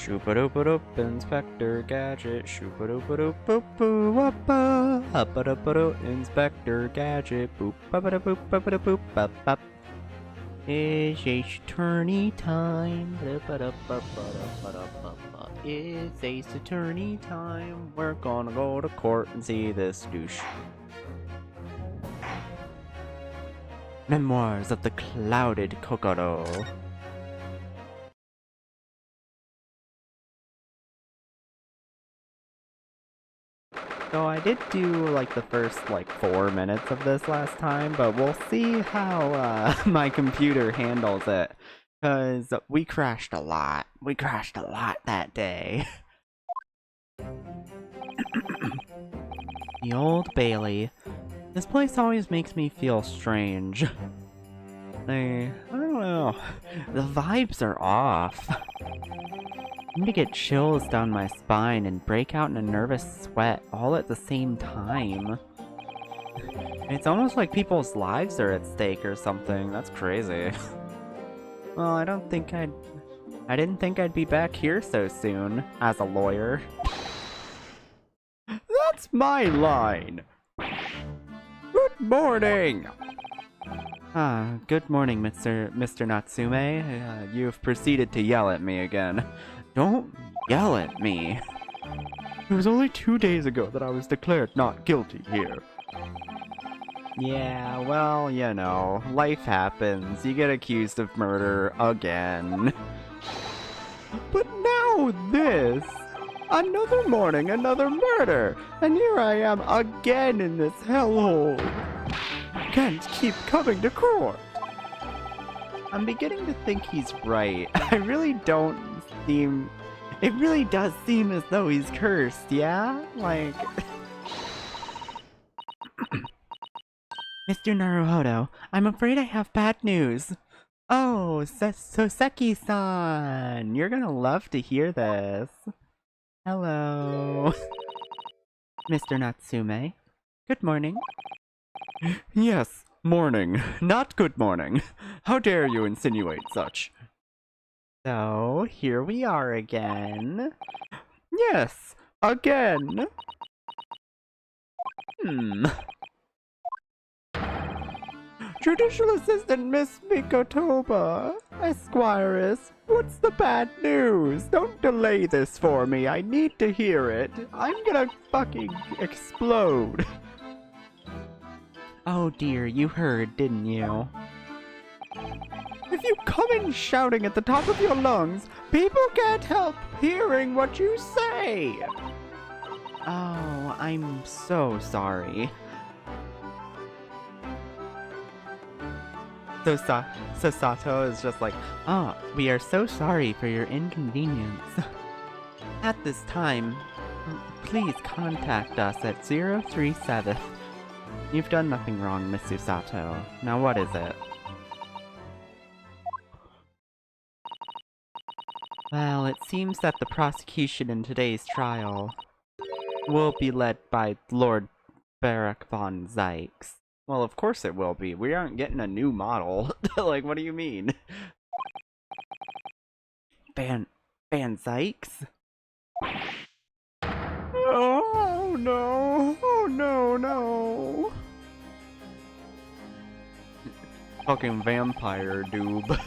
Shoopa-doop-a-doop, Inspector Gadget. Shoopa-doop-a-doop-boop-boo-wappa. Huppa-doop-a-doop, Inspector Gadget. Boop-ba-ba-da-boop-ba-ba-da-boop-bop-bop. It's Ace Attorney time. Ba-da-ba-da-ba-da-ba-da-ba-ba. It's Ace Attorney time. We're gonna go to court and see this douche. Memoirs of the Clouded Kokoro. So I did do like the first 4 minutes of this last time, but we'll see how my computer handles it. Cause we crashed a lot. We crashed a lot that day. The Old Bailey. This place always makes me feel strange. I don't know. The vibes are off. I seem to get chills down my spine and break out in a nervous sweat all at the same time. It's almost like people's lives are at stake or something. That's crazy. Well, I didn't think I'd be back here so soon as a lawyer. That's my line. Good morning. Good morning, Mr. Natsume. You've proceeded to yell at me again. Don't yell at me. It was only 2 days ago that I was declared not guilty here. Yeah, well, you know, life happens. You get accused of murder again. But now this! Another morning, another murder! And here I am again in this hellhole. Can't keep coming to court. I'm beginning to think he's right. It really does seem as though he's cursed, yeah? Like... Mr. Naruhodo, I'm afraid I have bad news. Oh, Soseki-san! You're gonna love to hear this. Hello. Mr. Natsume. Good morning. Yes, morning. Not good morning. How dare you insinuate such? So, here we are again. Yes, again. Judicial Assistant Miss Mikotoba. Esquires, what's the bad news? Don't delay this for me. I need to hear it. I'm gonna fucking explode. Oh dear, you heard, didn't you? If you come in shouting at the top of your lungs, people can't help hearing what you say. Oh, I'm so sorry. So Sato is just like, oh, we are so sorry for your inconvenience. At this time, please contact us at 037. You've done nothing wrong, Miss Susato. Now what is it? Well, it seems that the prosecution in today's trial will be led by Lord Barak von Zykes. Well, of course it will be. We aren't getting a new model. Like, what do you mean? Van Zykes? Oh no! Oh no, no! Fucking vampire doob.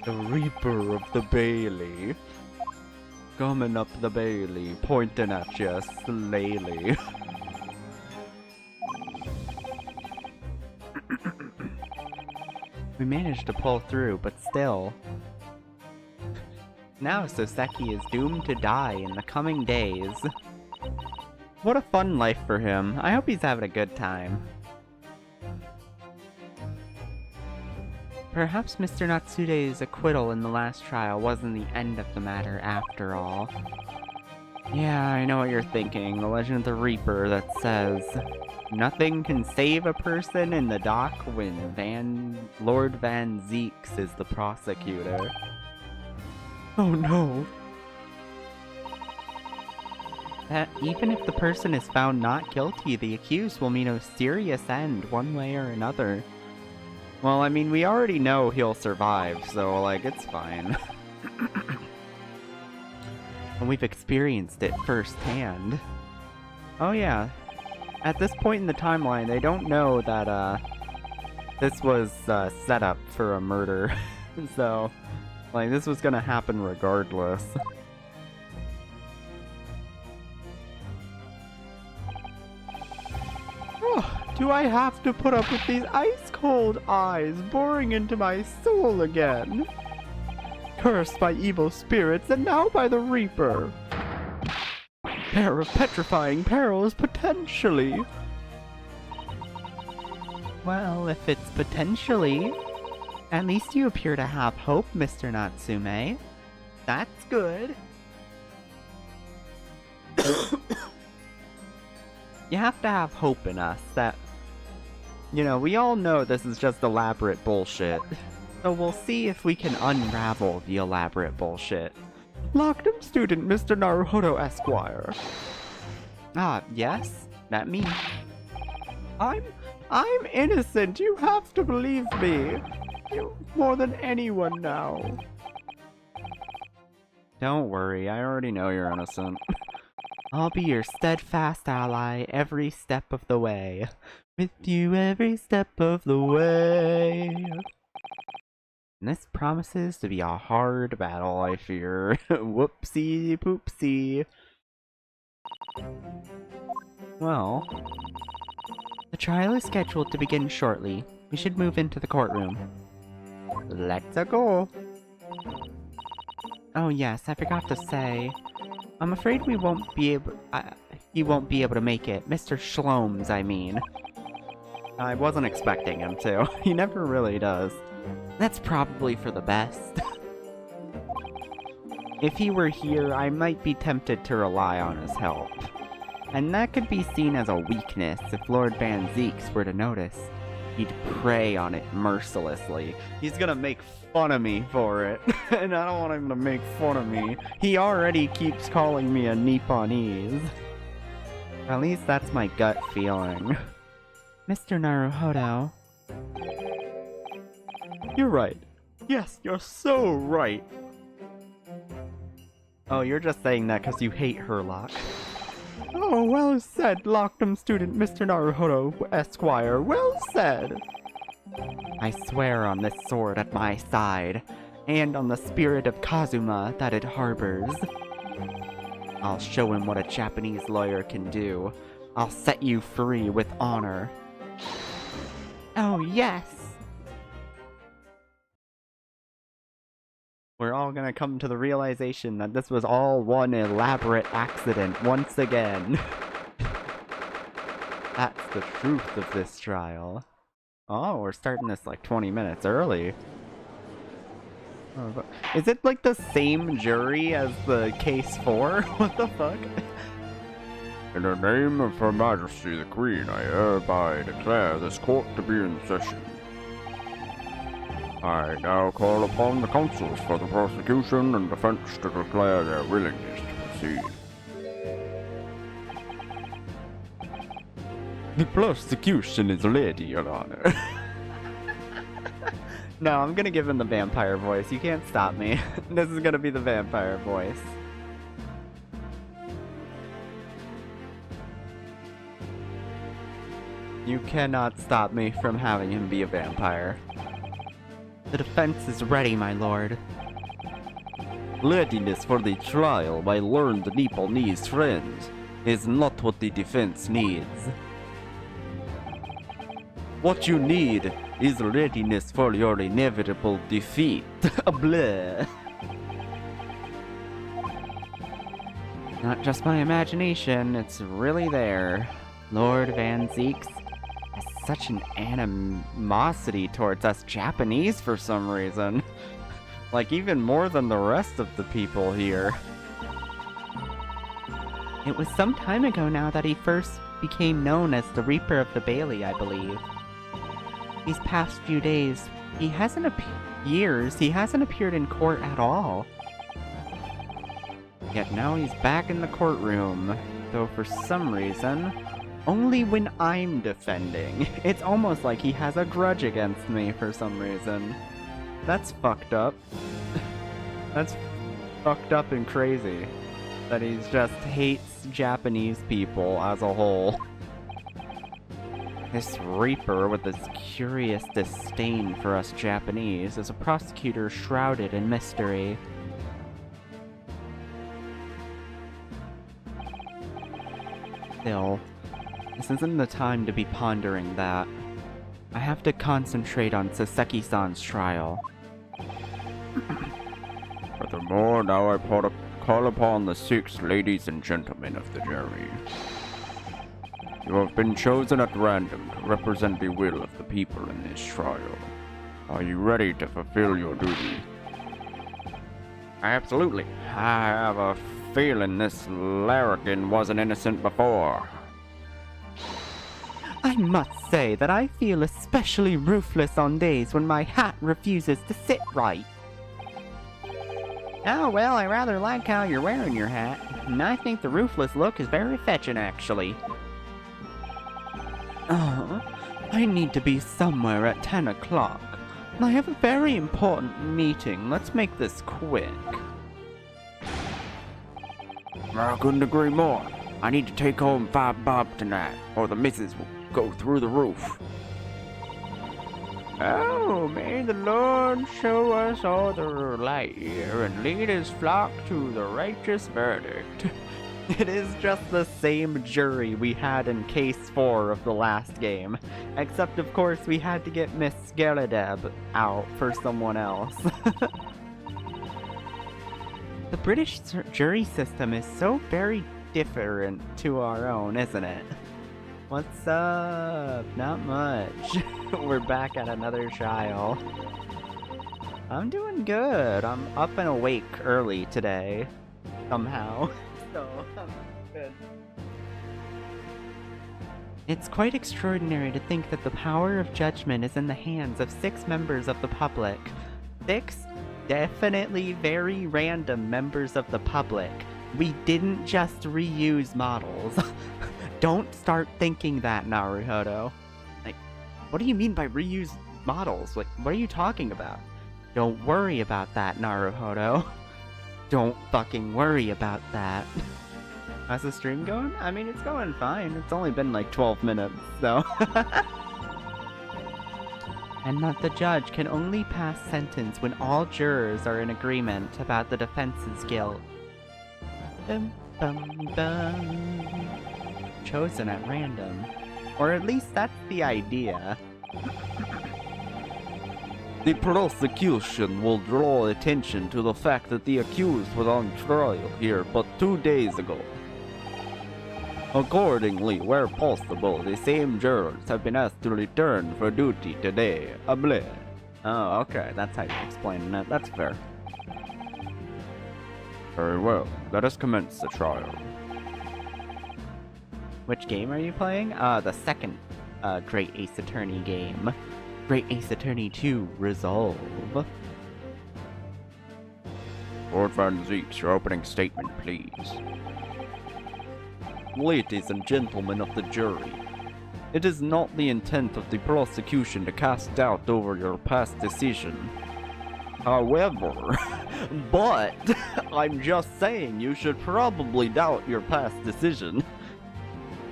The Reaper of the Bailey. Coming up the Bailey, pointing at you slayly. We managed to pull through, but still. Now Soseki is doomed to die in the coming days. What a fun life for him. I hope he's having a good time. Perhaps Mr. Natsude's acquittal in the last trial wasn't the end of the matter after all. Yeah, I know what you're thinking. The Legend of the Reaper that says, nothing can save a person in the dock when Lord Van Zykes is the prosecutor. Oh no. That even if the person is found not guilty, the accused will meet a serious end one way or another. Well, I mean, we already know he'll survive, so, like, it's fine. and we've experienced it firsthand. Oh yeah, at this point in the timeline, they don't know that, this was, set up for a murder. So, like, this was gonna happen regardless. Oh, do I have to put up with these ice-cold eyes boring into my soul again? Cursed by evil spirits and now by the Reaper. Pair of petrifying perils, potentially. Well, if it's potentially, at least you appear to have hope, Mr. Natsume. That's good. You have to have hope in us that, you know, we all know this is just elaborate bullshit. So we'll see if we can unravel the elaborate bullshit. Lockdom student Mr. Naruhodo Esquire. Ah, yes? That me. I'm innocent, you have to believe me. You more than anyone now. Don't worry, I already know you're innocent. I'll be your steadfast ally every step of the way. With you every step of the way. And this promises to be a hard battle, I fear. Whoopsie poopsie. Well, the trial is scheduled to begin shortly. We should move into the courtroom. Let's go. Oh yes, I forgot to say. I'm afraid we won't be able. He won't be able to make it. Mr. Shlomes, I mean. I wasn't expecting him to. He never really does. That's probably for the best. If he were here, I might be tempted to rely on his help. And that could be seen as a weakness if Lord Van Zeeks were to notice. He'd prey on it mercilessly. He's gonna make fun of me for it. And I don't want him to make fun of me. He already keeps calling me a Nipponese. At least that's my gut feeling. Mr. Naruhodo. You're right. Yes, you're so right. Oh, you're just saying that because you hate Herlock. Oh, well said, Lockdom student Mr. Naruhodo Esquire. Well said. I swear on this sword at my side, and on the spirit of Kazuma that it harbors. I'll show him what a Japanese lawyer can do. I'll set you free with honor. Oh, yes! We're all gonna come to the realization that this was all one elaborate accident once again. That's the truth of this trial. Oh, we're starting this like 20 minutes early. Oh, is it like the same jury as the case 4? What the fuck? In the name of Her Majesty the Queen, I hereby declare this court to be in session. I now call upon the counsels for the prosecution and defense to declare their willingness to proceed. The prosecution is ready, Your Honor. No, I'm gonna give him the vampire voice. You can't stop me. This is gonna be the vampire voice. You cannot stop me from having him be a vampire. The defense is ready, my lord. Readiness for the trial by learned Nipponese friends is not what the defense needs. What you need is readiness for your inevitable defeat. Bleh. Not just my imagination, it's really there. Lord Van Zeeks has such an animosity towards us Japanese for some reason. Like, even more than the rest of the people here. It was some time ago now that he first became known as the Reaper of the Bailey, I believe. These past few days, he hasn't appeared in court at all. Yet now he's back in the courtroom, though for some reason, only when I'm defending. It's almost like he has a grudge against me for some reason. That's fucked up. That's fucked up and crazy. that he just hates Japanese people as a whole. This Reaper with this curious disdain for us Japanese is a prosecutor shrouded in mystery. Still, this isn't the time to be pondering that. I have to concentrate on Saseki-san's trial. Furthermore, now I call upon the 6 ladies and gentlemen of the jury. You have been chosen at random to represent the will of the people in this trial. Are you ready to fulfill your duty? Absolutely. I have a feeling this larrikin wasn't innocent before. I must say that I feel especially ruthless on days when my hat refuses to sit right. Oh, well, I rather like how you're wearing your hat, and I think the ruthless look is very fetching, actually. Oh, I need to be somewhere at 10 o'clock. I have a very important meeting. Let's make this quick. I couldn't agree more. I need to take home 5 bob tonight, or the missus will go through the roof. Oh, may the Lord show us all the light here and lead his flock to the righteous verdict. It is just the same jury we had in case 4 of the last game. Except, of course, we had to get Miss Skeledeb out for someone else. The British jury system is so very different to our own, isn't it? What's up? Not much. We're back at another trial. I'm doing good. I'm up and awake early today. Somehow. So, I'm good. It's quite extraordinary to think that the power of judgment is in the hands of 6 members of the public. 6 definitely very random members of the public. We didn't just reuse models. Don't start thinking that, Naruhodo. Like, what do you mean by reuse models? Like, what are you talking about? Don't worry about that, Naruhodo. Don't fucking worry about that. How's the stream going? I mean, it's going fine. It's only been like 12 minutes, so. And that the judge can only pass sentence when all jurors are in agreement about the defense's guilt. Dum, dum, dum. Chosen at random. Or at least that's the idea. The prosecution will draw attention to the fact that the accused was on trial here but 2 days ago. Accordingly, where possible, the same jurors have been asked to return for duty today. Able. Oh, okay, that's how you're explaining it. That's fair. Very well, let us commence the trial. Which game are you playing? The second Great Ace Attorney game. Great Ace Attorney 2 Resolve. Lord Van Zeeks, your opening statement, please. Ladies and gentlemen of the jury, it is not the intent of the prosecution to cast doubt over your past decision. However, but I'm just saying you should probably doubt your past decision.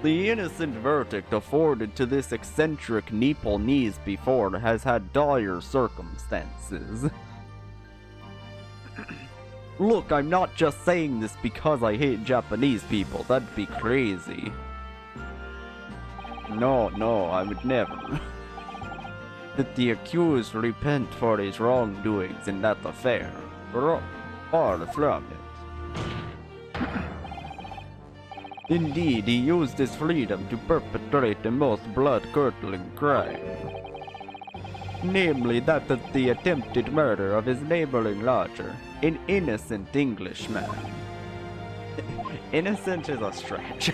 The innocent verdict afforded to this eccentric Nepalese before has had dire circumstances. Look, I'm not just saying this because I hate Japanese people. That'd be crazy. No, I would never. That the accused repent for his wrongdoings in that affair. Far from it. Indeed, he used his freedom to perpetrate the most blood-curdling crime. Namely, that of the attempted murder of his neighboring lodger, an innocent Englishman. Innocent is a stretch.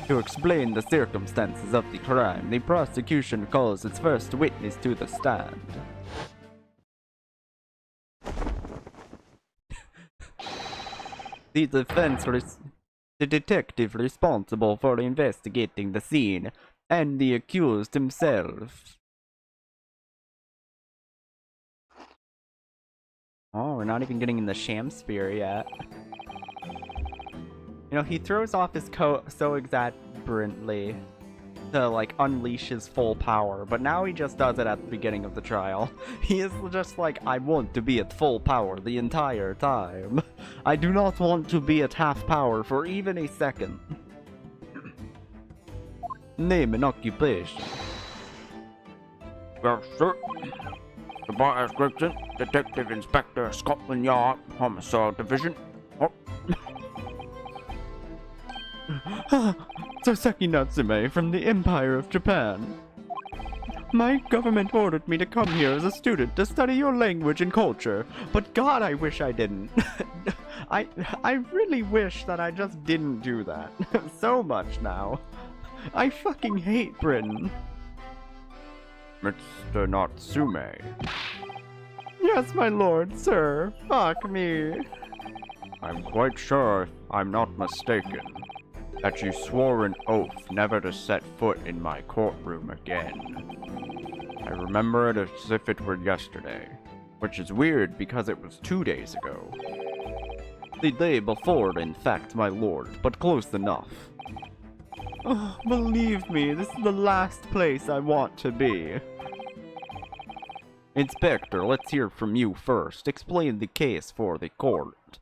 To explain the circumstances of the crime, the prosecution calls its first witness to the stand. The detective responsible for investigating the scene, and the accused himself. Oh, we're not even getting in the Sham Sphere yet. You know, he throws off his coat so exuberantly to, like, unleash his full power, but now he just does it at the beginning of the trial. He is just like, I want to be at full power the entire time. I do not want to be at half power for even a second. Name and occupation. Yes, sir. Tobias Gregson, Detective Inspector, Scotland Yard, Homicide Division. Oh, Soseki Natsume from the Empire of Japan. My government ordered me to come here as a student to study your language and culture, but God, I wish I didn't. I really wish that I just didn't do that. So much now. I fucking hate Britain. Mr. Natsume. Yes, my lord, sir. Fuck me. I'm quite sure, if I'm not mistaken, that you swore an oath never to set foot in my courtroom again. I remember it as if it were yesterday, which is weird because it was 2 days ago. The day before, in fact, my lord, but close enough. Oh, believe me, this is the last place I want to be. Inspector, let's hear from you first. Explain the case for the court.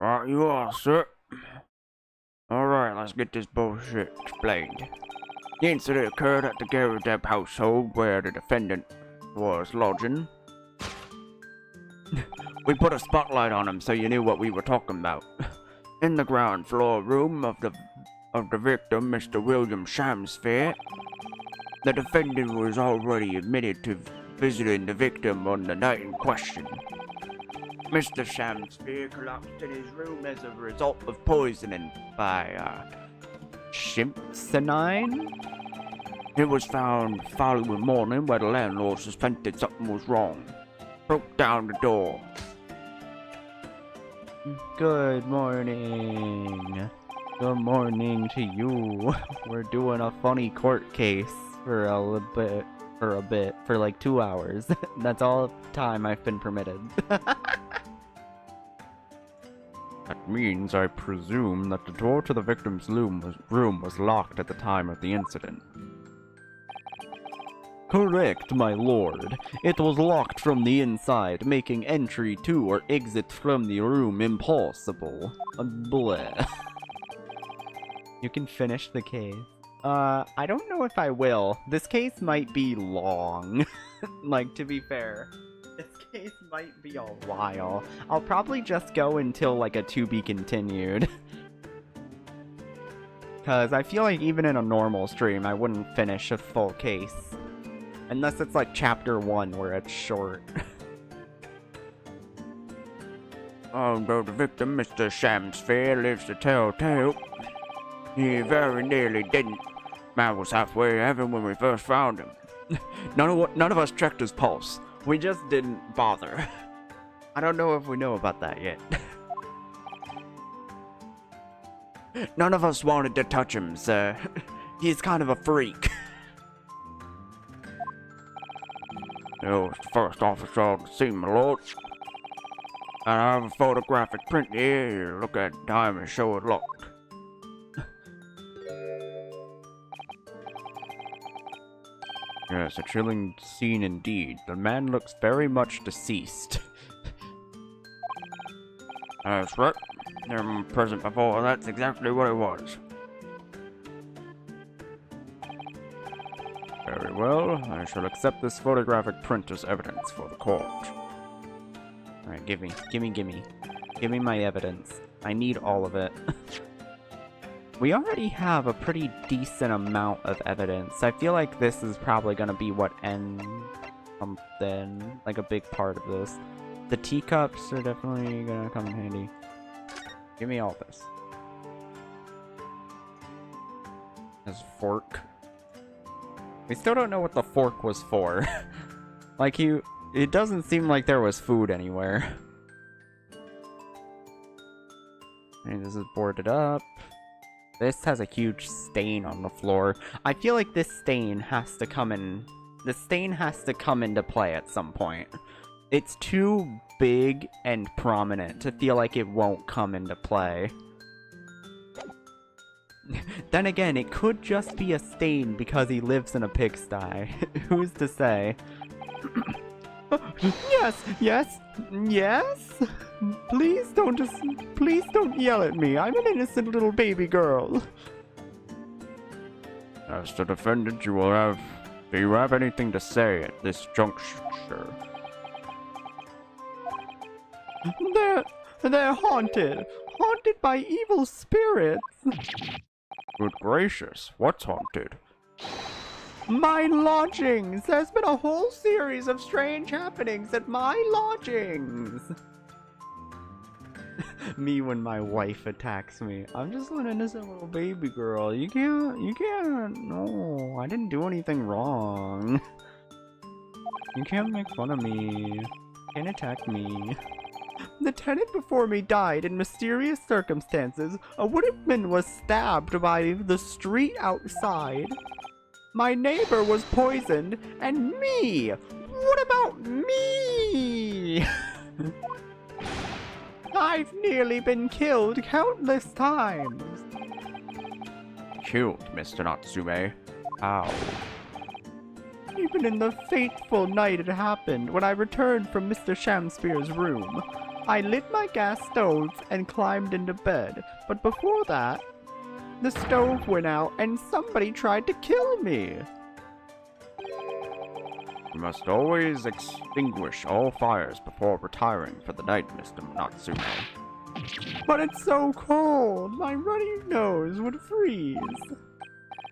Right you are, sir. Alright, let's get this bullshit explained. The incident occurred at the Garudeb household where the defendant was lodging. We put a spotlight on him so you knew what we were talking about. In the ground floor room of the victim, Mr. William Shamsphere, the defendant was already admitted to visiting the victim on the night in question. Mr. Shamsphere collapsed in his room as a result of poisoning by, Schimpsonine? It was found following morning where the landlord suspected something was wrong. Broke down the door. Good morning. Good morning to you. We're doing a funny court case for for like 2 hours. That's all the time I've been permitted. That means, I presume, that the door to the victim's room was locked at the time of the incident. Correct, my lord. It was locked from the inside, making entry to or exit from the room impossible. Bleh. You can finish the case. I don't know if I will. This case might be long. Like, to be fair. This case might be a while. I'll probably just go until, like, a to be continued. Because I feel like even in a normal stream, I wouldn't finish a full case. Unless it's, like, chapter 1, where it's short. Although the victim, Mr. Shamsphere, lives to tell tale, he very nearly didn't. Man was halfway to heaven when we first found him. None of us checked his pulse. We just didn't bother. I don't know if we know about that yet. None of us wanted to touch him, sir. He's kind of a freak. You're the first officer on the scene, my lord. And I have a photographic print here. You look at the time and show it locked. Yes, a chilling scene indeed. The man looks very much deceased. That's right. Never present before. That's exactly what it was. Very well. I shall accept this photographic print as evidence for the court. Alright, gimme. Give me my evidence. I need all of it. We already have a pretty decent amount of evidence. I feel like this is probably gonna be what ends something, like a big part of this. The teacups are definitely gonna come in handy. Give me all this. This fork. We still don't know what the fork was for. Like, it doesn't seem like there was food anywhere. And this is boarded up. This has a huge stain on the floor. I feel like this stain has to come in. The stain has to come into play at some point. It's too big and prominent to feel like it won't come into play. Then again, it could just be a stain because he lives in a pigsty. Who's to say? Yes, yes, yes. Please don't yell at me. I'm an innocent little baby girl. As the defendant, do you have anything to say at this juncture? They're haunted by evil spirits. Good gracious, what's haunted? My lodgings! There's been a whole series of strange happenings at my lodgings! Me when my wife attacks me. I'm just an innocent little baby girl. You can't, no, I didn't do anything wrong. You can't make fun of me. You can't attack me. The tenant before me died in mysterious circumstances. A woodman was stabbed by the street outside. My neighbor was poisoned, and me! What about me? I've nearly been killed countless times. Killed, Mr. Natsume? How? Even in the fateful night it happened, when I returned from Mr. Shamsphere's room, I lit my gas stove and climbed into bed. But before that, the stove went out and somebody tried to kill me. You must always extinguish all fires before retiring for the night, Mr. Natsume. But it's so cold, my runny nose would freeze.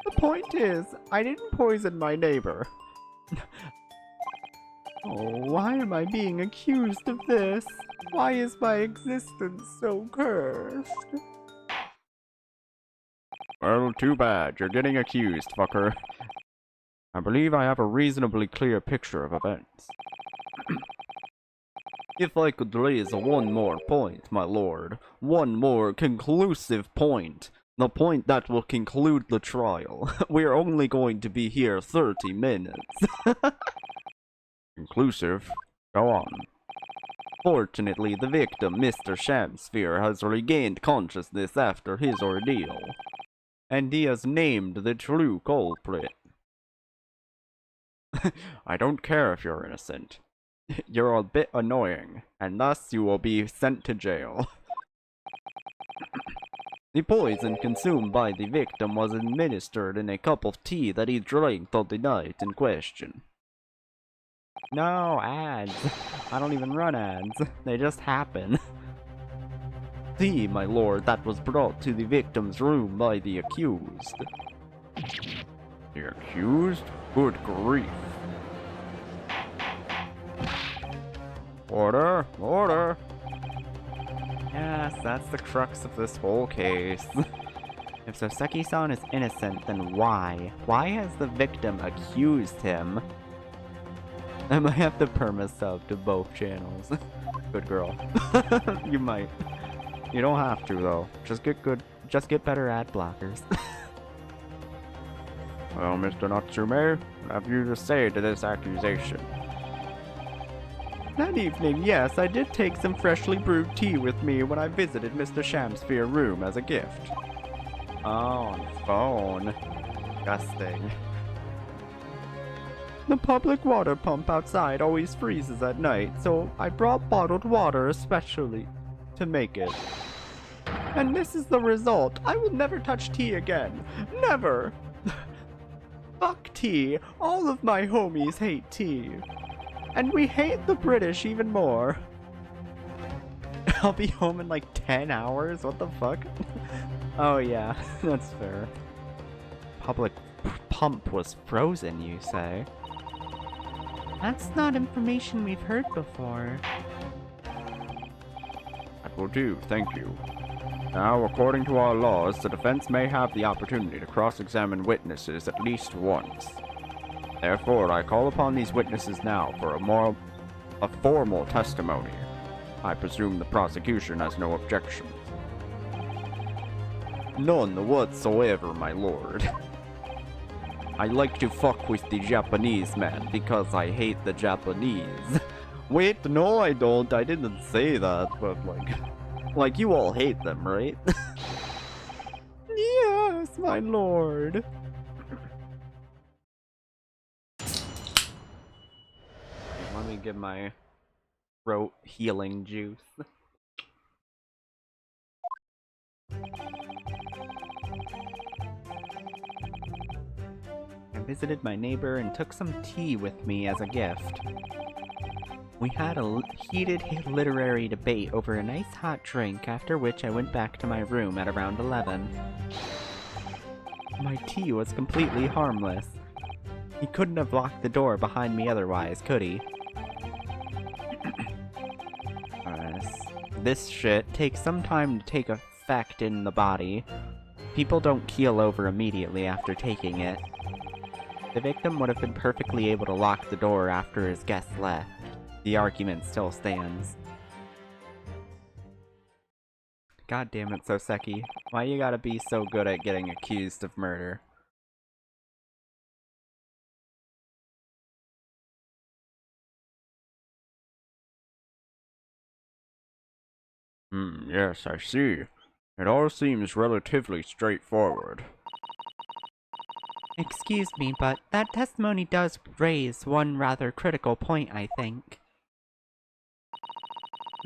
The point is, I didn't poison my neighbor. Oh, why am I being accused of this? Why is my existence so cursed? Well, too bad. You're getting accused, fucker. I believe I have a reasonably clear picture of events. If I could raise one more point, my lord. One more conclusive point. The point that will conclude the trial. We're only going to be here 30 minutes. Conclusive? Go on. Fortunately, the victim, Mr. Shamsphere, has regained consciousness after his ordeal. And he has named the true culprit. I don't care if you're innocent. You're a bit annoying, and thus you will be sent to jail. The poison consumed by the victim was administered in a cup of tea that he drank on the night in question. No, ads. I don't even run ads. They just happen. Tea, my lord, that was brought to the victim's room by the accused. The accused? Good grief. Order! Order! Yes, that's the crux of this whole case. If Soseki-san is innocent, then why? Why has the victim accused him? I might have to perma-sub to both channels. Good girl. You might. You don't have to, though. Just get better ad blockers. Well, Mr. Natsume, what have you to say to this accusation? That evening, yes, I did take some freshly brewed tea with me when I visited Mr. Shamsphere's room as a gift. Oh, on the phone. Disgusting. The public water pump outside always freezes at night, so I brought bottled water especially to make it. And this is the result. I will never touch tea again. Never! Fuck tea. All of my homies hate tea. And we hate the British even more. I'll be home in like 10 hours? What the fuck? Oh yeah, that's fair. Public pump was frozen, you say? That's not information we've heard before. That will do, thank you. Now, according to our laws, the defense may have the opportunity to cross-examine witnesses at least once. Therefore, I call upon these witnesses now for a formal testimony. I presume the prosecution has no objections. None whatsoever, my lord. I like to fuck with the Japanese man because I hate the Japanese. Wait, no I don't, I didn't say that, but like you all hate them, right? Yes, my lord. Let me get my throat healing juice. I visited my neighbor and took some tea with me as a gift. We had a heated literary debate over a nice hot drink, after which I went back to my room at around 11. My tea was completely harmless. He couldn't have locked the door behind me otherwise, could he? This shit takes some time to take effect in the body. People don't keel over immediately after taking it. The victim would have been perfectly able to lock the door after his guest left. The argument still stands. God damn it, Soseki. Why you gotta be so good at getting accused of murder? Yes, I see. It all seems relatively straightforward. Excuse me, but that testimony does raise one rather critical point, I think.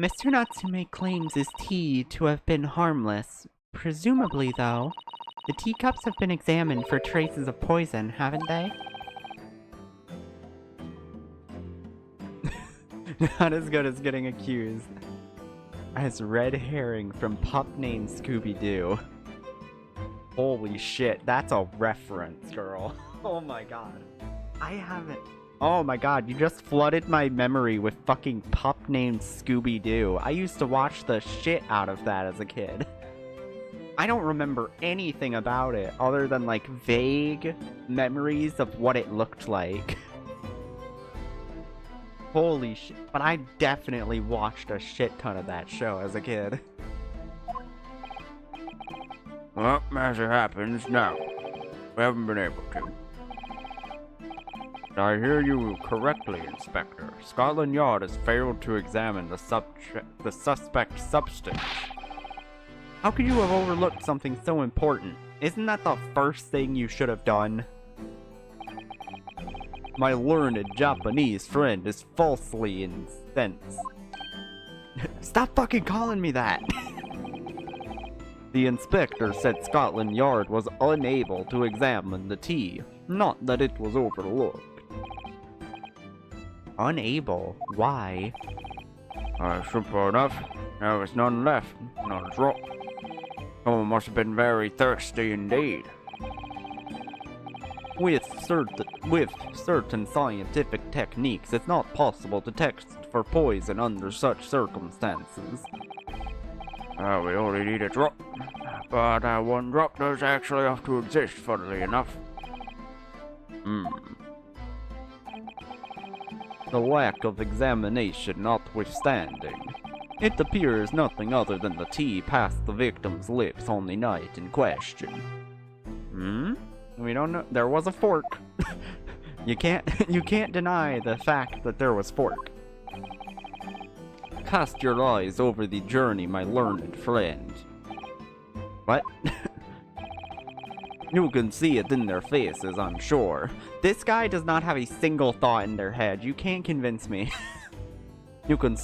Mr. Natsume claims his tea to have been harmless. Presumably, though, the teacups have been examined for traces of poison, haven't they? Not as good as getting accused as Red Herring from Pup Named Scooby-Doo. Holy shit, that's a reference, girl. Oh my god. I haven't... Oh my god, you just flooded my memory with fucking Pup Named Scooby-Doo. I used to watch the shit out of that as a kid. I don't remember anything about it other than like vague memories of what it looked like. Holy shit. But I definitely watched a shit ton of that show as a kid. Well, as it happens, no. We haven't been able to. I hear you correctly, Inspector. Scotland Yard has failed to examine the suspect substance. How could you have overlooked something so important? Isn't that the first thing you should have done? My learned Japanese friend is falsely incensed. Stop fucking calling me that! The inspector said Scotland Yard was unable to examine the tea, not that it was overlooked. Unable? Why? Simple enough. There was none left. None dropped. Someone must have been very thirsty indeed. With certain scientific techniques, it's not possible to test for poison under such circumstances. We only need a drop. But one drop does actually have to exist, funnily enough. The lack of examination notwithstanding, it appears nothing other than the tea passed the victim's lips on the night in question. We don't know. There was a fork. You can't deny the fact that there was fork. Cast your eyes over the journey, my learned friend. What? You can see it in their faces, I'm sure. This guy does not have a single thought in their head. You can't convince me. You can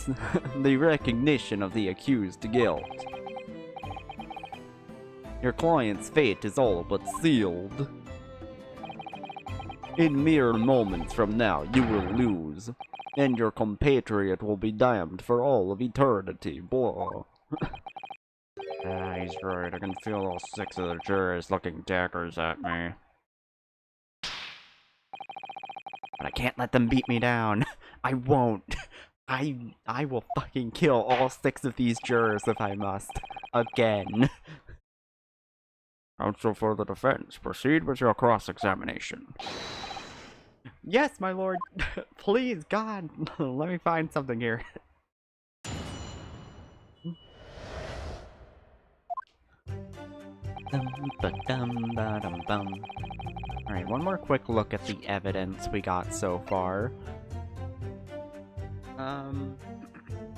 the recognition of the accused guilt. Your client's fate is all but sealed. In mere moments from now, you will lose, and your compatriot will be damned for all of eternity. Blah. He's right. I can feel all 6 of the jurors looking daggers at me. But I can't let them beat me down. I won't. I will fucking kill all 6 of these jurors if I must. Again. Counsel for the defense, proceed with your cross-examination. Yes, my lord. Please, God. Let me find something here. Alright, one more quick look at the evidence we got so far.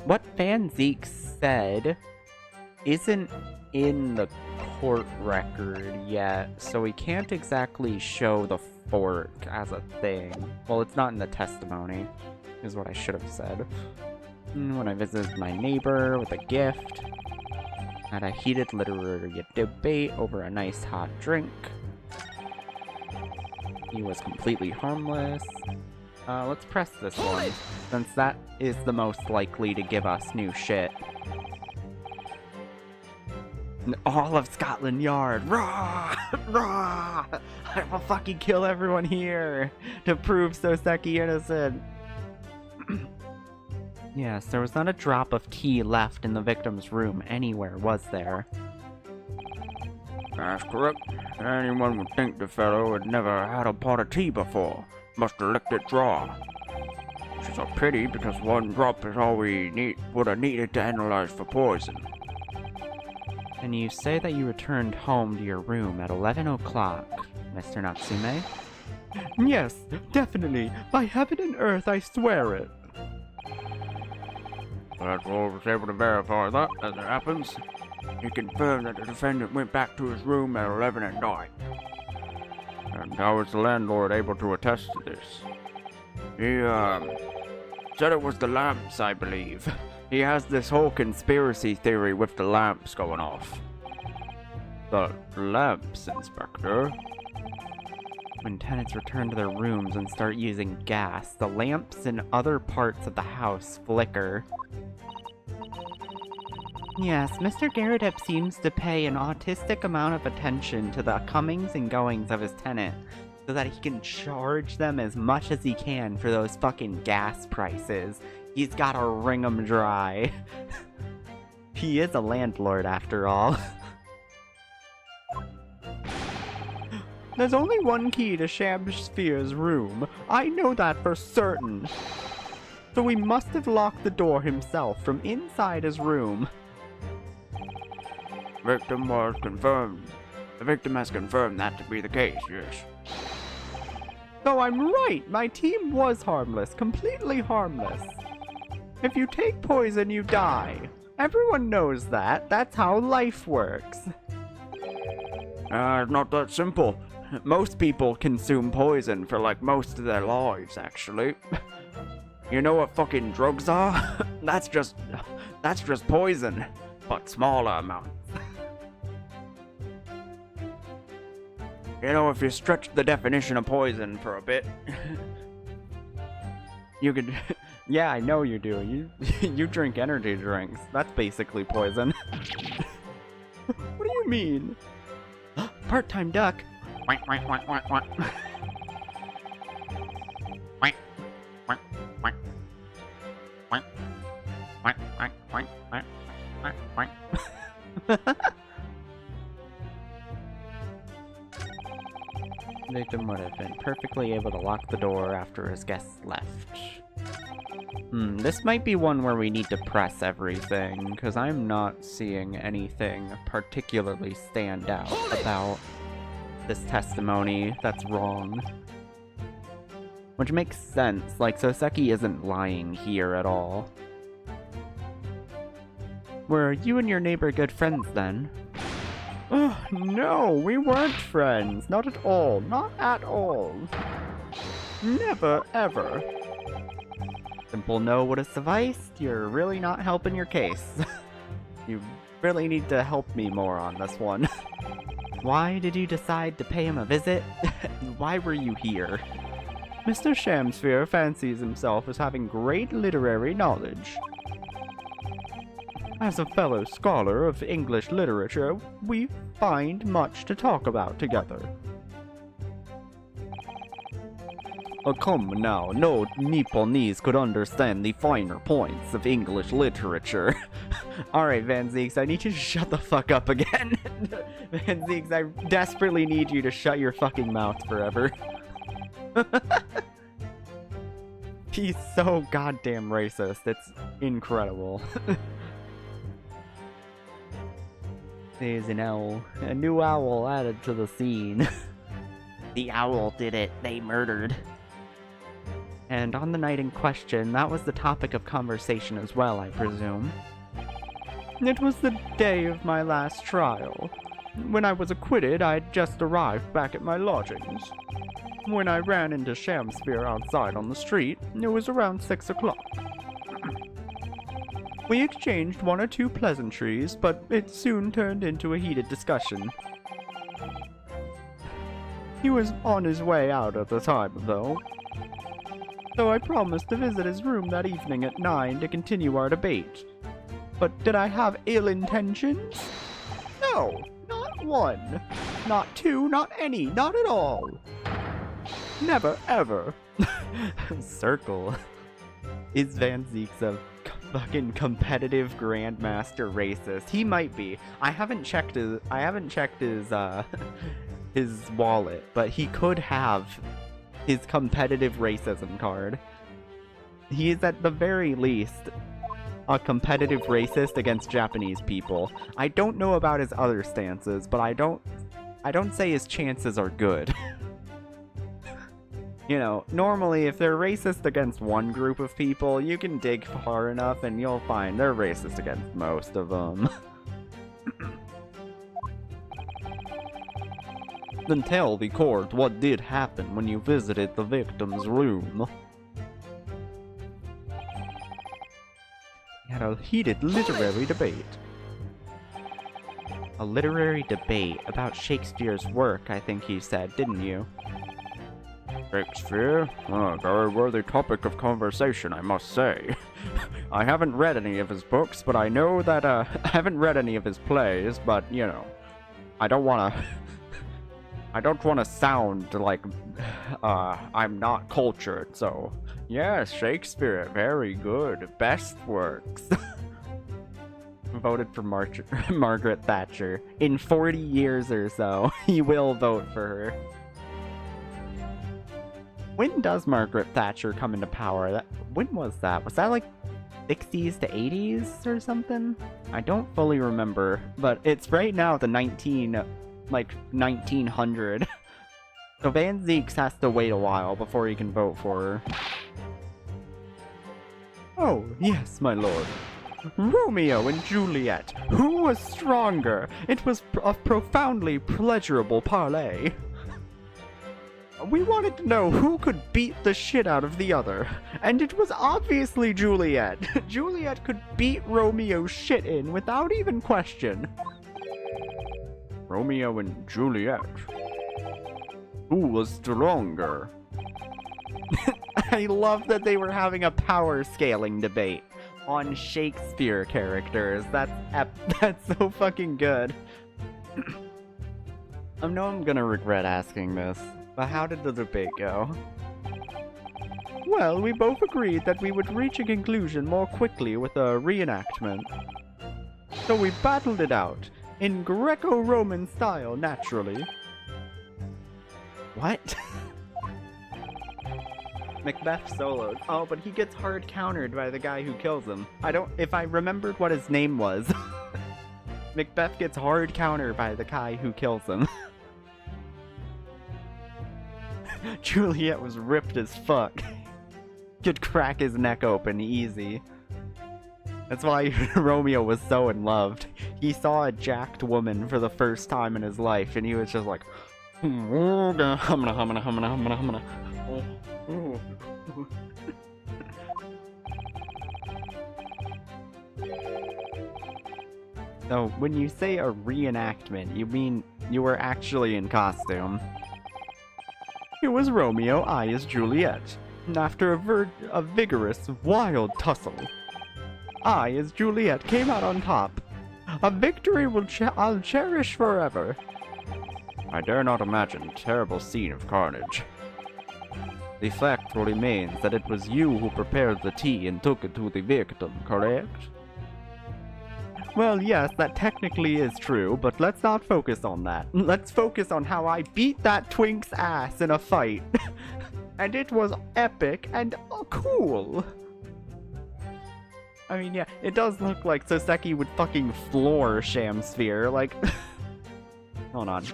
What Van Zeke said isn't in the court record yet, so we can't exactly show the fork as a thing. Well, it's not in the testimony, is what I should have said. When I visited my neighbor with a gift, had a heated literary debate over a nice hot drink. He was completely harmless. Let's press this one, since that is the most likely to give us new shit. All of Scotland Yard! Rah! Rah! I will fucking kill everyone here to prove Soseki innocent! Yes, there was not a drop of tea left in the victim's room anywhere, was there? That's correct. Anyone would think the fellow had never had a pot of tea before. Must have licked it dry. Which is a pity, because one drop is all we would have needed to analyze for poison. And you say that you returned home to your room at 11 o'clock, Mr. Natsume? Yes, definitely. By heaven and earth, I swear it. That's all was able to verify that, as it happens. He confirmed that the defendant went back to his room at 11 at night. And how was the landlord able to attest to this? He, said it was the lamps, I believe. He has this whole conspiracy theory with the lamps going off. The lamps, Inspector? When tenants return to their rooms and start using gas, the lamps in other parts of the house flicker. Yes, Mr. Garrett seems to pay an autistic amount of attention to the comings and goings of his tenant, so that he can charge them as much as he can for those fucking gas prices. He's gotta wring them dry. He is a landlord, after all. There's only one key to Shakespeare's room. I know that for certain. So he must have locked the door himself from inside his room. Victim was confirmed. The victim has confirmed that to be the case, yes. So I'm right, my team was harmless, completely harmless. If you take poison, you die. Everyone knows that. That's how life works. It's not that simple. Most people consume poison for like most of their lives, actually. You know what fucking drugs are? That's just poison, but smaller amounts. You know, if you stretch the definition of poison for a bit, you could... Yeah, I know you do. You drink energy drinks. That's basically poison. What do you mean? Part-time duck. Victim would have been perfectly able to lock the door after his guests left. This might be one where we need to press everything, because I'm not seeing anything particularly stand out about this testimony that's wrong. Which makes sense, like Soseki isn't lying here at all. Were you and your neighbor good friends then? Oh, no, we weren't friends. Not at all. Not at all. Never, ever. Simple no would have sufficed. You're really not helping your case. You really need to help me more on this one. Why did you decide to pay him a visit? Why were you here? Mr. Shamsphere fancies himself as having great literary knowledge. As a fellow scholar of English literature, we find much to talk about together. Oh, come now, no Nipponese could understand the finer points of English literature. Alright, Van Zeeks, I need you to shut the fuck up again. Van Zeeks, I desperately need you to shut your fucking mouth forever. He's so goddamn racist, it's incredible. There's an owl. A new owl added to the scene. The owl did it. They murdered. And on the night in question, that was the topic of conversation as well, I presume. It was the day of my last trial. When I was acquitted, I'd just arrived back at my lodgings. When I ran into Shamsphere outside on the street, it was around 6 o'clock. We exchanged one or two pleasantries, but it soon turned into a heated discussion. He was on his way out at the time, though. So I promised to visit his room that evening at 9 to continue our debate. But did I have ill intentions? No, not one. Not two, not any, not at all. Never, ever. Circle. Is Van Zieks a fucking competitive grandmaster racist? He might be. I haven't checked his his wallet, but he could have his competitive racism card. He is at the very least a competitive racist against Japanese people. I don't know about his other stances, but I don't say his chances are good. You know, normally if they're racist against one group of people, you can dig far enough and you'll find they're racist against most of them. Then tell the court what did happen when you visited the victim's room. We had a heated literary debate. A literary debate about Shakespeare's work, I think you said, didn't you? Shakespeare? A very worthy topic of conversation, I must say. I haven't read any of his books, but I know that, I haven't read any of his plays, but, you know, I don't wanna sound like, I'm not cultured, so, yes, Shakespeare, very good, best works. Voted for Margaret Thatcher. In 40 years or so, he will vote for her. When does Margaret Thatcher come into power? When was that? Was that like 60s to 80s or something? I don't fully remember, but it's right now the 1900. So Van Zieks has to wait a while before he can vote for her. Oh, yes, my lord. Romeo and Juliet. Who was stronger? It was a profoundly pleasurable parley. We wanted to know who could beat the shit out of the other, and it was obviously Juliet. Juliet could beat Romeo's shit in without even question. Romeo and Juliet. Who was stronger? I love that they were having a power scaling debate on Shakespeare characters. That's so fucking good. I know I'm gonna regret asking this, but how did the debate go? Well, we both agreed that we would reach a conclusion more quickly with a reenactment. So we battled it out, in Greco-Roman style, naturally. What? Macbeth soloed. Oh, but he gets hard countered by the guy who kills him. If I remembered what his name was. Macbeth gets hard countered by the guy who kills him. Juliet was ripped as fuck. Could crack his neck open easy. That's why Romeo was so in love. He saw a jacked woman for the first time in his life, and he was just like, So, when you say a reenactment, you mean you were actually in costume. It was Romeo, I as Juliet. After a vigorous, wild tussle, I as Juliet came out on top. A victory I'll cherish forever. I dare not imagine a terrible scene of carnage. The fact remains that it was you who prepared the tea and took it to the victim, correct? Well, yes, that technically is true, but let's not focus on that. Let's focus on how I beat that twink's ass in a fight. And it was epic and cool. I mean, yeah, it does look like Soseki would fucking floor Shamsphere, like... Hold on.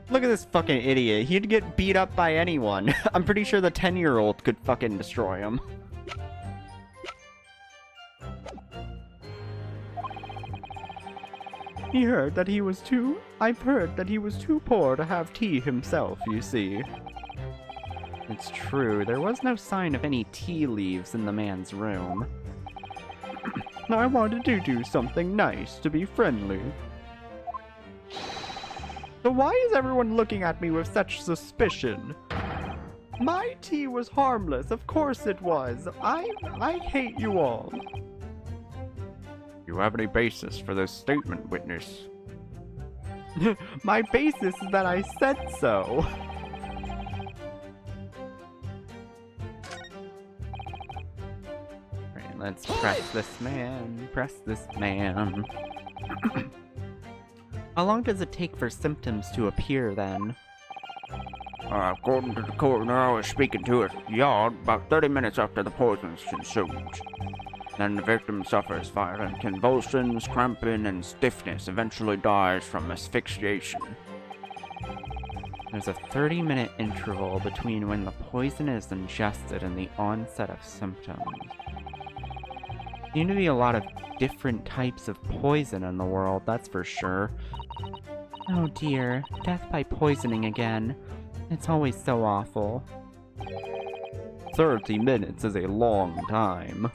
Look at this fucking idiot. He'd get beat up by anyone. I'm pretty sure the 10-year-old could fucking destroy him. I've heard that he was too poor to have tea himself, you see. It's true, there was no sign of any tea leaves in the man's room. I wanted to do something nice, to be friendly. So why is everyone looking at me with such suspicion? My tea was harmless, of course it was. I hate you all. You have any basis for this statement, witness? My basis is that I said so. Right, let's press this man. Press this man. How long does it take for symptoms to appear then? According to the coroner I was speaking to at the yard, about 30 minutes after the poison is consumed. Then the victim suffers violent convulsions, cramping, and stiffness, eventually dies from asphyxiation. There's a 30-minute interval between when the poison is ingested and the onset of symptoms. There seem to be a lot of different types of poison in the world, that's for sure. Oh dear, death by poisoning again. It's always so awful. 30 minutes is a long time.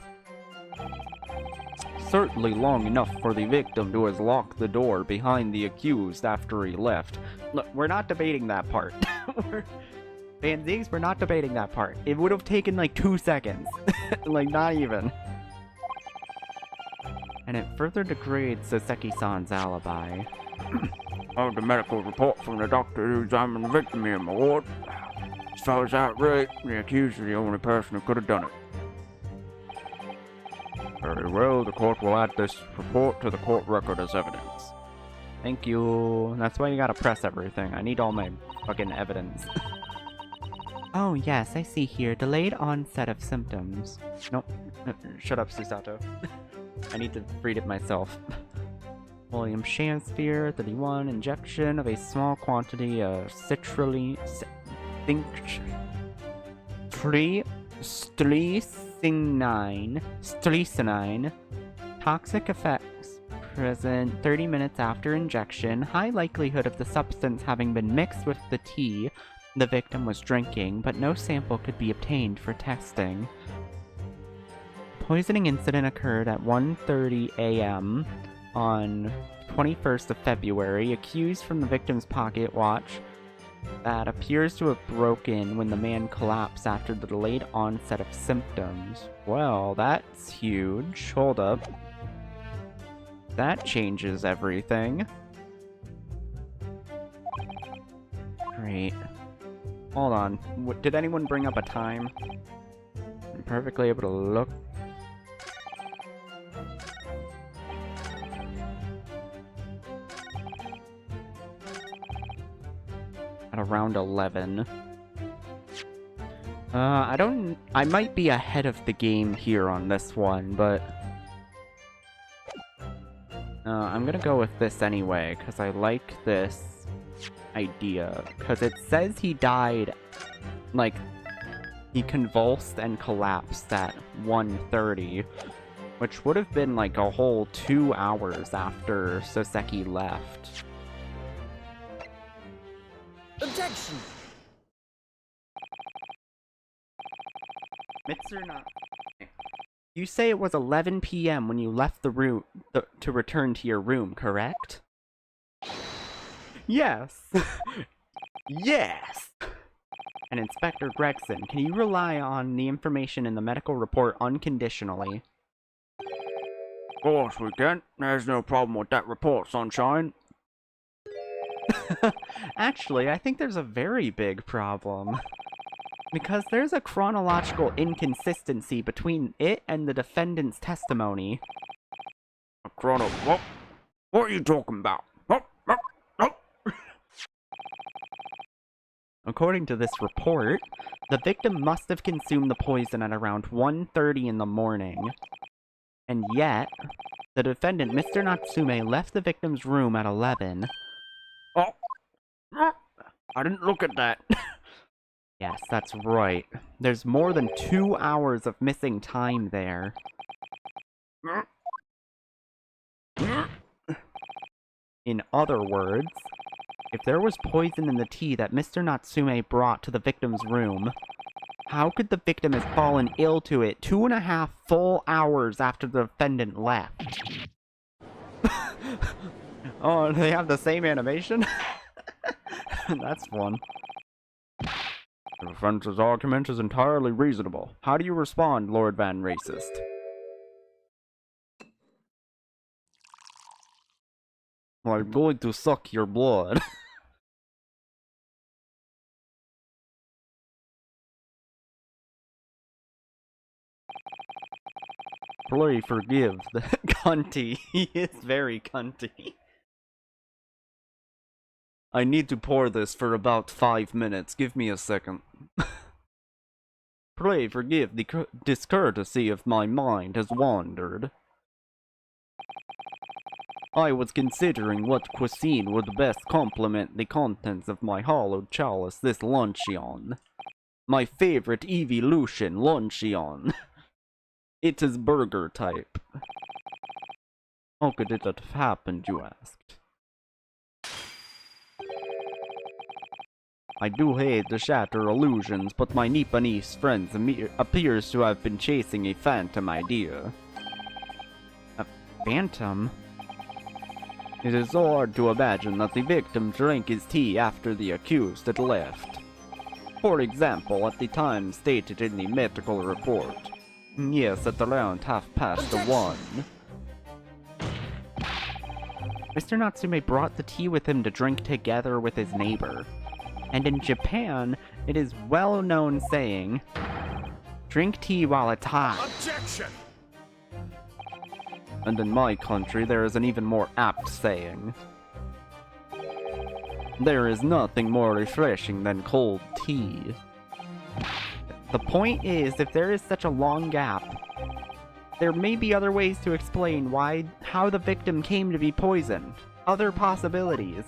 Certainly long enough for the victim to have locked the door behind the accused after he left. Look, we're not debating that part. Banzies, we're not debating that part. It would have taken like 2 seconds. Like, not even. And it further degrades Soseki-san's alibi. Oh, the medical report from the doctor who examined the victim here, my lord. As far as that right, the accused is the only person who could have done it. Very well, the court will add this report to the court record as evidence. Thank you. That's why you gotta press everything. I need all my fucking evidence. Oh yes, I see here. Delayed onset of symptoms. Nope. Shut up, Susato. I need to read it myself. William Shakespeare, 31, injection of a small quantity of streacinine. Toxic effects present 30 minutes after injection. High likelihood of the substance having been mixed with the tea the victim was drinking, but no sample could be obtained for testing. Poisoning incident occurred at 1:30 a.m. on 21st of February. Accused from the victim's pocket watch that appears to have broken when the man collapsed after the delayed onset of symptoms. Well, that's huge. Hold up. That changes everything. Great. Hold on. Did anyone bring up a time? I'm perfectly able to look. At around 11. I might be ahead of the game here on this one, but I'm gonna go with this anyway, because I like this idea. Because it says he died, like, he convulsed and collapsed at 1:30, which would have been like a whole 2 hours after Soseki left. Objection! Mitsuru, you say it was 11 p.m. when you left the room to return to your room, correct? Yes. Yes. And Inspector Gregson, can you rely on the information in the medical report unconditionally? Of course we can. There's no problem with that report, sunshine. Actually, I think there's a very big problem. Because there's a chronological inconsistency between it and the defendant's testimony. A what? What are you talking about? According to this report, the victim must have consumed the poison at around 1:30 in the morning. And yet, the defendant, Mr. Natsume, left the victim's room at 11. Oh, I didn't look at that. Yes, that's right. There's more than 2 hours of missing time there. In other words, if there was poison in the tea that Mr. Natsume brought to the victim's room, how could the victim have fallen ill to it 2.5 full hours after the defendant left? Oh, they have the same animation? That's fun. The defense's argument is entirely reasonable. How do you respond, Lord Van Racist? I'm going to suck your blood. Please forgive the cunty. He is very cunty. I need to pour this for about 5 minutes. Give me a second. Pray forgive the discourtesy if my mind has wandered. I was considering what cuisine would best complement the contents of my hollowed chalice this luncheon. My favorite evolution luncheon. It is burger type. How could it have happened, you asked? I do hate to shatter illusions, but my Nipponese friends appears to have been chasing a phantom idea. A phantom? It is so hard to imagine that the victim drank his tea after the accused had left. For example, at the time stated in the medical report. Yes, at around 1:30. Mr. Natsume brought the tea with him to drink together with his neighbor. And in Japan, it is well-known saying, drink tea while it's hot. Objection! And in my country, there is an even more apt saying. There is nothing more refreshing than cold tea. The point is, if there is such a long gap, there may be other ways to explain how the victim came to be poisoned. Other possibilities.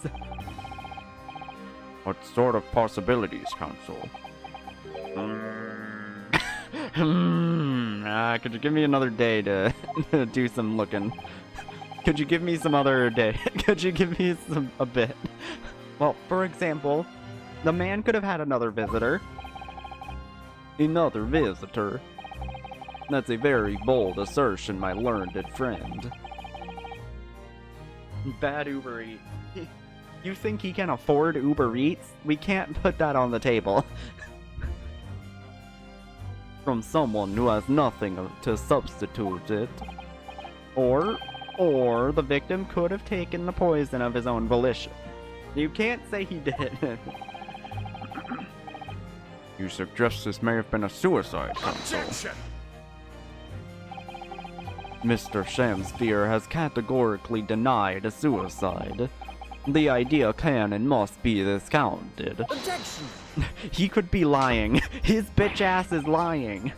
What sort of possibilities, Counsel? Could you give me another day to do some looking? Could you give me some other day? Could you give me a bit? Well, for example, the man could have had another visitor. Another visitor? That's a very bold assertion, my learned friend. Bad Uber Eats. You think he can afford Uber Eats? We can't put that on the table. From someone who has nothing to substitute it. Or the victim could have taken the poison of his own volition. You can't say he did. You suggest this may have been a suicide, Counsel? Objection! Mr. Shamsphere has categorically denied a suicide. The idea can and must be discounted. Objection! He could be lying. His bitch ass is lying.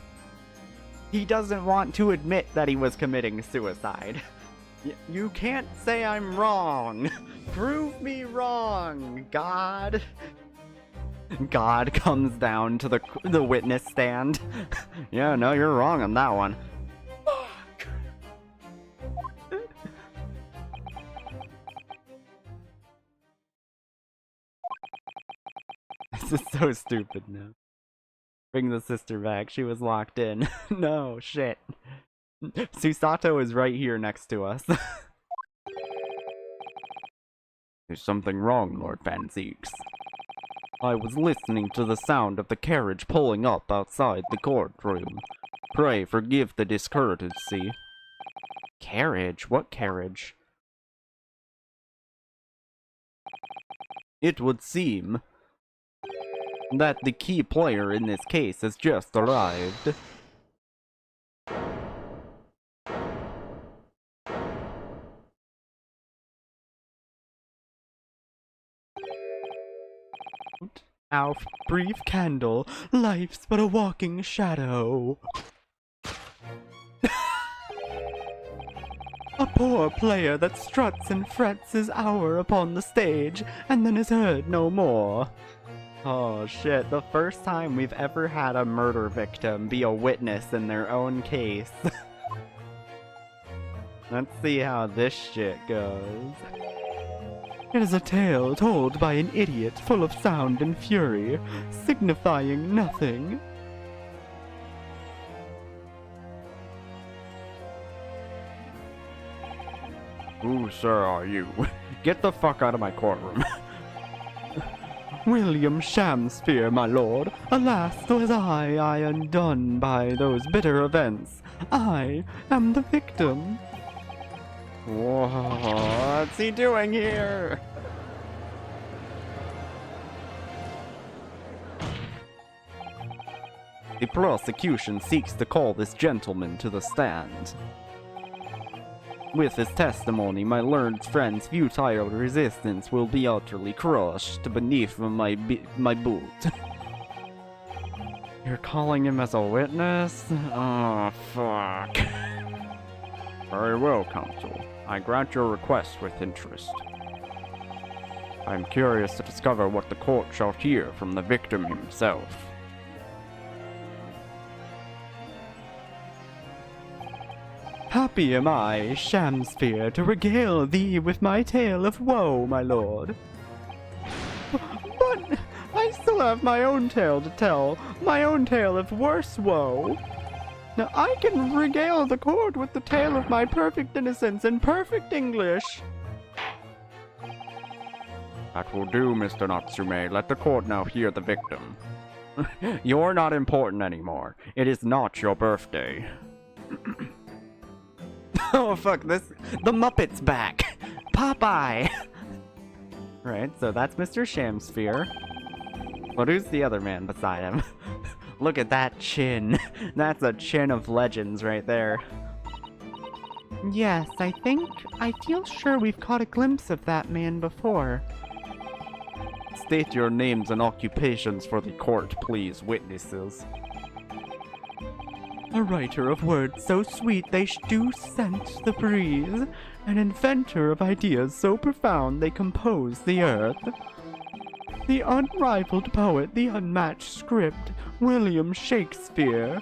He doesn't want to admit that he was committing suicide. You can't say I'm wrong. Prove me wrong, God. God comes down to the witness stand. Yeah, no, you're wrong on that one. This is so stupid now. Bring the sister back. She was locked in. No, shit. Susato is right here next to us. Is something wrong, Lord Van Zeeks? I was listening to the sound of the carriage pulling up outside the courtroom. Pray forgive the discourtesy. Carriage? What carriage? It would seem that the key player in this case has just arrived. Our brief candle, life's but a walking shadow. A poor player that struts and frets his hour upon the stage, and then is heard no more. Oh shit, the first time we've ever had a murder victim be a witness in their own case. Let's see how this shit goes. It is a tale told by an idiot full of sound and fury, signifying nothing. Who, sir, are you? Get the fuck out of my courtroom. William Shamsphere, my lord. Alas, 'twas I undone by those bitter events. I am the victim. What's he doing here? The prosecution seeks to call this gentleman to the stand. With his testimony, my learned friend's futile resistance will be utterly crushed beneath my boot. You're calling him as a witness? Oh, fuck. Very well, counsel. I grant your request with interest. I am curious to discover what the court shall hear from the victim himself. Happy am I, Shamsphere, to regale thee with my tale of woe, my lord. But I still have my own tale to tell, my own tale of worse woe. Now I can regale the court with the tale of my perfect innocence in perfect English. That will do, Mr. Natsume. Let the court now hear the victim. You're not important anymore. It is not your birthday. Oh fuck, the Muppet's back! Popeye! Right, so that's Mr. Shamsphere. But who's the other man beside him? Look at that chin. That's a chin of legends right there. Yes, I feel sure we've caught a glimpse of that man before. State your names and occupations for the court, please, witnesses. A writer of words so sweet they do scent the breeze, an inventor of ideas so profound they compose the earth. The unrivaled poet, the unmatched script, William Shakespeare.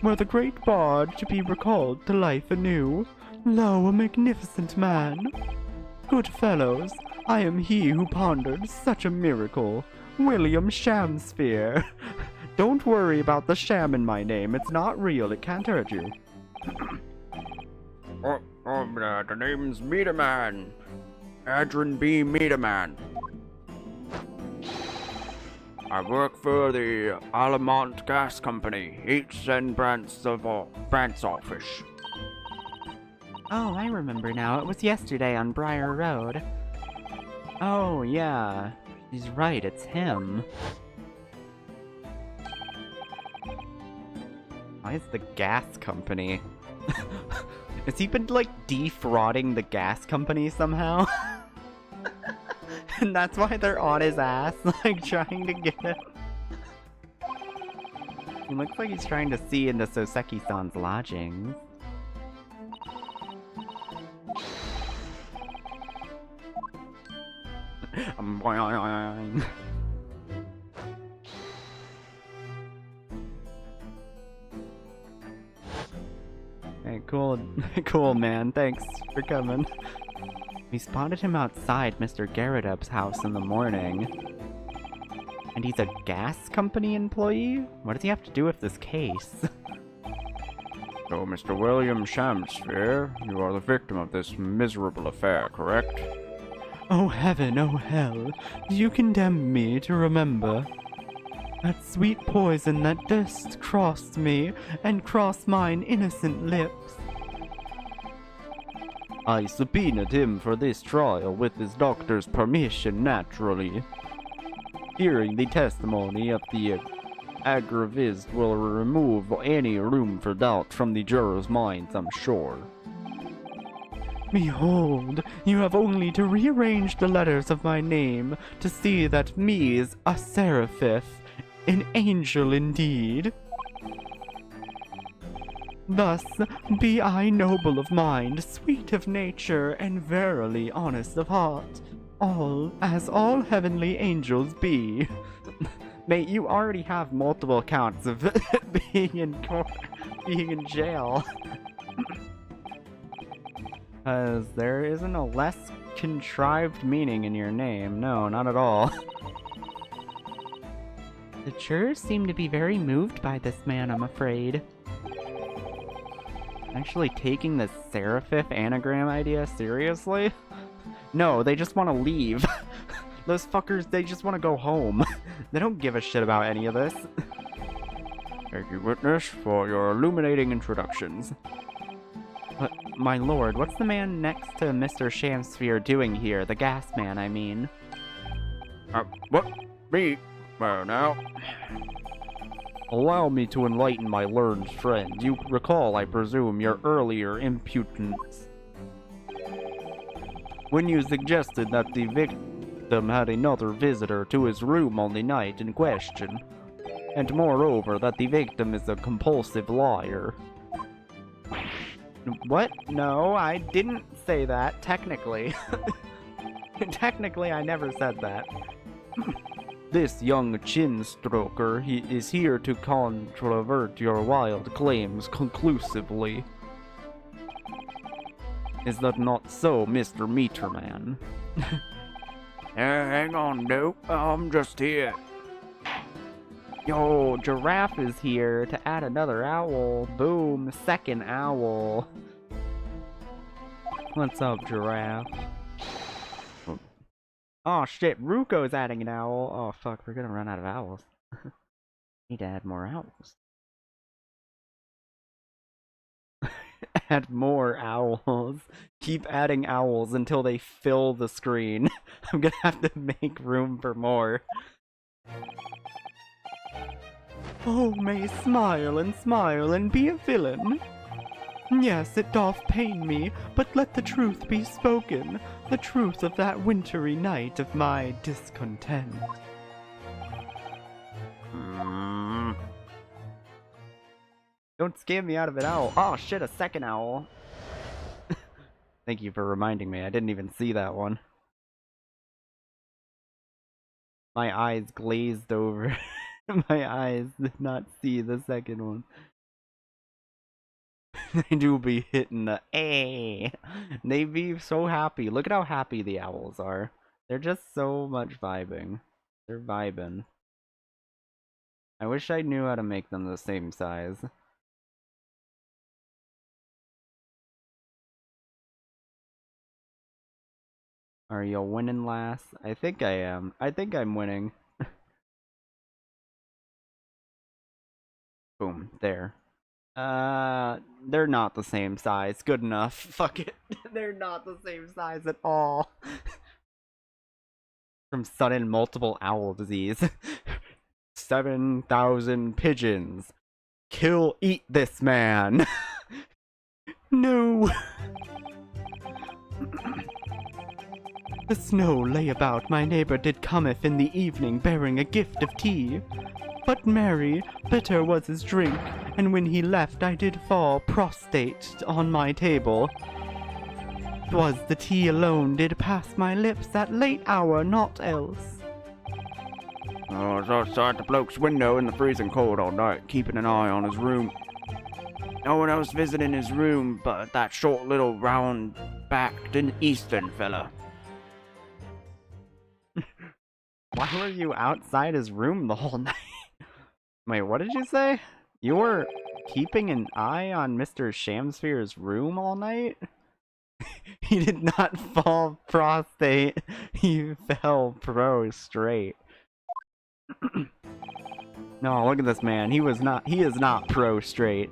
Were the great bard to be recalled to life anew, lo, a magnificent man. Good fellows, I am he who pondered such a miracle, William Shamsphere. Don't worry about the sham in my name. It's not real. It can't hurt you. The name's Meterman. Adrian B. Meterman. I work for the Alamont Gas Company, East End branch office. Oh, I remember now. It was yesterday on Briar Road. Oh, yeah. He's right. It's him. Why is the gas company? Has he been, like, defrauding the gas company somehow? And that's why they're on his ass, like, trying to get him. He looks like he's trying to see into Soseki-san's lodgings. Hey, cool man, thanks for coming. We spotted him outside Mr. Garridub's house in the morning. And he's a gas company employee? What does he have to do with this case? So, Mr. William Shamsphere, you are the victim of this miserable affair, correct? Oh heaven, oh hell, do you condemn me to remember? That sweet poison that durst cross me, and cross mine innocent lips. I subpoenaed him for this trial with his doctor's permission, naturally. Hearing the testimony of the aggravist will remove any room for doubt from the jurors' minds, I'm sure. Behold, you have only to rearrange the letters of my name to see that me is a seraphith, an angel indeed. Thus be I noble of mind, sweet of nature, and verily honest of heart, all as all heavenly angels be. Mate, you already have multiple counts of being in jail. Because there isn't a less contrived meaning in your name. No, not at all. The jurors seem to be very moved by this man, I'm afraid. Actually taking the Seraphic anagram idea seriously? No, they just want to leave. Those fuckers, they just want to go home. They don't give a shit about any of this. Thank you, witness, for your illuminating introductions. But, my lord, what's the man next to Mr. Shamsphere doing here? The gas man, I mean. What? Me? Well, now. Allow me to enlighten my learned friend. You recall, I presume, your earlier impudence when you suggested that the victim had another visitor to his room on the night in question, and moreover, that the victim is a compulsive liar. What? No, I didn't say that, technically. Technically, I never said that. This young chin-stroker, he is here to controvert your wild claims conclusively. Is that not so, Mr. Meterman? Hang on, dope. I'm just here. Yo, Giraffe is here to add another owl. Boom, second owl. What's up, Giraffe? Oh shit, Ruko's adding an owl. Oh fuck, we're gonna run out of owls. Need to add more owls. Add more owls. Keep adding owls until they fill the screen. I'm gonna have to make room for more. Oh, may smile and be a villain. Yes, it doth pain me, but let the truth be spoken, the truth of that wintry night of my discontent. Don't scam me out of an owl. Oh shit, a second owl. Thank you for reminding me, I didn't even see that one. My eyes glazed over. My eyes did not see the second one. They do be hitting the A. They be so happy. Look at how happy the owls are. They're just so much vibing. They're vibing. I wish I knew how to make them the same size. Are you winning, lass? I think I am. I think I'm winning. Boom. There. They're not the same size. Good enough. Fuck it. They're not the same size at all. From sudden multiple owl disease. 7,000 pigeons. Eat this man. No. The snow lay about, my neighbor did cometh in the evening, bearing a gift of tea. But marry, bitter was his drink, and when he left I did fall prostrate on my table. 'Twas the tea alone did pass my lips that late hour, naught else. I was outside the bloke's window in the freezing cold all night, keeping an eye on his room. No one else visiting his room but that short little round-backed eastern fella. Why were you outside his room the whole night? Wait, what did you say? You were keeping an eye on Mr. Shamsphere's room all night? He did not fall prostrate. He fell prostrate. No, look at this man. He is not prostrate.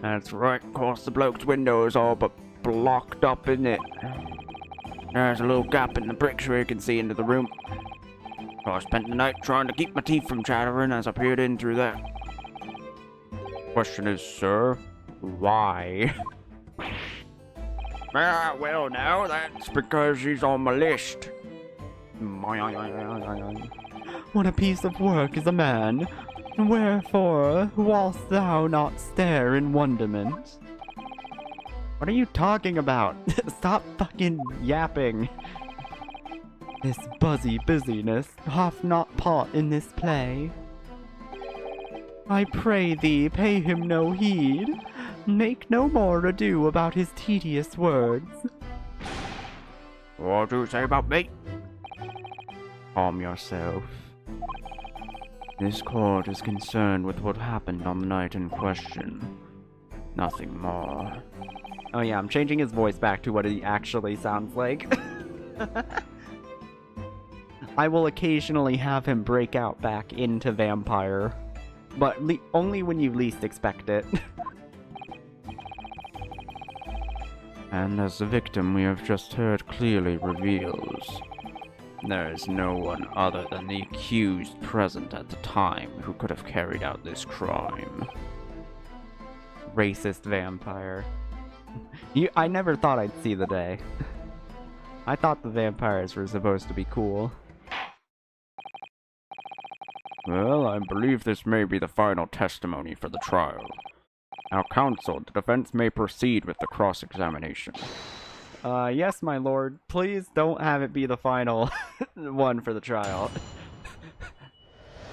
That's right, of course the bloke's window is all but blocked up, isn't it? There's a little gap in the bricks where you can see into the room. So I spent the night trying to keep my teeth from chattering as I peered in through there. Question is, sir, why? Well, now that's because she's on my list. What a piece of work is a man! Wherefore wilt thou not stare in wonderment? What are you talking about? Stop fucking yapping. This buzzy busyness hath not part in this play. I pray thee, pay him no heed. Make no more ado about his tedious words. What do you say about me? Calm yourself. This court is concerned with what happened on the night in question. Nothing more. Oh yeah, I'm changing his voice back to what he actually sounds like. I will occasionally have him break out back into vampire, but only when you least expect it. And as the victim we have just heard clearly reveals, there is no one other than the accused present at the time who could have carried out this crime. Racist vampire. I never thought I'd see the day. I thought the vampires were supposed to be cool. Well, I believe this may be the final testimony for the trial. Now, counsel, the defense may proceed with the cross-examination. Yes, my lord. Please don't have it be the final one for the trial.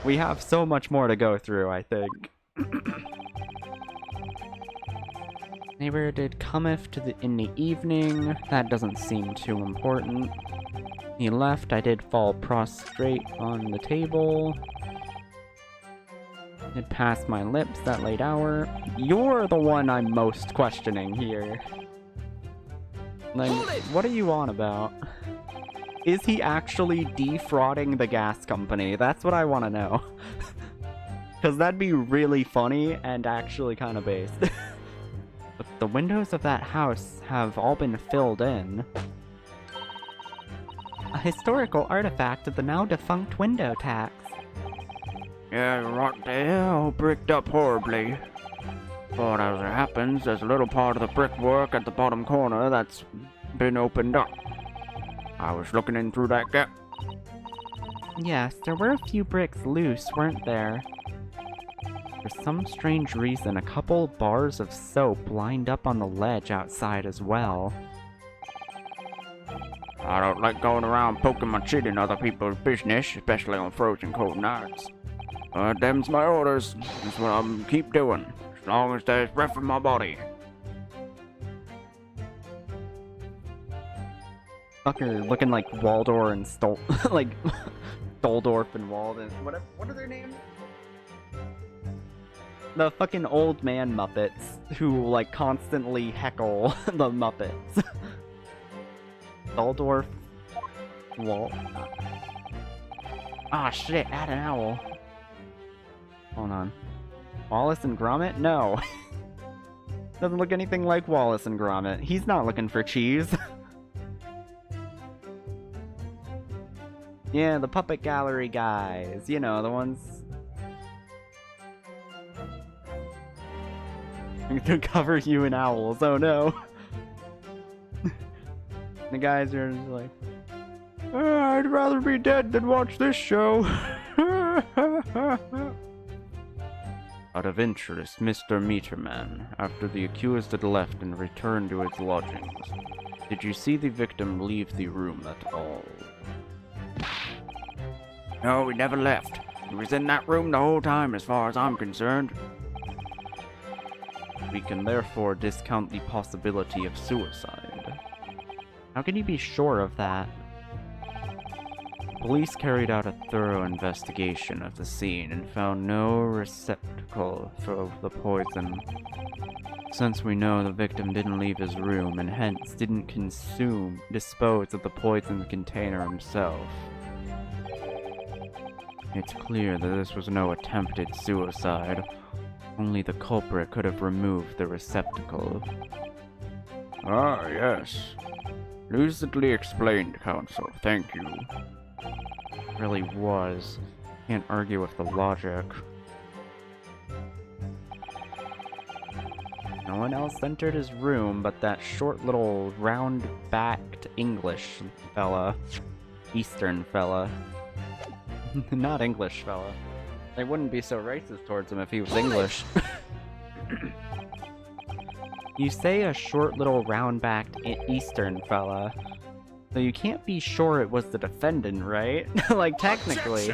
We have so much more to go through, I think. Neighbor did cometh in the evening. That doesn't seem too important. He left. I did fall prostrate on the table. It passed my lips that late hour. You're the one I'm most questioning here. Like, what are you on about? Is he actually defrauding the gas company? That's what I want to know. Because that'd be really funny and actually kind of based. But the windows of that house have all been filled in. A historical artifact of the now defunct window tax. Yeah, right there, all bricked up horribly. But as it happens, there's a little part of the brickwork at the bottom corner that's been opened up. I was looking in through that gap. Yes, there were a few bricks loose, weren't there? For some strange reason, a couple bars of soap lined up on the ledge outside as well. I don't like going around poking my chin in other people's business, especially on frozen cold nights. Them's my orders. That's what I'm keep doing, as long as there's breath in my body. Fucker looking like Waldor and like Stoldorf and Walden. What are their names? The fucking old man Muppets who like constantly heckle the Muppets. Stoldorf, Walt. Ah shit! Add an owl. Hold on. Wallace and Gromit? No. Doesn't look anything like Wallace and Gromit. He's not looking for cheese. Yeah, the puppet gallery guys. You know, the ones... to cover you in owls. Oh no. The guys are just like... I'd rather be dead than watch this show. Out of interest, Mr. Meterman, after the accused had left and returned to his lodgings, did you see the victim leave the room at all? No, he never left. He was in that room the whole time as far as I'm concerned. We can therefore discount the possibility of suicide. How can you be sure of that? Police carried out a thorough investigation of the scene and found no receptacle for the poison. Since we know the victim didn't leave his room and hence didn't dispose of the poison container himself, it's clear that this was no attempted suicide. Only the culprit could have removed the receptacle. Ah, yes. Lucidly explained, counsel. Thank you. Really was. Can't argue with the logic. No one else entered his room but that short little round-backed English fella. Eastern fella. Not English fella. They wouldn't be so racist towards him if he was English. You say a short little round-backed Eastern fella. So you can't be sure it was the defendant, right? Like, technically.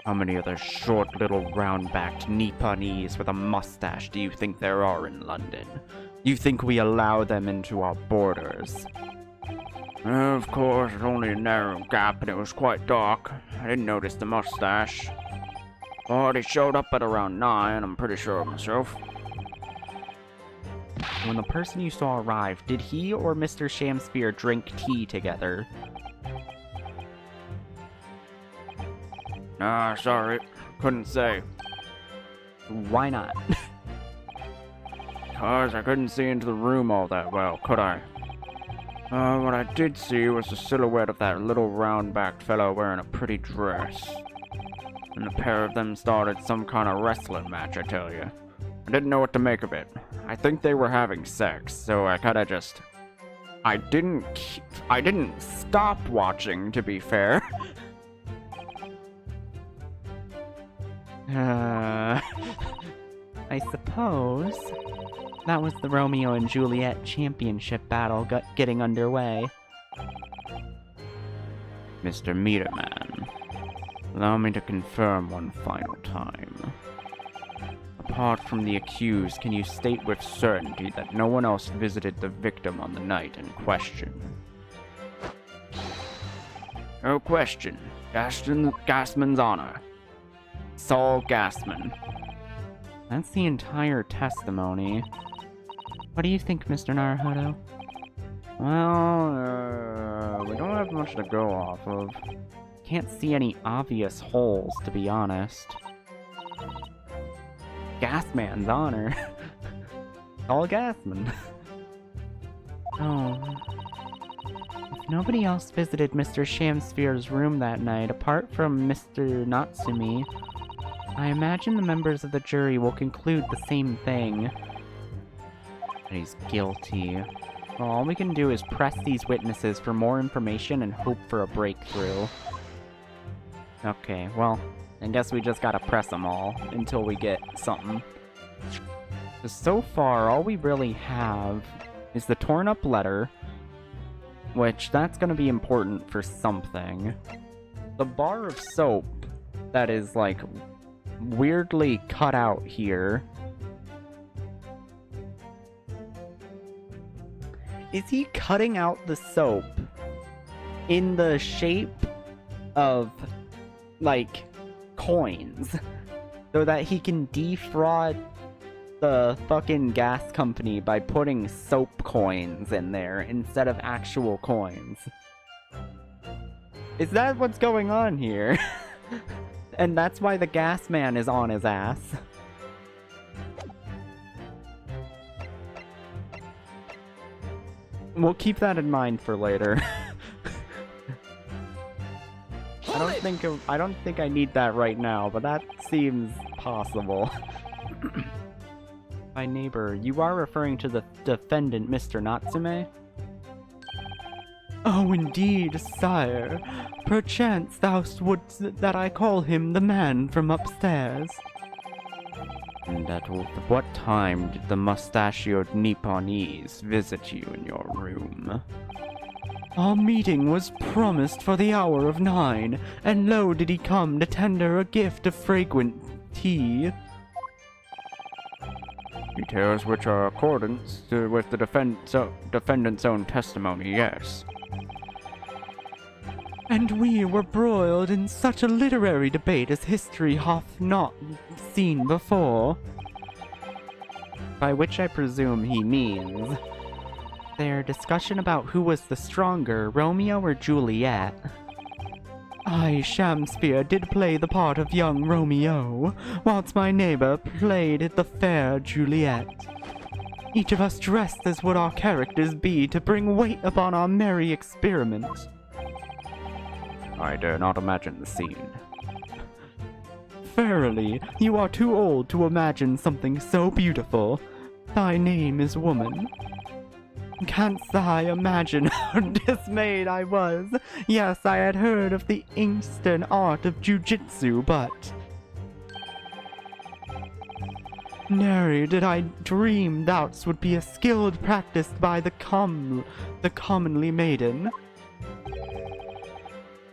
How many other short little round-backed Nipponese with a mustache do you think there are in London? You think we allow them into our borders? Of course, it's only a narrow gap and it was quite dark. I didn't notice the mustache. But he showed up at around 9, I'm pretty sure of myself. When the person you saw arrive, did he or Mr. Shamsphere drink tea together? Nah, sorry. Couldn't say. Why not? 'Cause I couldn't see into the room all that well, could I? What I did see was the silhouette of that little round-backed fellow wearing a pretty dress. And the pair of them started some kind of wrestling match, I tell you. I didn't know what to make of it. I think they were having sex, so I kinda just... I didn't stop watching, to be fair. I suppose that was the Romeo and Juliet championship battle getting underway. Mr. Meterman, allow me to confirm one final time. Apart from the accused, can you state with certainty that no one else visited the victim on the night in question? No question. Gassman's honor. Saul Gassman. That's the entire testimony. What do you think, Mr. Naruhodo? Well, we don't have much to go off of. Can't see any obvious holes, to be honest. Gasman's honor. All Gasman. Oh. If nobody else visited Mr. Shamsphere's room that night, apart from Mr. Natsumi, I imagine the members of the jury will conclude the same thing. That he's guilty. Well, all we can do is press these witnesses for more information and hope for a breakthrough. Okay, well, I guess we just gotta press them all until we get something. So far, all we really have is the torn up letter, which that's gonna be important for something. The bar of soap that is, like, weirdly cut out here. Is he cutting out the soap in the shape of, like, coins so that he can defraud the fucking gas company by putting soap coins in there instead of actual coins? Is that what's going on here? And that's why the gas man is on his ass. We'll keep that in mind for later. I don't think I need that right now, but that seems possible. My neighbor, you are referring to the defendant, Mr. Natsume? Oh, indeed, sire. Perchance thou wouldst that I call him the man from upstairs. And at what time did the mustachioed Nipponese visit you in your room? Our meeting was promised for the hour of 9, and lo did he come to tender a gift of fragrant tea. Details which are accordance with the defendant's own testimony, yes. And we were broiled in such a literary debate as history hath not seen before. By which I presume he means their discussion about who was the stronger, Romeo or Juliet. I, Shamsphere, did play the part of young Romeo, whilst my neighbor played the fair Juliet. Each of us dressed as would our characters be to bring weight upon our merry experiment. I dare not imagine the scene. Verily, you are too old to imagine something so beautiful. Thy name is woman. Canst thou imagine how dismayed I was? Yes, I had heard of the Eastern art of jujitsu, but... nary did I dream thou'dst would be a skilled practiced by the commonly maiden.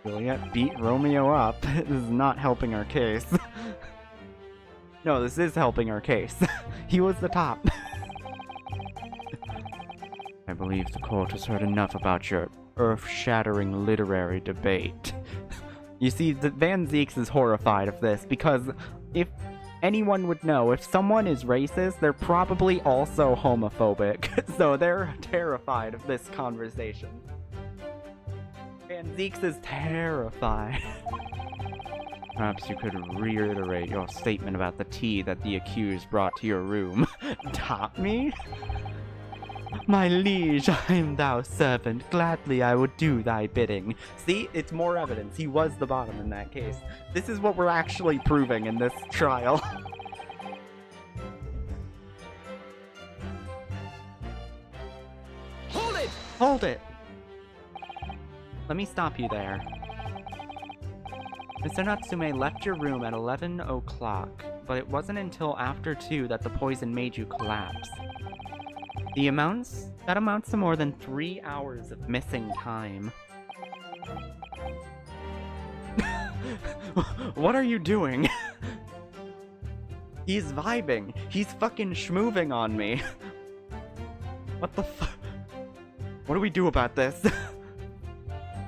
Really? Juliet beat Romeo up. This is not helping our case. No, this is helping our case. He was the top. I believe the court has heard enough about your earth-shattering literary debate. You see, Van Zieks is horrified of this because if anyone would know, if someone is racist, they're probably also homophobic. So they're terrified of this conversation. Van Zieks is terrified. Perhaps you could reiterate your statement about the tea that the accused brought to your room. Top me? My liege, I am thou servant. Gladly I would do thy bidding. See, it's more evidence. He was the bottom in that case. This is what we're actually proving in this trial. Hold it! Hold it! Let me stop you there. Mr. Natsume left your room at 11 o'clock, but it wasn't until after 2 that the poison made you collapse. That amounts to more than 3 hours of missing time. What are you doing? He's vibing. He's fucking schmooving on me. What the fuck? What do we do about this?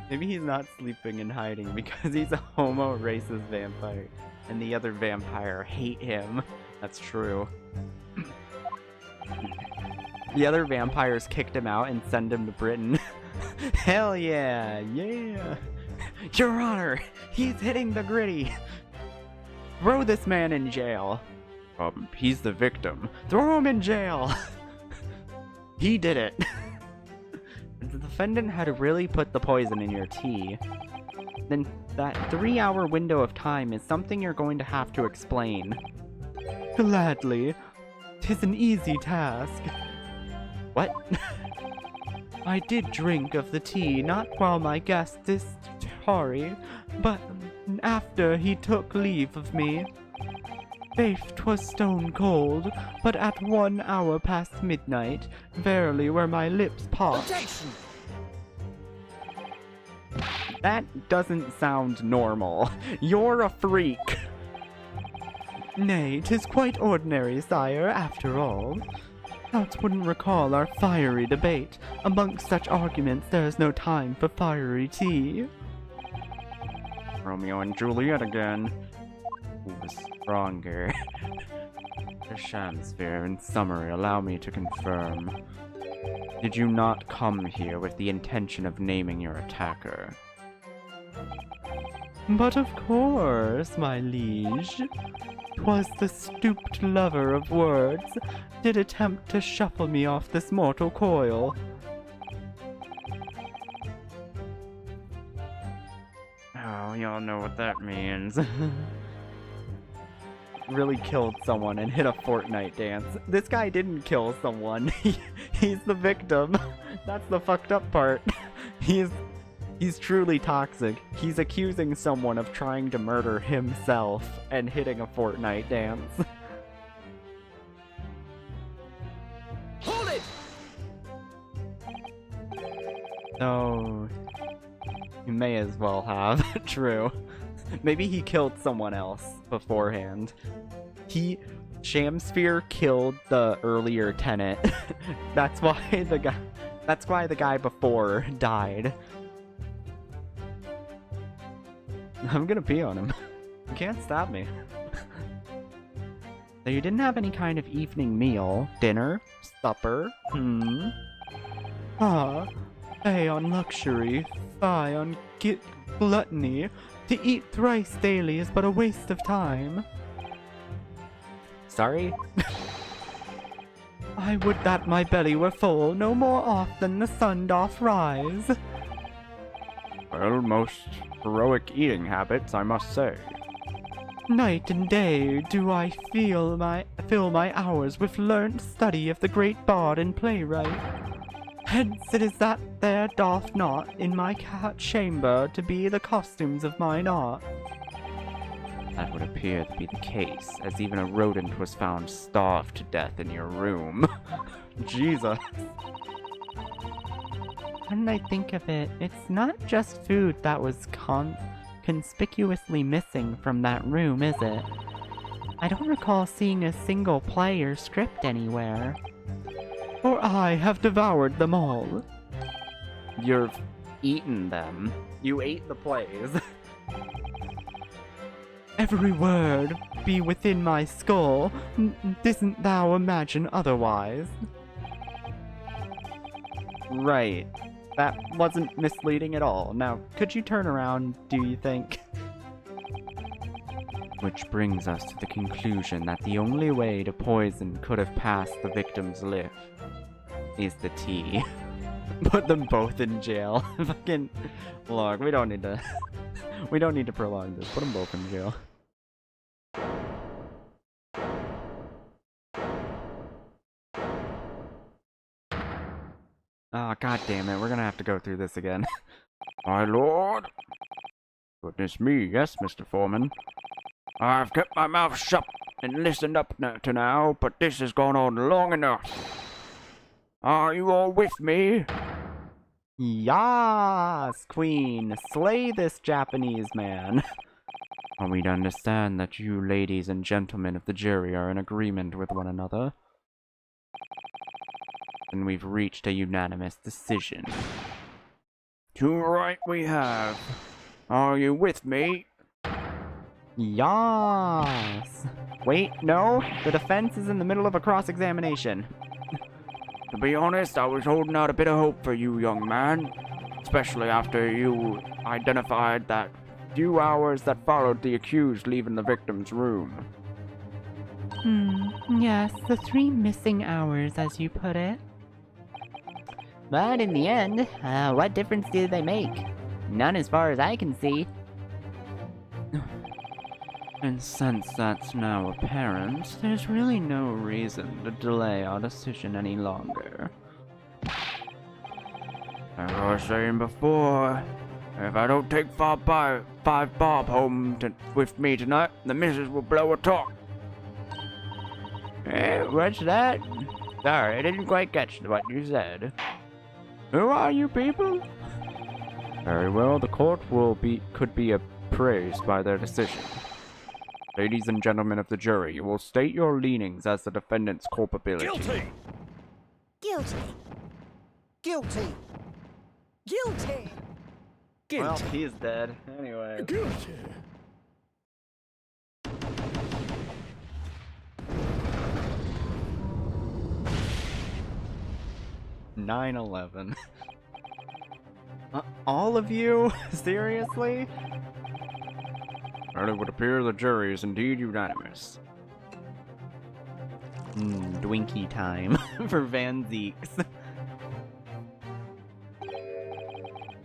Maybe he's not sleeping and hiding because he's a homo racist vampire and the other vampire hate him. That's true. The other vampires kicked him out and sent him to Britain. Hell yeah, yeah. Your Honor, he's hitting the gritty. Throw this man in jail. He's the victim. Throw him in jail. He did it. The defendant had really put the poison in your tea. Then that 3-hour window of time is something you're going to have to explain. Gladly. 'Tis an easy task. What? I did drink of the tea, not while my guest is tarry, but after he took leave of me. Faith, 'twas stone cold, but at 1 hour past midnight, verily were my lips parched. Objection! That doesn't sound normal. You're a freak. Nay, 'tis quite ordinary, sire, after all. Thou wouldn't recall our fiery debate. Amongst such arguments there is no time for fiery tea. Romeo and Juliet again. Who was stronger? The Shamsphere, in summary, allow me to confirm. Did you not come here with the intention of naming your attacker? But of course, my liege. 'Twas the stooped lover of words did attempt to shuffle me off this mortal coil. Oh, y'all know what that means. Really killed someone and hit a Fortnite dance. This guy didn't kill someone. He's the victim. That's the fucked up part. He's truly toxic. He's accusing someone of trying to murder himself and hitting a Fortnite dance. Hold it! Oh, you may as well have. True. Maybe he killed someone else beforehand. Shamsphere killed the earlier tenant. That's why the guy before died. I'm gonna pee on him. You can't stop me. So you didn't have any kind of evening meal, dinner, supper, Ah, fie on luxury, fie on gluttony. To eat thrice daily is but a waste of time. Sorry? I would that my belly were full no more oft than the sun doth rise. Well, most heroic eating habits, I must say. Night and day do I fill my hours with learnt study of the great bard and playwright. Hence it is that there doth not in my chamber to be the costumes of mine art. That would appear to be the case, as even a rodent was found starved to death in your room. Jesus. didn't I think of it? It's not just food that was conspicuously missing from that room, is it? I don't recall seeing a single play or script anywhere. For I have devoured them all. You've eaten them. You ate the plays. Every word be within my skull. Didn't thou imagine otherwise? Right. That wasn't misleading at all. Now, could you turn around, do you think? Which brings us to the conclusion that the only way the poison could have passed the victim's lip is the tea. Put them both in jail. Fucking look, we don't need to we don't need to prolong this. Put them both in jail. Ah, god damn it, we're gonna have to go through this again. My lord? Goodness me, yes, Mr. Foreman. I've kept my mouth shut and listened up to now, but this has gone on long enough. Are you all with me? Yas, Queen! Slay this Japanese man! Are we to understand that you ladies and gentlemen of the jury are in agreement with one another? And we've reached a unanimous decision. Too right we have. Are you with me? Yas! Wait, no! The defense is in the middle of a cross-examination. To be honest, I was holding out a bit of hope for you, young man. Especially after you identified that few hours that followed the accused leaving the victim's room. Yes, the 3 missing hours, as you put it. But in the end, what difference did they make? None as far as I can see. And since that's now apparent, there's really no reason to delay our decision any longer. As I was saying before, if I don't take 5 Bob home with me tonight, the missus will blow a talk. What's that? Sorry, I didn't quite catch what you said. Who are you people? Very well, the court could be appraised by their decision. Ladies and gentlemen of the jury, you will state your leanings as the defendant's culpability. Guilty! Guilty. Guilty! Guilty! Well, Guilty! he's dead. Anyway. Guilty! 9/11. All of you? Seriously? Well, it would appear the jury is indeed unanimous. Dwinky time for Van Zeeks.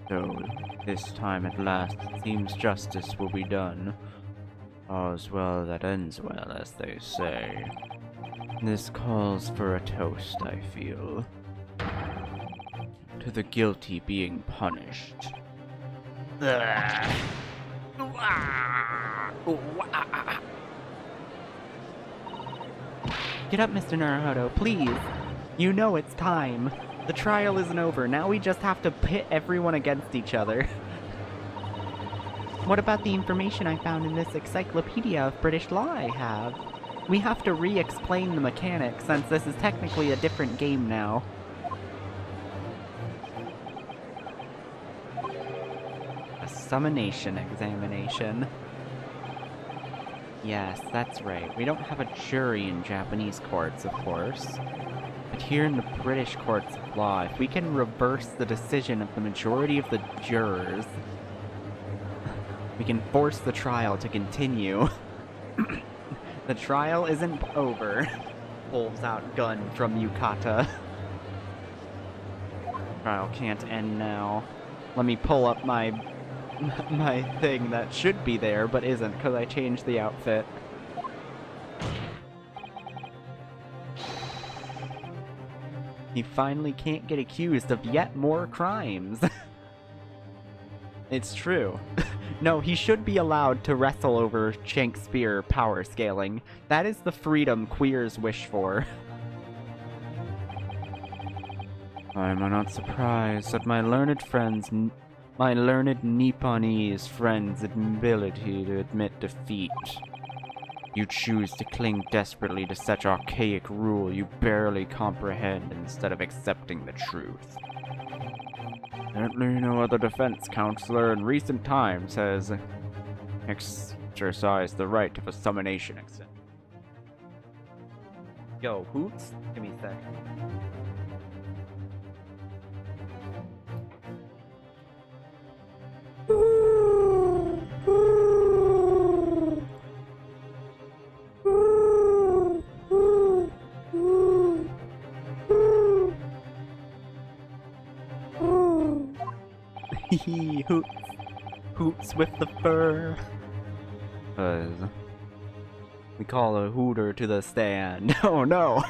So, this time at last, it seems justice will be done. All's well that ends well, as they say. This calls for a toast, I feel. To the guilty being punished. Get up, Mr. Naruhodo, please. You know it's time. The trial isn't over. Now we just have to pit everyone against each other. What about the information I found in this encyclopedia of British law I have? We have to re-explain the mechanics since this is technically a different game now. A summonation examination. Yes, that's right. We don't have a jury in Japanese courts, of course. But here in the British courts of law, if we can reverse the decision of the majority of the jurors, we can force the trial to continue. The trial isn't over. Pulls out gun from Yukata. Trial can't end now. Let me pull up my thing that should be there, but isn't, because I changed the outfit. He finally can't get accused of yet more crimes. It's true. No, he should be allowed to wrestle over Shakespeare power scaling. That is the freedom queers wish for. I'm not surprised at my learned Nipponese friend's ability to admit defeat. You choose to cling desperately to such archaic rule you barely comprehend instead of accepting the truth. Certainly no other defense counselor in recent times has exercised the right of a summonation exception. Yo, Hoots? Give me a sec. Hoots. Hoots with the fur. 'Cause we call a hooter to the stand. Oh no!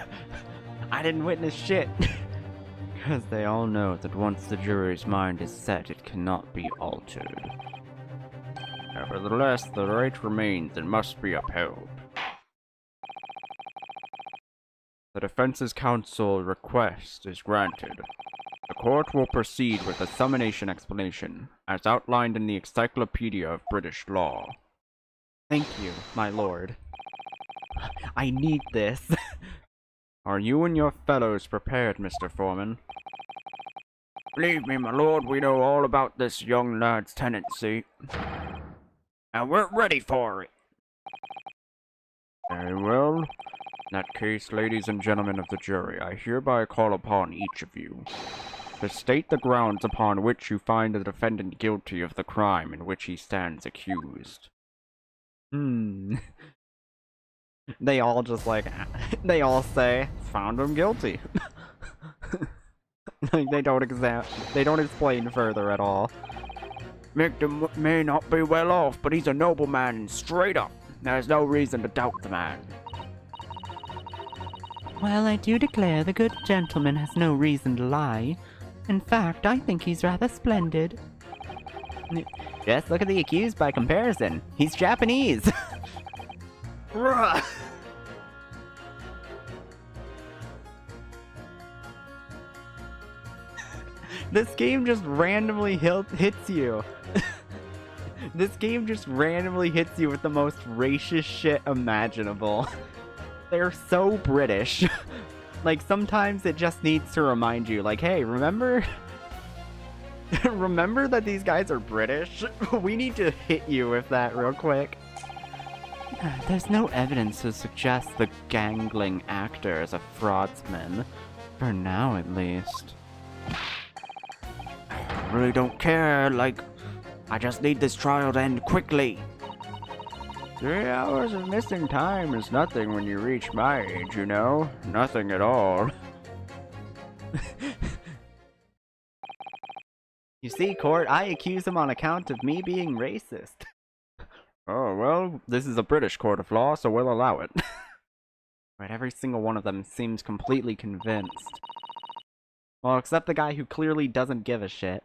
I didn't witness shit! Because they all know that once the jury's mind is set, it cannot be altered. Nevertheless, the right remains and must be upheld. The defense's counsel request is granted. The court will proceed with the summonation explanation, as outlined in the Encyclopedia of British Law. Thank you, my lord. I need this. Are you and your fellows prepared, Mr. Foreman? Believe me, my lord, we know all about this young lad's tendency. And we're ready for it. Very well. In that case, ladies and gentlemen of the jury, I hereby call upon each of you to state the grounds upon which you find the defendant guilty of the crime in which he stands accused. They all just they all say, found him guilty. Like they don't explain further at all. Victim may not be well off, but he's a nobleman and straight up. There's no reason to doubt the man. Well, I do declare the good gentleman has no reason to lie. In fact, I think he's rather splendid. Just look at the accused by comparison. He's Japanese. Bruh. This game just randomly hits you. This game just randomly hits you with the most racist shit imaginable. They're so British. Like, sometimes it just needs to remind you, like, hey, remember? Remember that these guys are British? We need to hit you with that real quick. There's no evidence to suggest the gangling actor is a fraudsman. For now, at least. I really don't care, I just need this trial to end quickly. 3 hours of missing time is nothing when you reach my age, you know? Nothing at all. You see, court, I accuse him on account of me being racist. Oh, well, this is a British court of law, so we'll allow it. Right, every single one of them seems completely convinced. Well, except the guy who clearly doesn't give a shit.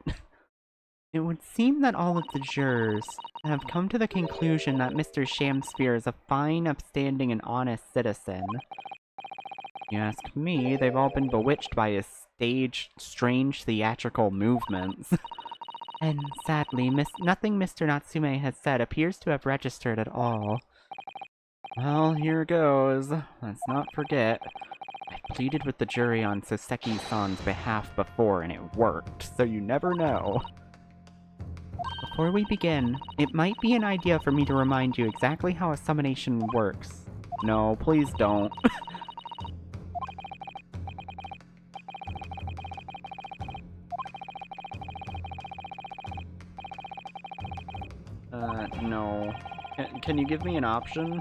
It would seem that all of the jurors have come to the conclusion that Mr. Shamspear is a fine, upstanding, and honest citizen. If you ask me, they've all been bewitched by his strange theatrical movements. And sadly, nothing Mr. Natsume has said appears to have registered at all. Well, here goes. Let's not forget. I pleaded with the jury on Soseki-san's behalf before, and it worked, so you never know. Before we begin, it might be an idea for me to remind you exactly how a summonation works. No, please don't. No. Can you give me an option?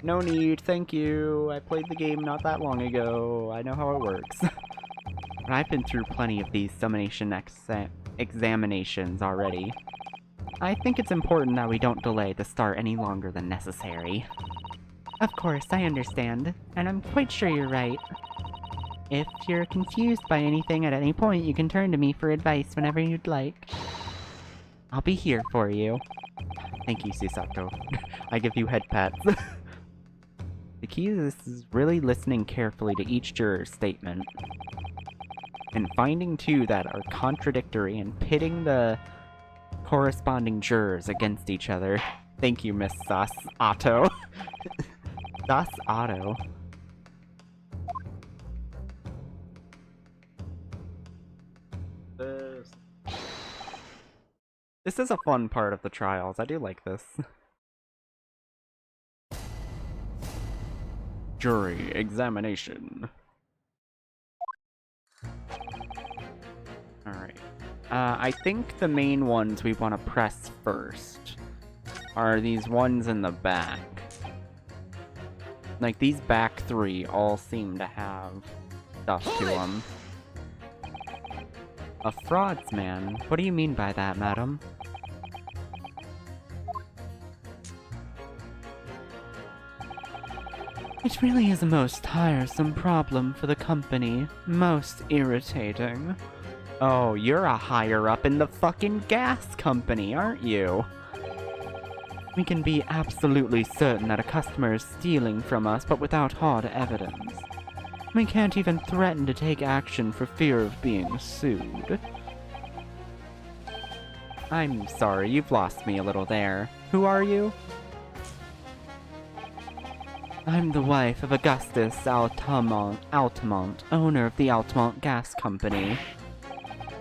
No need, thank you. I played the game not that long ago. I know how it works. But I've been through plenty of these summonation examinations already. I think it's important that we don't delay the start any longer than necessary. Of course, I understand, and I'm quite sure you're right. If you're confused by anything at any point, you can turn to me for advice whenever you'd like. I'll be here for you. Thank you, Susato. I give you head pats. The key to this is really listening carefully to each juror's statement. and finding two that are contradictory and pitting the corresponding jurors against each other. Thank you, Miss Sus Otto. Sus Otto. This is a fun part of the trials. I do like this. Jury examination. Alright. I think the main ones we want to press first are these ones in the back. Like, these back three all seem to have stuff to them. A fraudsman? What do you mean by that, madam? It really is a most tiresome problem for the company. Most irritating. Oh, you're a higher up in the fucking gas company, aren't you? We can be absolutely certain that a customer is stealing from us, but without hard evidence. We can't even threaten to take action for fear of being sued. I'm sorry, you've lost me a little there. Who are you? I'm the wife of Augustus Altamont, owner of the Altamont Gas Company.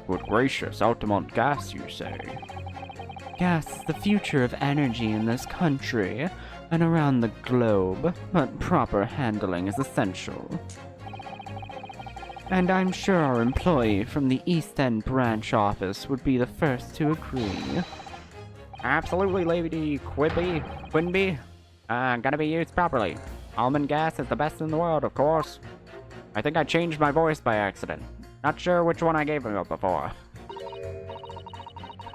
Good gracious, Altamont Gas, you say? Gas is the future of energy in this country and around the globe, but proper handling is essential. And I'm sure our employee from the East End branch office would be the first to agree. Absolutely, Lady Quimby. Gotta be used properly. Almond gas is the best in the world, of course. I think I changed my voice by accident. Not sure which one I gave you before.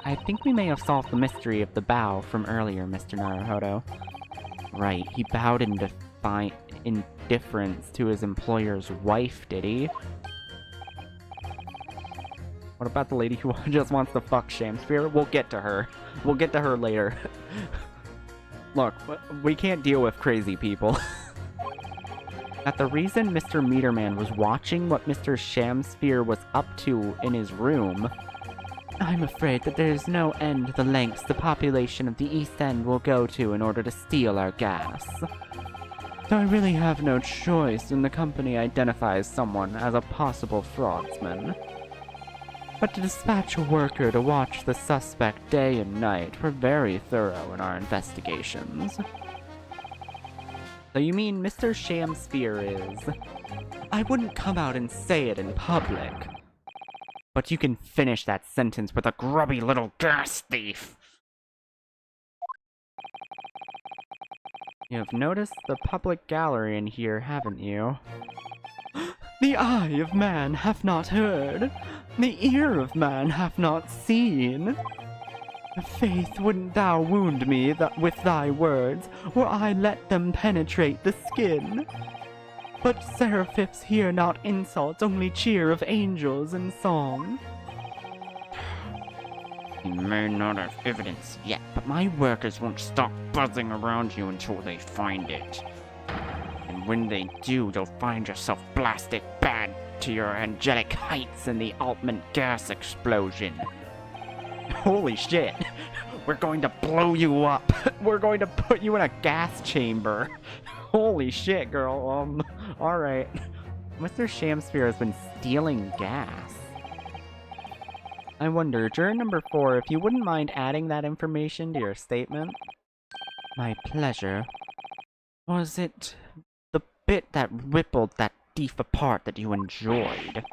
I think we may have solved the mystery of the bow from earlier, Mr. Naruhodo. Right, he bowed in indifference to his employer's wife, did he? What about the lady who just wants to fuck Shamsphere? We'll get to her. We'll get to her later. Look, we can't deal with crazy people. That the reason Mr. Meterman was watching what Mr. Shamsphere was up to in his room, I'm afraid that there is no end to the lengths the population of the East End will go to in order to steal our gas. So I really have no choice when the company identifies someone as a possible fraudsman. But to dispatch a worker to watch the suspect day and night, we're very thorough in our investigations. So you mean Mr. Shamsphere is... I wouldn't come out and say it in public. But you can finish that sentence with a grubby little gas thief. You have noticed the public gallery in here, haven't you? The eye of man hath not heard, the ear of man hath not seen. Faith, wouldn't thou wound me with thy words, or I let them penetrate the skin? But seraphs hear not insults, only cheer of angels and song. You may not have evidence yet, but my workers won't stop buzzing around you until they find it. And when they do, you'll find yourself blasted bad to your angelic heights in the Altman gas explosion. Holy shit! We're going to blow you up! We're going to put you in a gas chamber! Holy shit, girl, alright. Mr. Shamsphere has been stealing gas. I wonder, juror number 4, if you wouldn't mind adding that information to your statement? My pleasure. Was it the bit that rippled that thief apart that you enjoyed?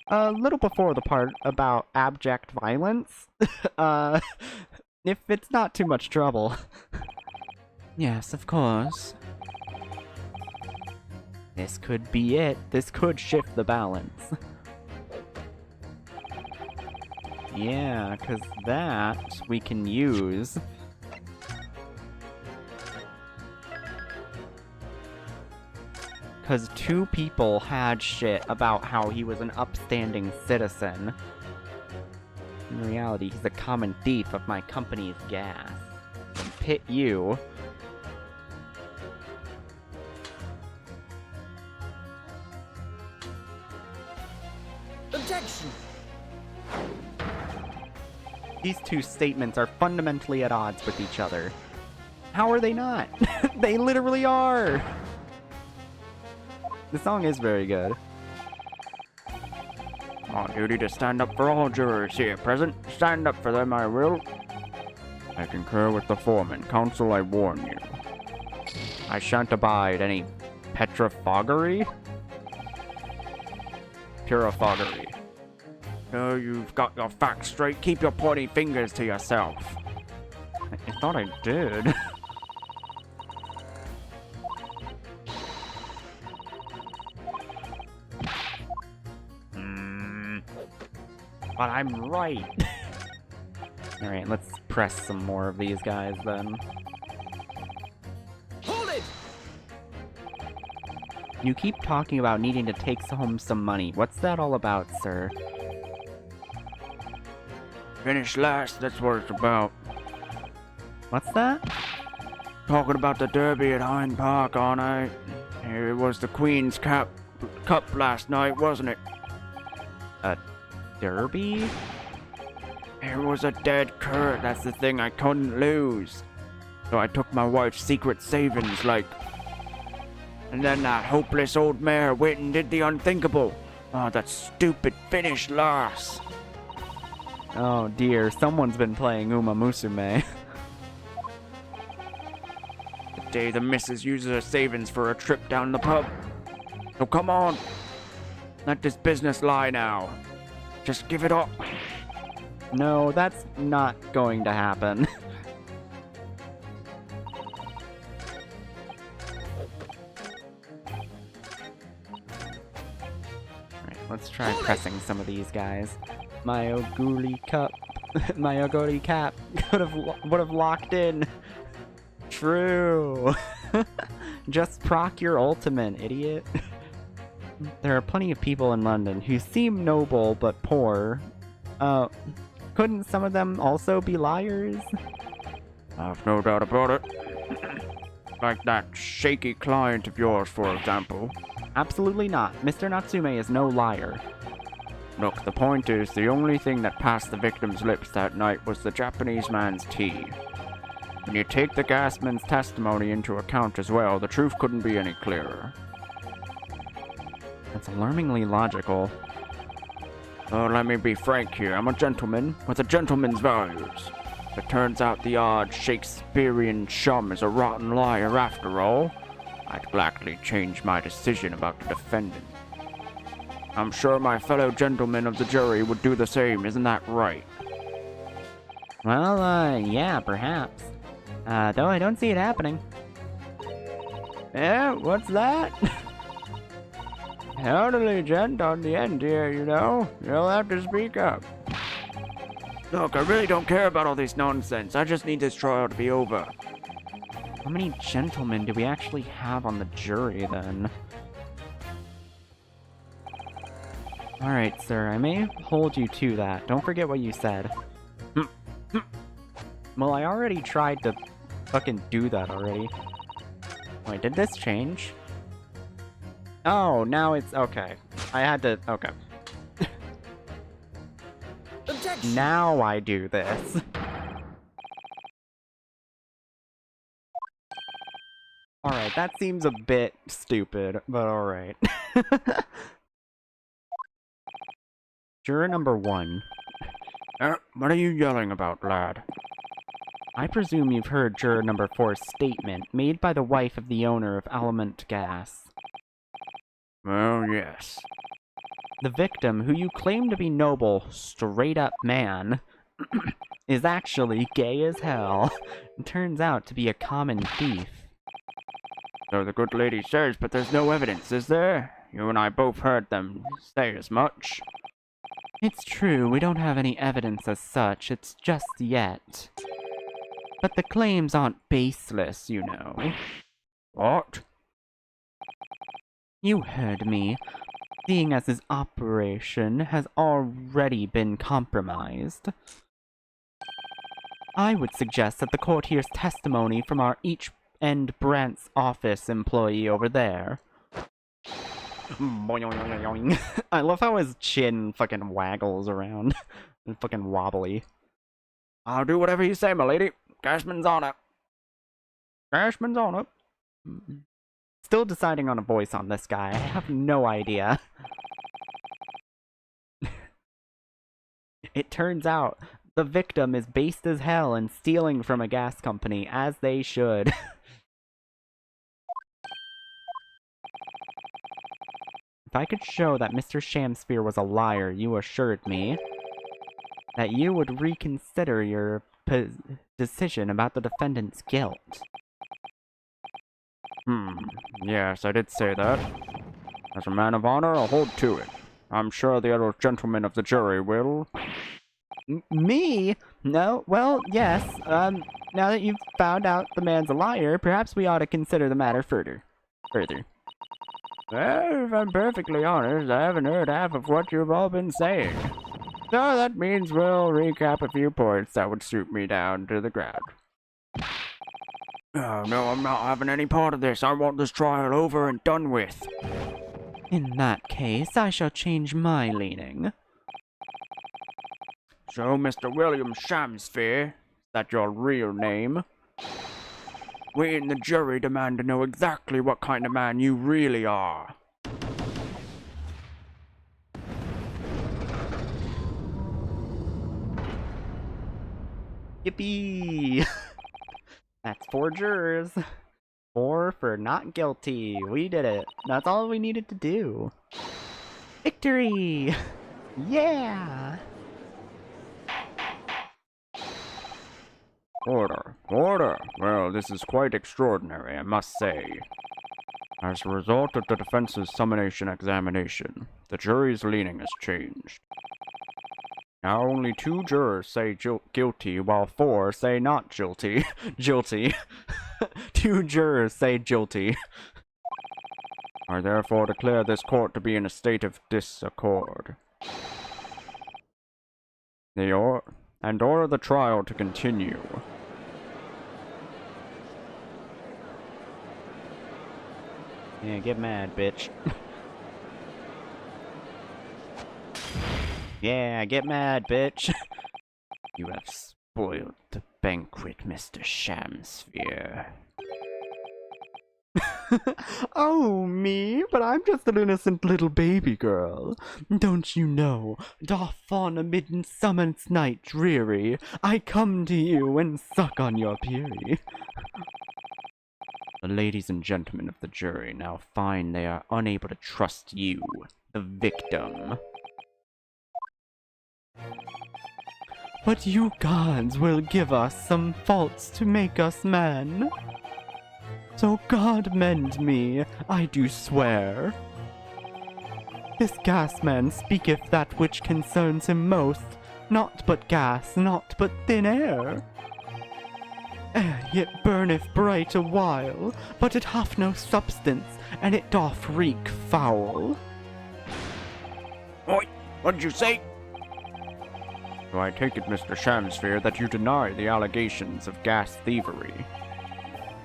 A little before the part about abject violence. If it's not too much trouble. Yes, of course. This could be it. This could shift the balance. Yeah, because that we can use. Because 2 people had shit about how he was an upstanding citizen. In reality, he's a common thief of my company's gas. Pit you. Objection! These two statements are fundamentally at odds with each other. How are they not? They literally are! The song is very good. On duty to stand up for all jurors here present. Stand up for them, I will. I concur with the foreman. Counsel, I warn you. I shan't abide any petrofoggery? Purifoggery. No, you've got your facts straight. Keep your pointy fingers to yourself. I thought I did. But I'm right. Alright, let's press some more of these guys then. Hold it! You keep talking about needing to take home some money. What's that all about, sir? Finish last, that's what it's about. What's that? Talking about the derby at Hyde Park all night. It was the Queen's Cup last night, wasn't it? A derby? It was a dead cur, that's the thing, I couldn't lose. So I took my wife's secret savings, like. And then that hopeless old mare went and did the unthinkable. Oh, that stupid finish loss. Oh dear, someone's been playing Uma Musume. The day the missus uses her savings for a trip down the pub. So come on. Let this business lie now. Just give it up. No, that's not going to happen. Alright, let's try pressing some of these guys. My Oguri cup. My Oguri cap would have locked in. True. Just proc your ultimate, idiot. There are plenty of people in London who seem noble but poor. Couldn't some of them also be liars? I've no doubt about it. Like that shaky client of yours, for example. Absolutely not. Mr. Natsume is no liar. Look, the point is, the only thing that passed the victim's lips that night was the Japanese man's tea. When you take the gasman's testimony into account as well, the truth couldn't be any clearer. That's alarmingly logical. Oh, let me be frank here. I'm a gentleman with a gentleman's values. It turns out the odd Shakespearean chum is a rotten liar after all. I'd gladly change my decision about the defendant. I'm sure my fellow gentlemen of the jury would do the same, isn't that right? Well, yeah, perhaps. Though I don't see it happening. Yeah, what's that? Elderly gent on the end here, you know. You'll have to speak up. Look, I really don't care about all this nonsense. I just need this trial to be over. How many gentlemen do we actually have on the jury, then? Alright, sir, I may hold you to that. Don't forget what you said. Well, I already tried to fucking do that already. Wait, did this change? Oh, now it's... okay. I had to... okay. Objection! Now I do this. Alright, that seems a bit stupid, but alright. Juror number 1. What are you yelling about, lad? I presume you've heard juror number 4's statement made by the wife of the owner of Element Gas. Well, yes. The victim, who you claim to be noble, straight-up man, is actually gay as hell, and turns out to be a common thief. So the good lady says, but there's no evidence, is there? You and I both heard them say as much. It's true, we don't have any evidence as such, it's just yet. But the claims aren't baseless, you know. What? You heard me. Seeing as his operation has already been compromised, I would suggest that the court hears testimony from our East End Branch office employee over there. Boing. I love how his chin fucking waggles around. And fucking wobbly. I'll do whatever you say, my lady. Cashman's on it. Cashman's on it. Still deciding on a voice on this guy. I have no idea. It turns out the victim is based as hell and stealing from a gas company, as they should. If I could show that Mr. Shamsphere was a liar, you assured me that you would reconsider your decision about the defendant's guilt. Yes, I did say that. As a man of honor, I'll hold to it. I'm sure the other gentlemen of the jury will. Me? No? Well, yes. Now that you've found out the man's a liar, perhaps we ought to consider the matter further. Well, if I'm perfectly honest, I haven't heard half of what you've all been saying. So that means we'll recap a few points that would suit me down to the ground. Oh, no, I'm not having any part of this. I want this trial over and done with. In that case, I shall change my leaning. So, Mr. William Shamsphere, is that your real name? We in the jury demand to know exactly what kind of man you really are. Yippee! That's 4 jurors. 4 for not guilty. We did it. That's all we needed to do. Victory! Yeah! Order. Order. Well, this is quite extraordinary, I must say. As a result of the defense's summation examination, the jury's leaning has changed. Now only 2 jurors say guilty, while 4 say not guilty. Guilty. 2 jurors say guilty. I therefore declare this court to be in a state of disaccord. And order the trial to continue. Yeah, get mad, bitch. Yeah, get mad, bitch. You have spoiled the banquet, Mr. Shamsphere. Oh, me? But I'm just an innocent little baby girl. Don't you know, doff on a midsummer's night dreary, I come to you and suck on your peery. The ladies and gentlemen of the jury now find they are unable to trust you, the victim. But you gods will give us some faults to make us man. So God mend me, I do swear. This gas man speaketh that which concerns him most, naught but gas, naught but thin air. Air it burneth bright a while, but it hath no substance, and it doth reek foul. Oi, what did you say? So I take it, Mr. Shamsphere, that you deny the allegations of gas thievery.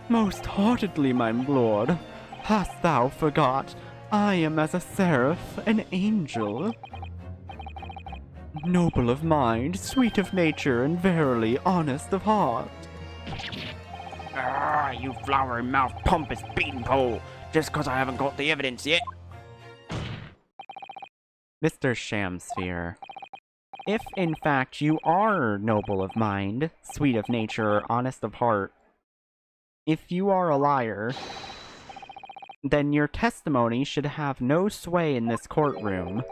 Most heartedly, my lord. Hast thou forgot, I am as a seraph, an angel. Noble of mind, sweet of nature, and verily honest of heart. Ah, you flowery-mouthed, pompous beanpole! Just 'cause I haven't got the evidence yet. Mr. Shamsphere, if in fact you are noble of mind, sweet of nature, or honest of heart, if you are a liar, then your testimony should have no sway in this courtroom.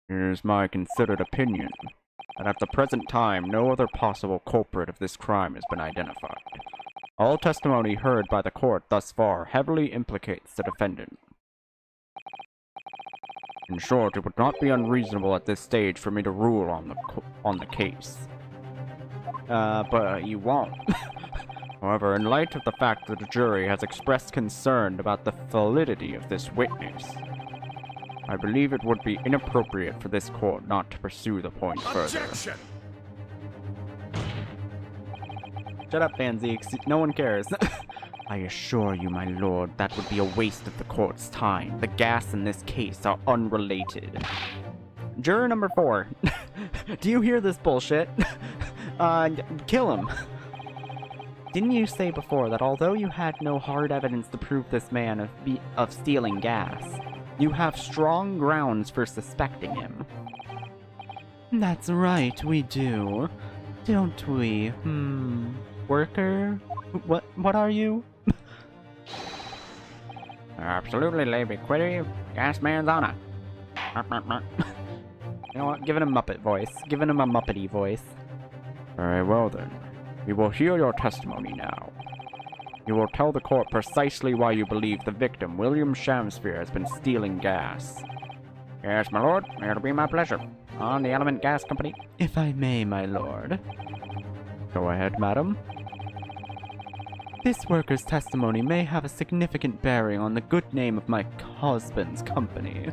Here's my considered opinion, that at the present time no other possible culprit of this crime has been identified. All testimony heard by the court thus far heavily implicates the defendant. In short, it would not be unreasonable at this stage for me to rule on the case. But you won't. However, in light of the fact that the jury has expressed concern about the validity of this witness, I believe it would be inappropriate for this court not to pursue the point further. Objection! Shut up, Van Zeeks. No one cares. I assure you, my lord, that would be a waste of the court's time. The gas in this case are unrelated. Juror number 4. Do you hear this bullshit? Kill him. Didn't you say before that although you had no hard evidence to prove this man of stealing gas, you have strong grounds for suspecting him? That's right, we do. Don't we? Worker? What are you? Absolutely, Lady Quitty. Gas man's honor. You know what? Giving him Muppet voice. Giving him a Muppety voice. Very well then. We will hear your testimony now. You will tell the court precisely why you believe the victim, William Shamsphere, has been stealing gas. Yes, my lord. It'll be my pleasure. On the Element Gas Company. If I may, my lord. Go ahead, madam. This worker's testimony may have a significant bearing on the good name of my husband's company.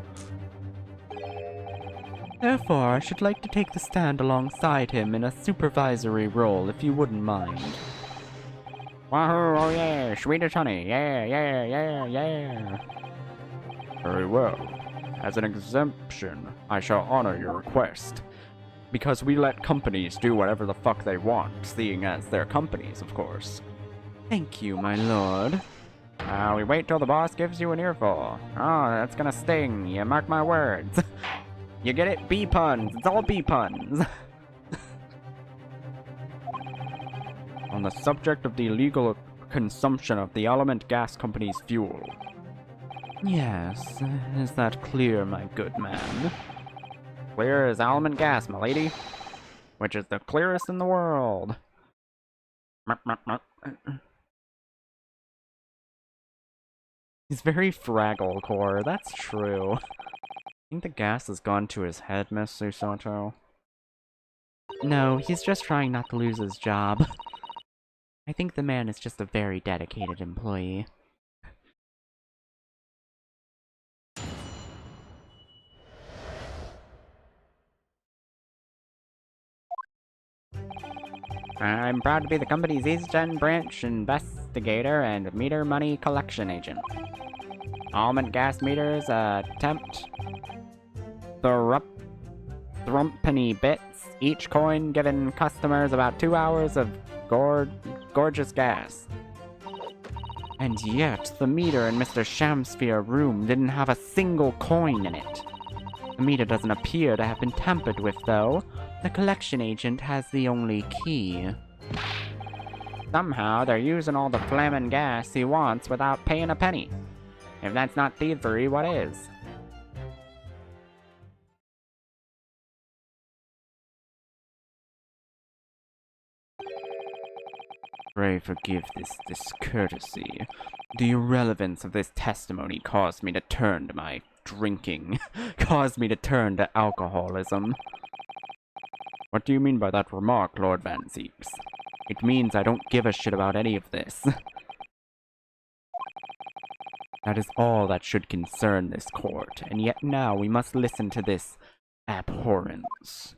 Therefore, I should like to take the stand alongside him in a supervisory role, if you wouldn't mind. Wahoo, oh yeah, sweet as honey, yeah. Very well. As an exemption, I shall honor your request. Because we let companies do whatever the fuck they want, seeing as they're companies, of course. Thank you, my lord. We wait till the boss gives you an earful. Oh, that's gonna sting, you mark my words. You get it? B puns. It's all B puns. On the subject of the illegal consumption of the Element Gas Company's fuel. Yes, is that clear, my good man? Clear as Element Gas, my lady. Which is the clearest in the world. He's very Fraggle core, that's true. I think the gas has gone to his head, Miss Susato. No, he's just trying not to lose his job. I think the man is just a very dedicated employee. I'm proud to be the company's Eastern Branch investigator and meter money collection agent. Almond gas meters attempt thrumpany bits, each coin giving customers about 2 hours of gorgeous gas. And yet, the meter in Mr. Shamsphere room didn't have a single coin in it. The meter doesn't appear to have been tampered with, though. The collection agent has the only key. Somehow, they're using all the flaming gas he wants without paying a penny. If that's not thievery, what is? Pray forgive this discourtesy. The irrelevance of this testimony caused me to turn to my drinking. Caused me to turn to alcoholism. What do you mean by that remark, Lord Van Zeeks? It means I don't give a shit about any of this. That is all that should concern this court, and yet now we must listen to this abhorrence.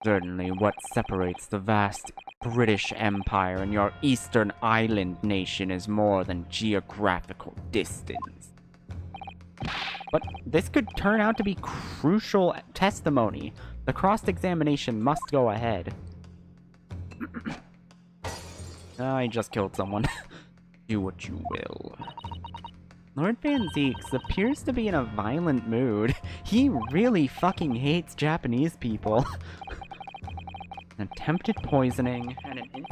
Certainly, what separates the vast British Empire and your Eastern Island nation is more than geographical distance. But this could turn out to be crucial testimony. The cross-examination must go ahead. I just killed someone. Do what you will. Lord Van Zeeks appears to be in a violent mood. He really fucking hates Japanese people. An attempted poisoning and an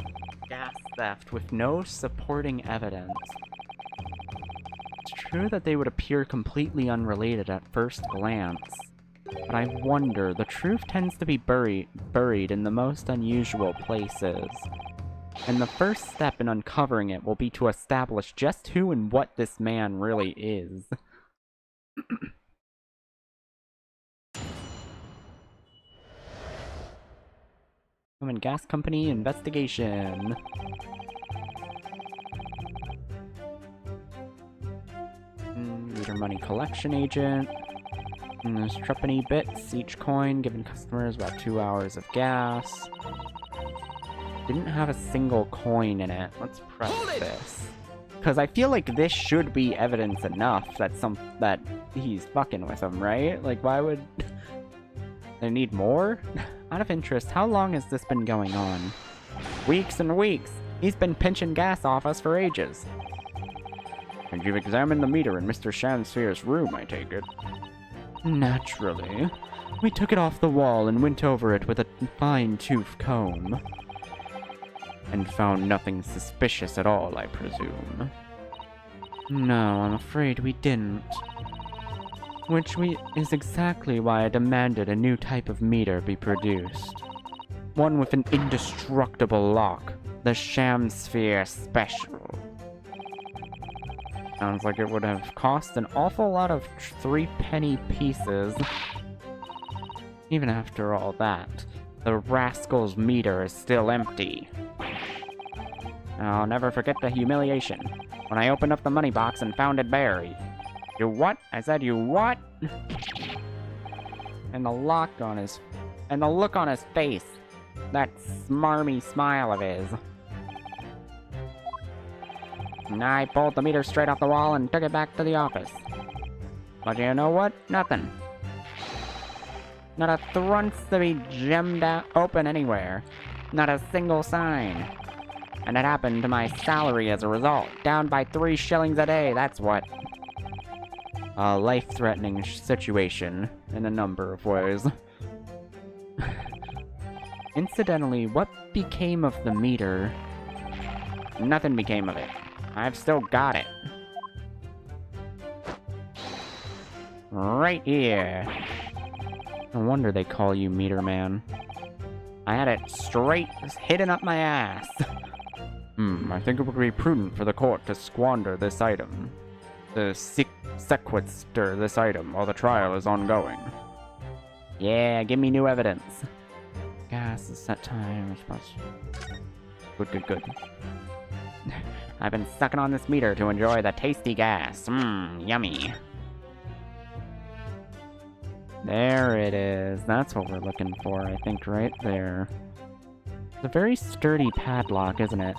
gas theft with no supporting evidence. It's true that they would appear completely unrelated at first glance, but I wonder, the truth tends to be buried in the most unusual places. And the first step in uncovering it will be to establish just who and what this man really is. Common Gas Company investigation. Meter money collection agent. And there's Trepany bits, each coin giving customers about 2 hours of gas. Didn't have a single coin in it. Let's press this. Because I feel like this should be evidence enough that he's fucking with him, right? Like, why would they need more? Out of interest, how long has this been going on? Weeks and weeks. He's been pinching gas off us for ages. And you've examined the meter in Mr. Shamsphere's room, I take it. Naturally. We took it off the wall and went over it with a fine-tooth comb. And found nothing suspicious at all, I presume. No, I'm afraid we didn't. Is exactly why I demanded a new type of meter be produced. One with an indestructible lock. The Shamsphere Special. Sounds like it would have cost an awful lot of 3-penny pieces. Even after all that, the rascal's meter is still empty. I'll never forget the humiliation when I opened up the money box and found it buried. You what? I said you what? And the look on his face. That smarmy smile of his. And I pulled the meter straight off the wall and took it back to the office. But you know what? Nothing. Not a thrunce to be gemmed out open anywhere. Not a single sign. And it happened to my salary as a result. Down by 3 shillings a day, that's what. A life-threatening situation in a number of ways. Incidentally, what became of the meter? Nothing became of it. I've still got it. Right here. No wonder they call you Meter Man. I had it straight hidden up my ass. I think it would be prudent for the court to squander this item. To sequester this item while the trial is ongoing. Yeah, give me new evidence. Gas is set time. Good. I've been sucking on this meter to enjoy the tasty gas. Yummy. There it is. That's what we're looking for, I think, right there. It's a very sturdy padlock, isn't it?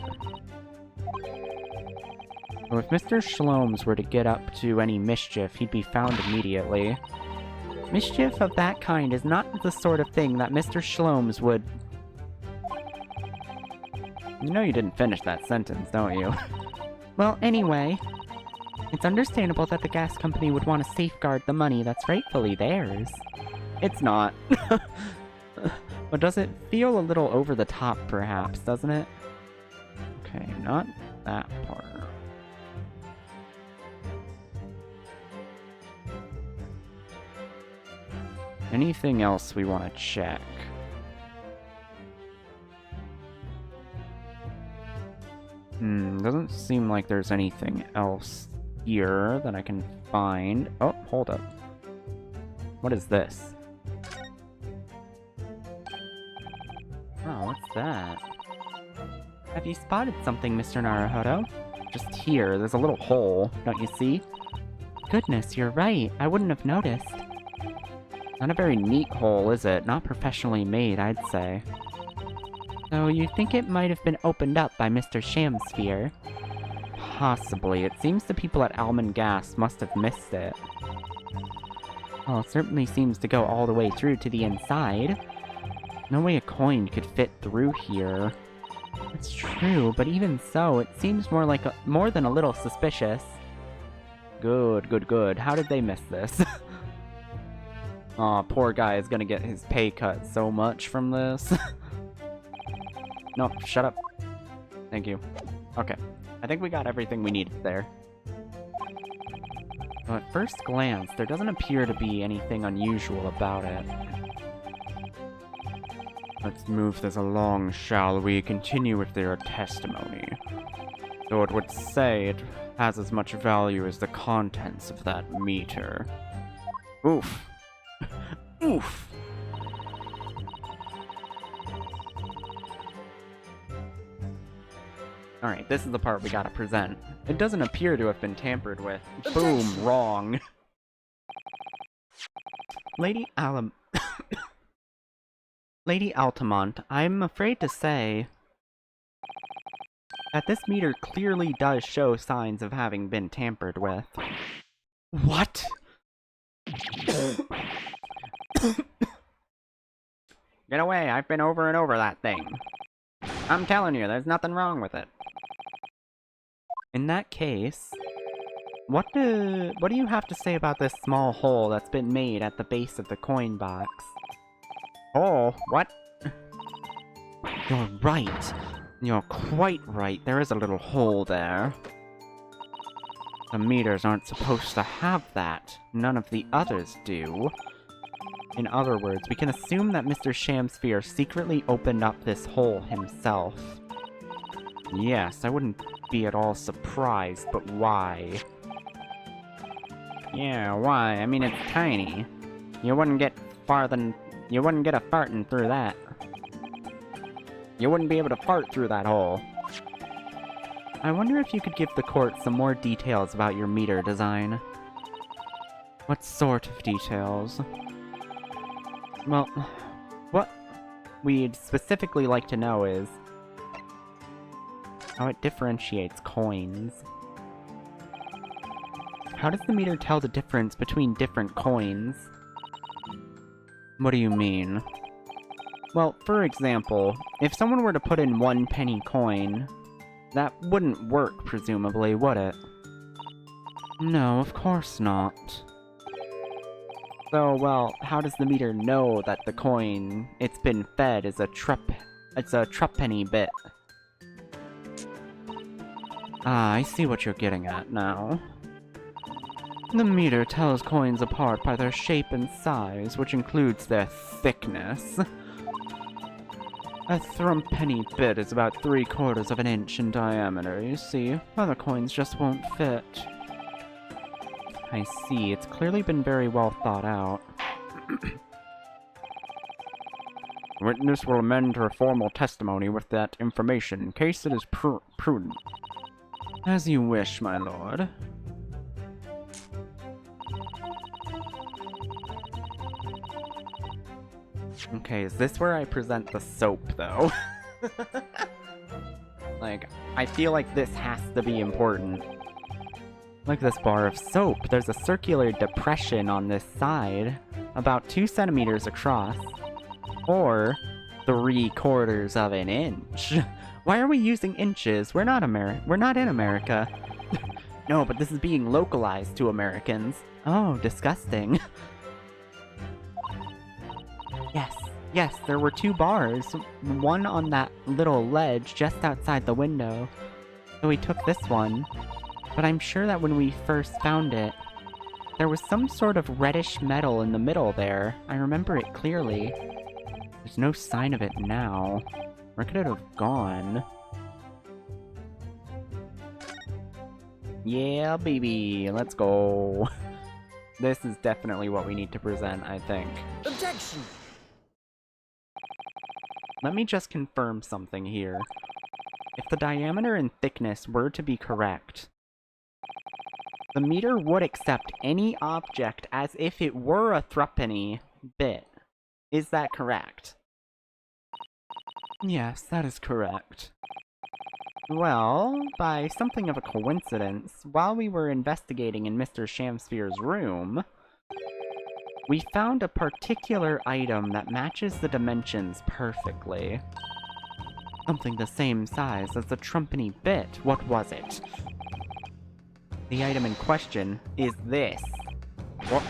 So if Mr. Shlomes were to get up to any mischief, he'd be found immediately. Mischief of that kind is not the sort of thing that Mr. Shlomes would... You know you didn't finish that sentence, don't you? Well, anyway, it's understandable that the gas company would want to safeguard the money that's rightfully theirs. It's not. But does it feel a little over the top, perhaps, doesn't it? Okay, not that part. Anything else we want to check? Doesn't seem like there's anything else here that I can find. Oh, hold up. What is this? Oh, what's that? Have you spotted something, Mr. Naruhodo? Just here, there's a little hole, don't you see? Goodness, you're right. I wouldn't have noticed. Not a very neat hole, is it? Not professionally made, I'd say. So you think it might have been opened up by Mr. Shamsphere? Possibly. It seems the people at Almond Gas must have missed it. Well, it certainly seems to go all the way through to the inside. No way a coin could fit through here. It's true, but even so, it seems more than a little suspicious. Good. How did they miss this? Aw, poor guy is gonna get his pay cut so much from this. No, shut up. Thank you. Okay, I think we got everything we needed there. Well, at first glance, there doesn't appear to be anything unusual about it. Let's move this along, shall we? Continue with their testimony. Though it would say it has as much value as the contents of that meter. Oof. Oof. Alright, this is the part we gotta present. It doesn't appear to have been tampered with. Boom, wrong. Lady Alum... Lady Altamont, I'm afraid to say that this meter clearly does show signs of having been tampered with. What? Get away, I've been over and over that thing. I'm telling you, there's nothing wrong with it. In that case, what do you have to say about this small hole that's been made at the base of the coin box? Oh, what? You're right. You're quite right. There is a little hole there. The meters aren't supposed to have that. None of the others do. In other words, we can assume that Mr. Shamsphere secretly opened up this hole himself. Yes, I wouldn't be at all surprised, but why? Yeah, why? I mean, it's tiny. You wouldn't get a farting through that. You wouldn't be able to fart through that hole. I wonder if you could give the court some more details about your meter design. What sort of details? Well, what we'd specifically like to know is how it differentiates coins. How does the meter tell the difference between different coins? What do you mean? Well, for example, if someone were to put in 1 penny coin, that wouldn't work, presumably, would it? No, of course not. So, well, how does the meter know that the coin it's been fed is a truppenny bit? Ah, I see what you're getting at now. The meter tells coins apart by their shape and size, which includes their thickness. A thrumppenny bit is about 3/4 of an inch in diameter, you see. Other coins just won't fit. I see, it's clearly been very well thought out. Witness will amend her formal testimony with that information in case it is prudent. As you wish, my lord. Okay, is this where I present the soap, though? Like, I feel like this has to be important. Look at this bar of soap. There's a circular depression on this side, about 2 centimeters across, or 3/4 of an inch. Why are we using inches? We're not in America. No, but this is being localized to Americans. Oh, disgusting. Yes, there were 2 bars, one on that little ledge just outside the window. So we took this one, but I'm sure that when we first found it, there was some sort of reddish metal in the middle there. I remember it clearly. There's no sign of it now. Where could it have gone? Yeah, baby, let's go. This is definitely what we need to present, I think. Objection! Let me just confirm something here. If the diameter and thickness were to be correct, the meter would accept any object as if it were a threepenny bit. Is that correct? Yes, that is correct. Well, by something of a coincidence, while we were investigating in Mr. Shamsphere's room, we found a particular item that matches the dimensions perfectly. Something the same size as the trumpenny bit. What was it? The item in question is this. What?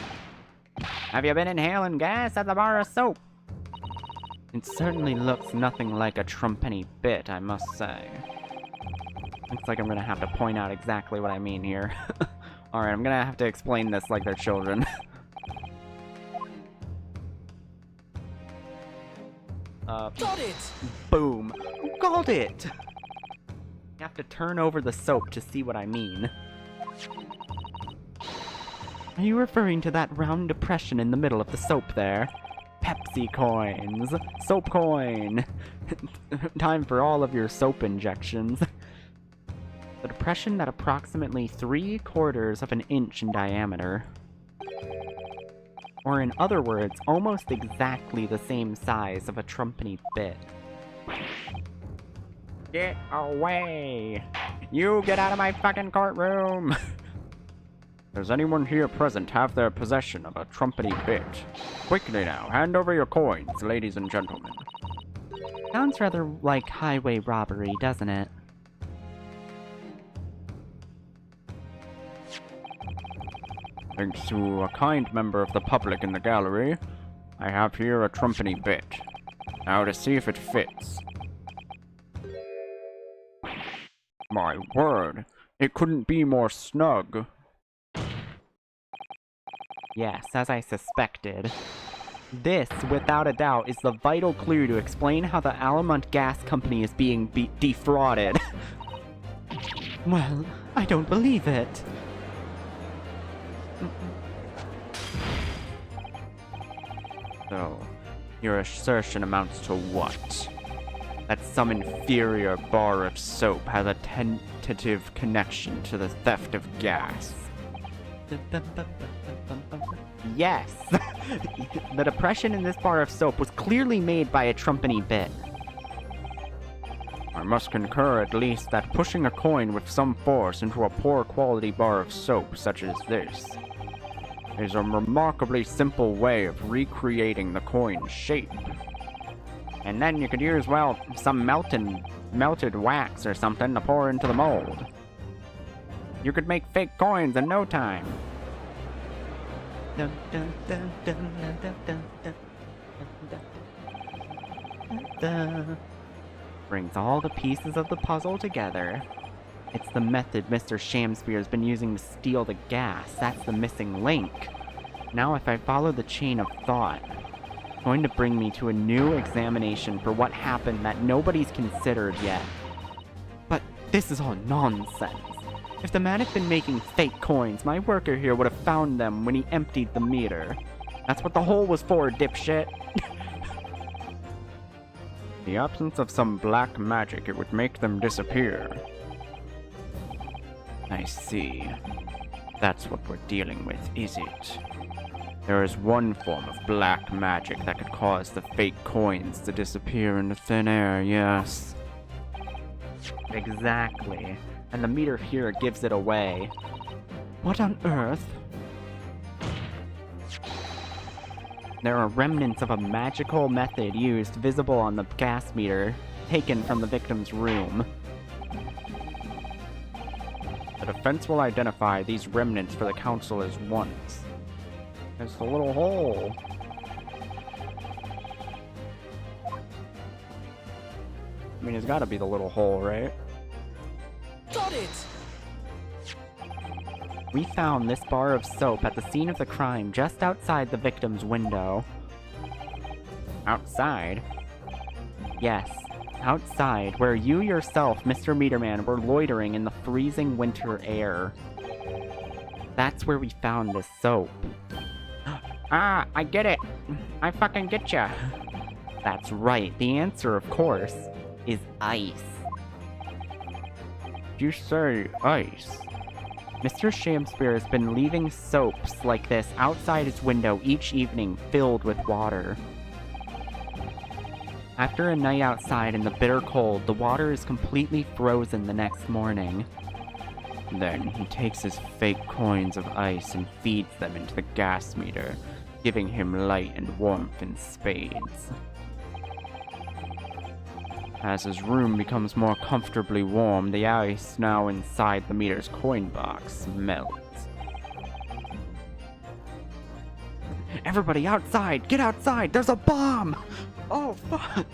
Have you been inhaling gas at the bar of soap? It certainly looks nothing like a trumpenny bit, I must say. Looks like I'm gonna have to point out exactly what I mean here. Alright, I'm gonna have to explain this like they're children. Got it! Boom. Got it! You have to turn over the soap to see what I mean. Are you referring to that round depression in the middle of the soap there? Pepsi coins! Soap coin! Time for all of your soap injections. The depression that approximately 3/4 of an inch in diameter. Or in other words, almost exactly the same size of a trumpany bit. Get away! You get out of my fucking courtroom! Does anyone here present have their possession of a trumpety bit? Quickly now, hand over your coins, ladies and gentlemen. Sounds rather like highway robbery, doesn't it? Thanks to a kind member of the public in the gallery, I have here a trumpety bit. Now to see if it fits. My word, it couldn't be more snug. Yes, as I suspected. This, without a doubt, is the vital clue to explain how the Alamont Gas Company is being defrauded. Well, I don't believe it. So, your assertion amounts to what? That some inferior bar of soap has a tentative connection to the theft of gas. Yes! The depression in this bar of soap was clearly made by a trumpany bit. I must concur at least that pushing a coin with some force into a poor quality bar of soap such as this is a remarkably simple way of recreating the coin's shape. And then you could use, well, some melted wax or something to pour into the mold. You could make fake coins in no time. Dun, dun, dun, dun, dun, dun, dun, dun, dun, dun. Brings all the pieces of the puzzle together. It's the method Mr. Shamspeare's been using to steal the gas. That's the missing link. Now if I follow the chain of thought, it's going to bring me to a new examination for what happened that nobody's considered yet. But this is all nonsense. If the man had been making fake coins, my worker here would have found them when he emptied the meter. That's what the hole was for, dipshit. The absence of some black magic, it would make them disappear. I see. That's what we're dealing with, is it? There is one form of black magic that could cause the fake coins to disappear into thin air, yes. Exactly. And the meter here gives it away. What on earth? There are remnants of a magical method used visible on the gas meter, taken from the victim's room. The defense will identify these remnants for the council as ones. There's the little hole. I mean, it's gotta be the little hole, right? Got it! We found this bar of soap at the scene of the crime just outside the victim's window. Outside? Yes, outside, where you yourself, Mr. Meterman, were loitering in the freezing winter air. That's where we found this soap. Ah, I get it! I fucking get ya! That's right, the answer, of course, is ice. You say ice? Mr. Shamspeare has been leaving soaps like this outside his window each evening filled with water. After a night outside in the bitter cold, the water is completely frozen the next morning. Then he takes his fake coins of ice and feeds them into the gas meter, giving him light and warmth in spades. As his room becomes more comfortably warm, the ice now inside the meter's coin box melts. Everybody outside! Get outside! There's a bomb! Oh, fuck!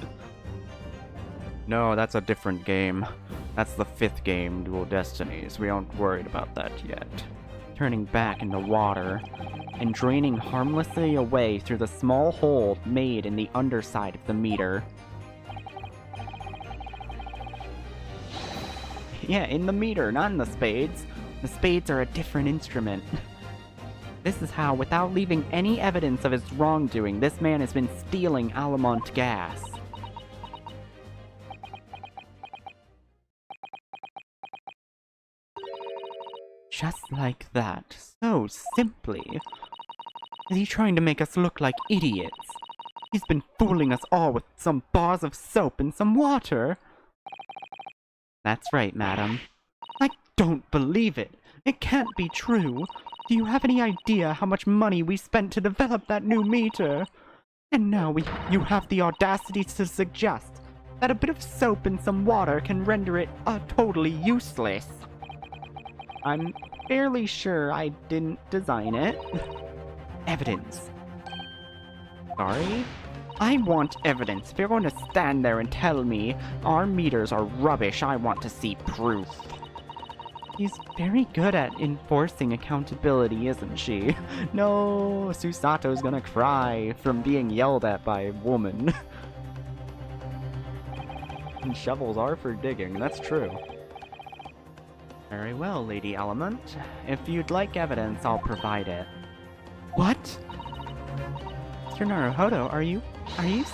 No, that's a different game. That's the 5th game, Dual Destinies. We aren't worried about that yet. Turning back into water and draining harmlessly away through the small hole made in the underside of the meter. Yeah, in the meter, not in the spades. The spades are a different instrument. This is how, without leaving any evidence of his wrongdoing, this man has been stealing Alamont gas. Just like that. So simply. Is he trying to make us look like idiots? He's been fooling us all with some bars of soap and some water. That's right, madam. I don't believe it. It can't be true. Do you have any idea how much money we spent to develop that new meter? And now you have the audacity to suggest that a bit of soap and some water can render it totally useless. I'm fairly sure I didn't design it. Evidence. Sorry? I want evidence. If you're going to stand there and tell me our meters are rubbish, I want to see proof. She's very good at enforcing accountability, isn't she? No, Susato's gonna cry from being yelled at by a woman. And shovels are for digging, that's true. Very well, Lady Element. If you'd like evidence, I'll provide it. What? Mr. Naruhodo, are you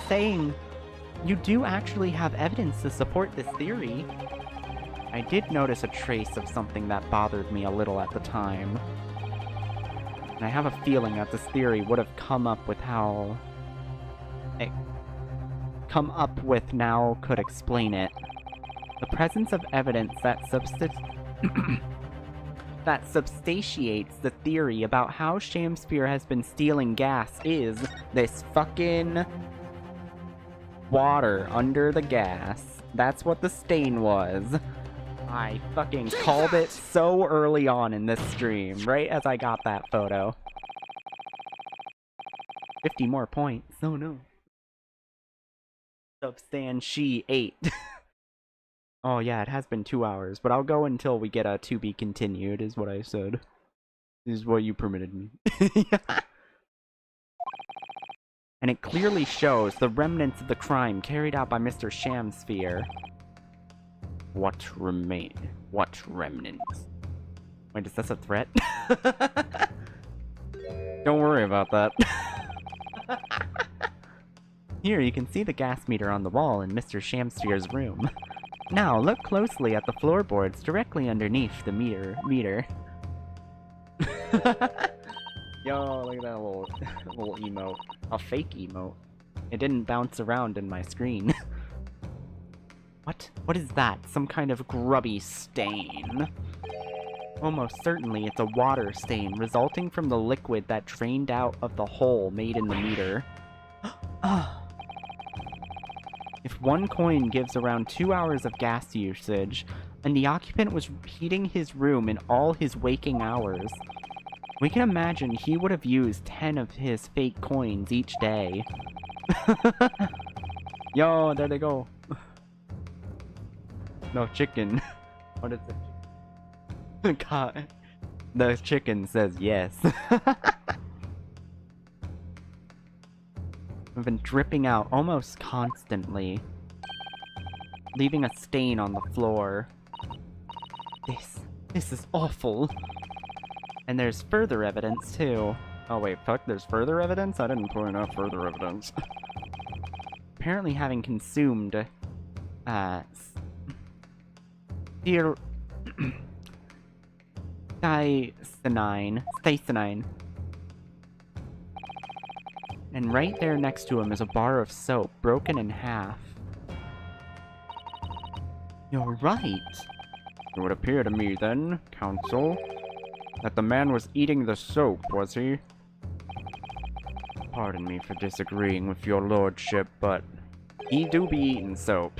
saying you do actually have evidence to support this theory? I did notice a trace of something that bothered me a little at the time. And I have a feeling that this theory would have come up with how... now could explain it. The presence of evidence that that substantiates the theory about how Shamsphere has been stealing gas is this fucking water under the gas. That's what the stain was. I fucking called it so early on in this stream, right as I got that photo. 50 more points. Oh no. Substantiate. Oh yeah, it has been 2 hours, but I'll go until we get a to be continued, is what I said. This is what you permitted me. Yeah. And it clearly shows the remnants of the crime carried out by Mr. Shamsphere. What remnants? Wait, is this a threat? Don't worry about that. Here, you can see the gas meter on the wall in Mr. Shamsphere's room. Now, look closely at the floorboards directly underneath the meter. Yo, look at that little emote. A fake emote. It didn't bounce around in my screen. What? What is that? Some kind of grubby stain? Almost certainly it's a water stain resulting from the liquid that drained out of the hole made in the meter. If one coin gives around 2 hours of gas usage, and the occupant was heating his room in all his waking hours, we can imagine he would have used 10 of his fake coins each day. Yo, there they go. No, chicken. What is it? God. The chicken says yes. I've been dripping out almost constantly, leaving a stain on the floor. This is awful. And there's further evidence, too. Oh wait, fuck, there's further evidence? I didn't point out further evidence. Apparently having consumed, Stacynine. And right there next to him is a bar of soap, broken in half. You're right. It would appear to me then, Counsel, that the man was eating the soap, was he? Pardon me for disagreeing with your lordship, but he do be eating soap.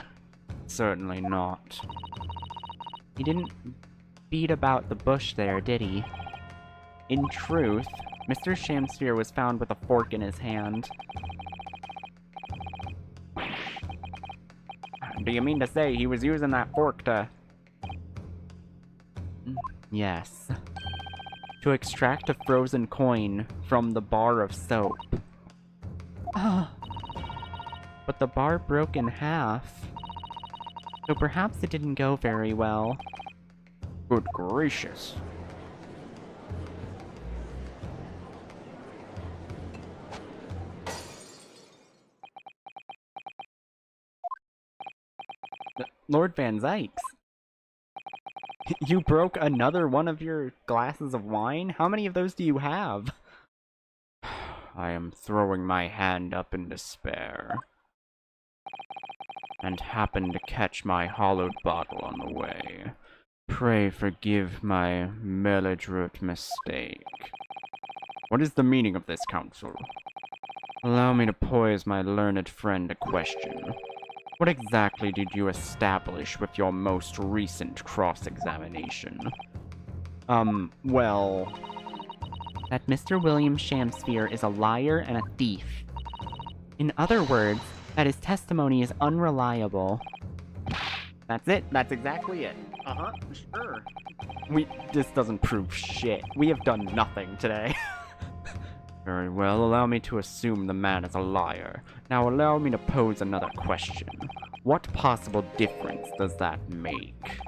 Certainly not. He didn't beat about the bush there, did he? In truth, Mr. Shamsphere was found with a fork in his hand. Do you mean to say he was using that fork to... Yes. To extract a frozen coin from the bar of soap. But the bar broke in half. So perhaps it didn't go very well. Good gracious. Lord Van Zykes. You broke another one of your glasses of wine? How many of those do you have? I am throwing my hand up in despair, and happen to catch my hollowed bottle on the way. Pray forgive my melodramatic mistake. What is the meaning of this, counsel? Allow me to pose my learned friend a question. What exactly did you establish with your most recent cross-examination? Well, that Mr. William Shamsphere is a liar and a thief. In other words, that his testimony is unreliable. That's it. That's exactly it. Sure. This doesn't prove shit. We have done nothing today. Very well, allow me to assume the man is a liar. Now allow me to pose another question. What possible difference does that make?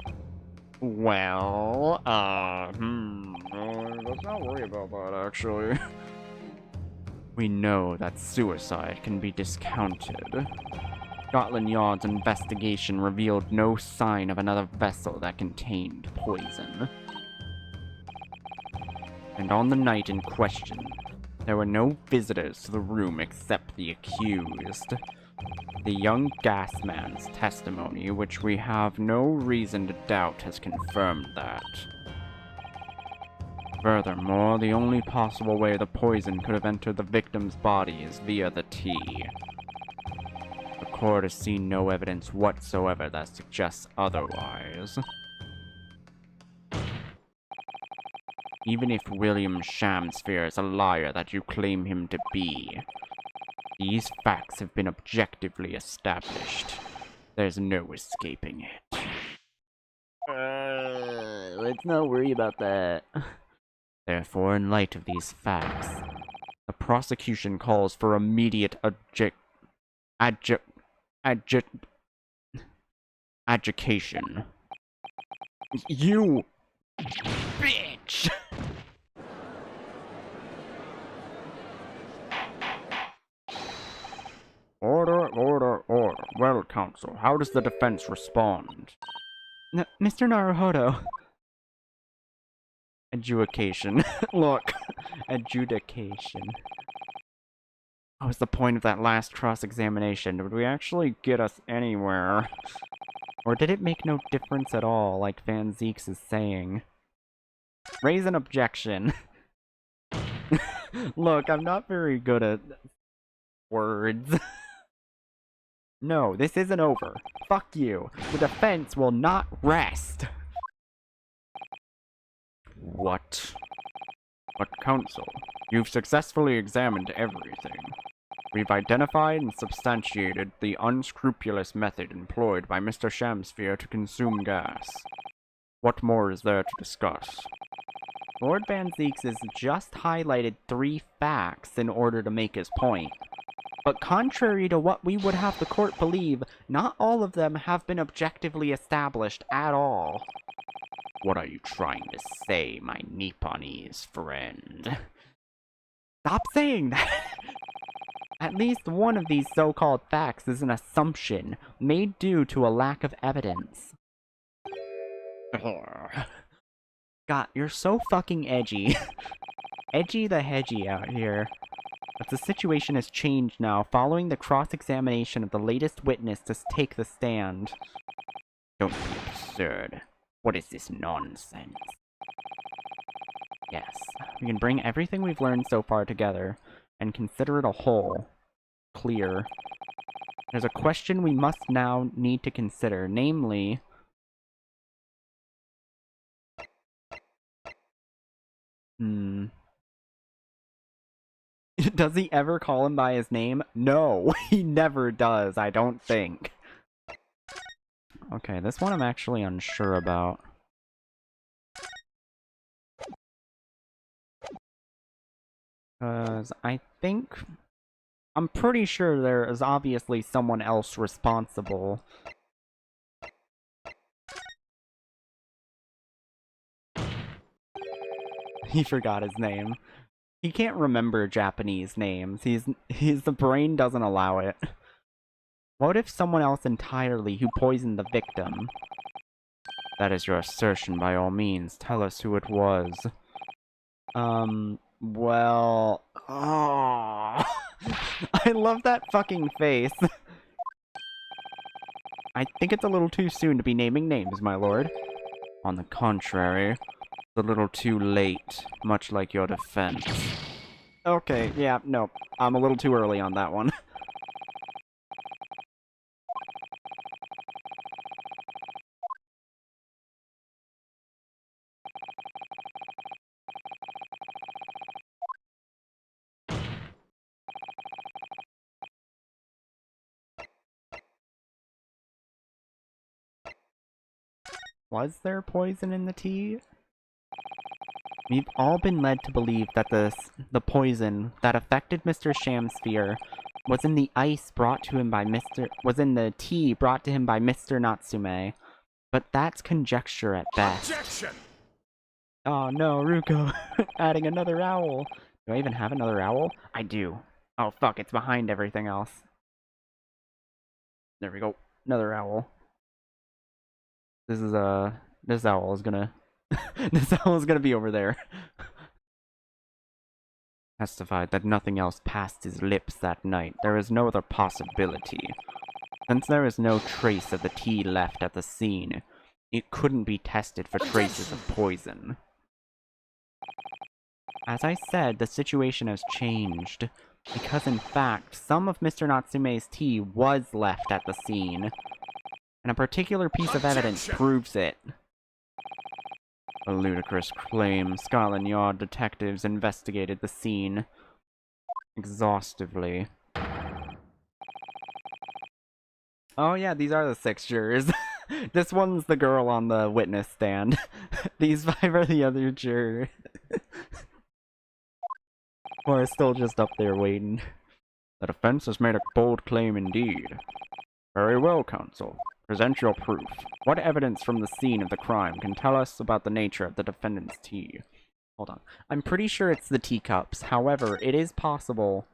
Well, let's not worry about that, actually. We know that suicide can be discounted. Scotland Yard's investigation revealed no sign of another vessel that contained poison. And on the night in question, there were no visitors to the room except the accused. The young gasman's testimony, which we have no reason to doubt, has confirmed that. Furthermore, the only possible way the poison could have entered the victim's body is via the tea. The court has seen no evidence whatsoever that suggests otherwise. Even if William Shamsphere is a liar that you claim him to be, these facts have been objectively established. There's no escaping it. Let's not worry about that. Therefore, in light of these facts, the prosecution calls for immediate adjudication. You bitch! Order, order, order. Well, counsel, how does the defense respond? Mr. Naruhodo. Adjudication. Look. Adjudication. What was the point of that last cross-examination? Did we actually get us anywhere? Or did it make no difference at all, like Van Zeeks is saying? Raise an objection. Look, I'm not very good at words. No, this isn't over. Fuck you. The defense will not rest. What? But counsel, you've successfully examined everything. We've identified and substantiated the unscrupulous method employed by Mr. Shamsphere to consume gas. What more is there to discuss? Lord Van Zeeks has just highlighted 3 facts in order to make his point. But contrary to what we would have the court believe, not all of them have been objectively established at all. What are you trying to say, my Nipponese friend? Stop saying that! At least one of these so-called facts is an assumption, made due to a lack of evidence. God, you're so fucking edgy. Edgy the hedgy out here. But the situation has changed now, following the cross-examination of the latest witness to take the stand. Don't be absurd. What is this nonsense? Yes, we can bring everything we've learned so far together, and consider it a whole. Clear. There's a question we must now need to consider, namely... Does he ever call him by his name? No, he never does, I don't think. Okay, this one I'm actually unsure about. Because I think... I'm pretty sure there is obviously someone else responsible. He forgot his name. He can't remember Japanese names. The brain doesn't allow it. What if someone else entirely who poisoned the victim? That is your assertion by all means. Tell us who it was. Well... Oh... I love that fucking face. I think it's a little too soon to be naming names, my lord. On the contrary, it's a little too late, much like your defense. Okay, yeah, no. I'm a little too early on that one. Was there poison in the tea? We've all been led to believe that the poison that affected Mr. Shamsphere was in the ice brought to him by was in the tea brought to him by Mr. Natsume. But that's conjecture at best. Objection! Oh no, Ruko. Adding another owl. Do I even have another owl? I do. Oh fuck, it's behind everything else. There we go. Another owl. This owl is gonna this owl is gonna be over there. Testified that nothing else passed his lips that night. There is no other possibility. Since there is no trace of the tea left at the scene, it couldn't be tested for traces of poison. As I said, the situation has changed, because in fact, some of Mr. Natsume's tea was left at the scene, and a particular piece of evidence proves it. A ludicrous claim. Scotland Yard detectives investigated the scene exhaustively. Oh yeah, these are the 6 jurors. This one's the girl on the witness stand. These 5 are the other jurors. Or still just up there waiting. The defense has made a bold claim indeed. Very well, counsel. Present your proof. What evidence from the scene of the crime can tell us about the nature of the defendant's tea? Hold on. I'm pretty sure it's the teacups. However, it is possible...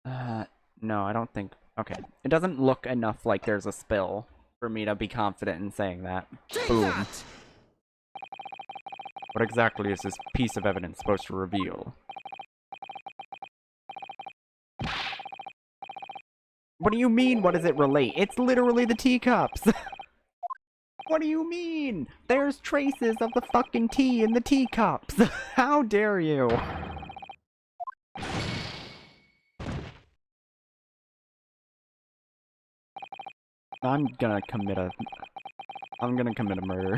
no, I don't think... Okay. It doesn't look enough like there's a spill for me to be confident in saying that. Boom. What exactly is this piece of evidence supposed to reveal? What do you mean, what does it relate? It's literally the teacups! What do you mean? There's traces of the fucking tea in the teacups! How dare you? I'm gonna commit a murder.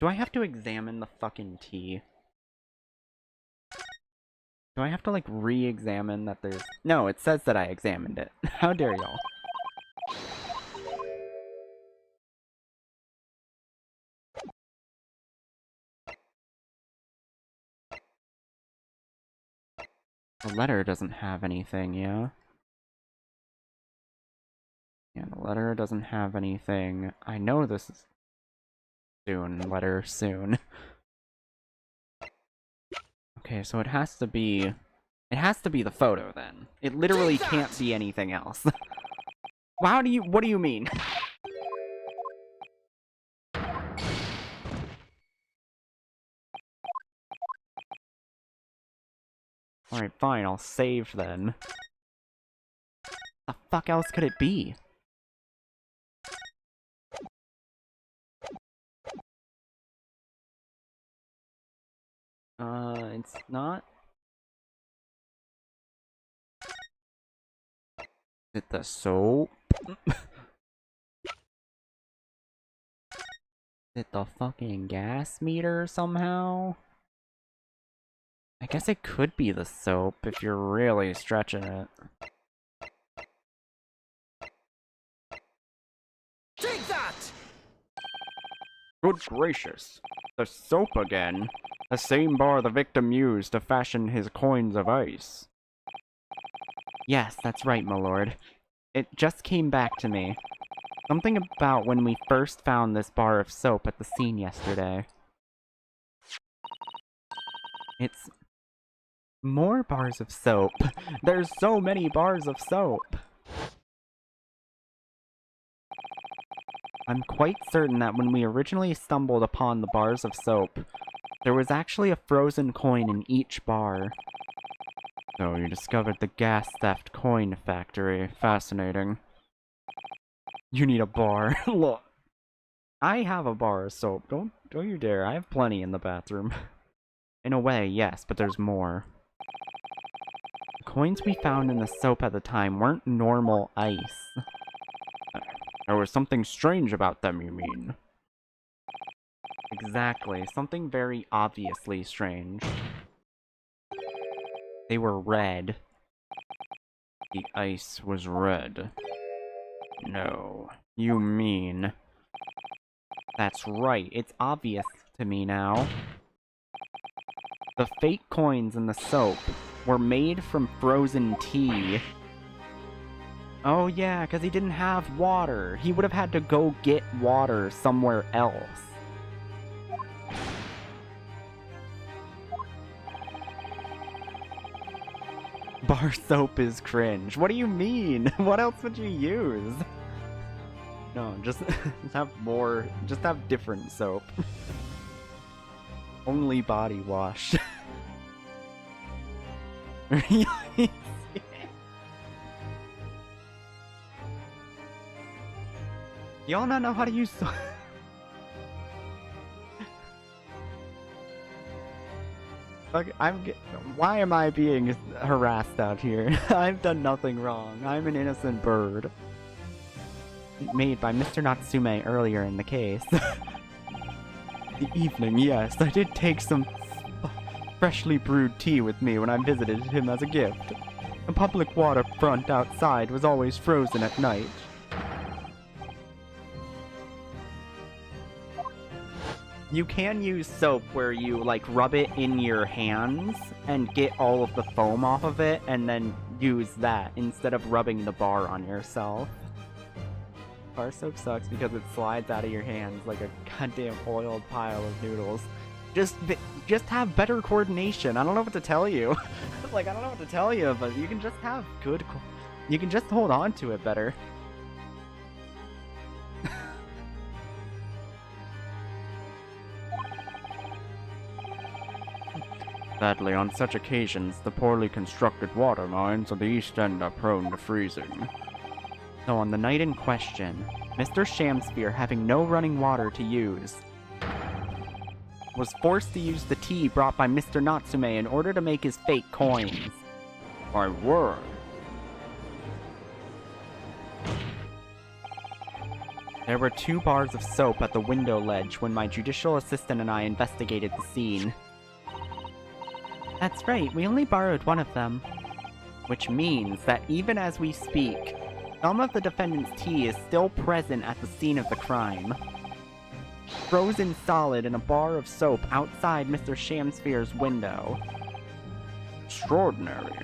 Do I have to examine the fucking tea? Do I have to, like, re-examine that there's... No, it says that I examined it. How dare y'all? The letter doesn't have anything, yeah? Yeah, the letter doesn't have anything. I know this is... Soon, letter, soon. Okay, so it has to be... It has to be the photo, then. It literally can't be anything else. What do you mean? Alright, fine, I'll save then. The fuck else could it be? It's not... Is it the soap? Is it the fucking gas meter somehow? I guess it could be the soap if you're really stretching it. Take that! Good gracious. The soap again. The same bar the victim used to fashion his coins of ice. Yes, that's right, my lord. It just came back to me. Something about when we first found this bar of soap at the scene yesterday. It's... more bars of soap. There's so many bars of soap. I'm quite certain that when we originally stumbled upon the bars of soap, there was actually a frozen coin in each bar. So you discovered the gas theft coin factory. Fascinating. You need a bar. Look, I have a bar of soap. Don't you dare. I have plenty in the bathroom. In a way, yes, but there's more. The coins we found in the soap at the time weren't normal ice. There was something strange about them, you mean? Exactly. Something very obviously strange. They were red. The ice was red. No. You mean... That's right. It's obvious to me now. The fake coins in the soap were made from frozen tea. Oh yeah, because he didn't have water. He would have had to go get water somewhere else. Bar soap is cringe. What do you mean? What else would you use? No, just have more. Just have different soap. Only body wash. Y'all not know how to use soap. Why am I being harassed out here? I've done nothing wrong. I'm an innocent bird. Made by Mr. Natsume earlier in the case. The evening, yes. I did take some freshly brewed tea with me when I visited him as a gift. The public waterfront outside was always frozen at night. You can use soap where you, like, rub it in your hands and get all of the foam off of it, and then use that instead of rubbing the bar on yourself. Bar soap sucks because it slides out of your hands like a goddamn oiled pile of noodles. Just have better coordination. I don't know what to tell you. Like, I don't know what to tell you, but you can just have good... You can just hold on to it better. Sadly, on such occasions, the poorly constructed water lines of the East End are prone to freezing. So on the night in question, Mr. Shamsphere, having no running water to use, was forced to use the tea brought by Mr. Natsume in order to make his fake coins. My word! There were 2 bars of soap at the window ledge when my judicial assistant and I investigated the scene. That's right, we only borrowed one of them. Which means that even as we speak, some of the defendant's tea is still present at the scene of the crime. Frozen solid in a bar of soap outside Mr. Shamsphere's window. Extraordinary.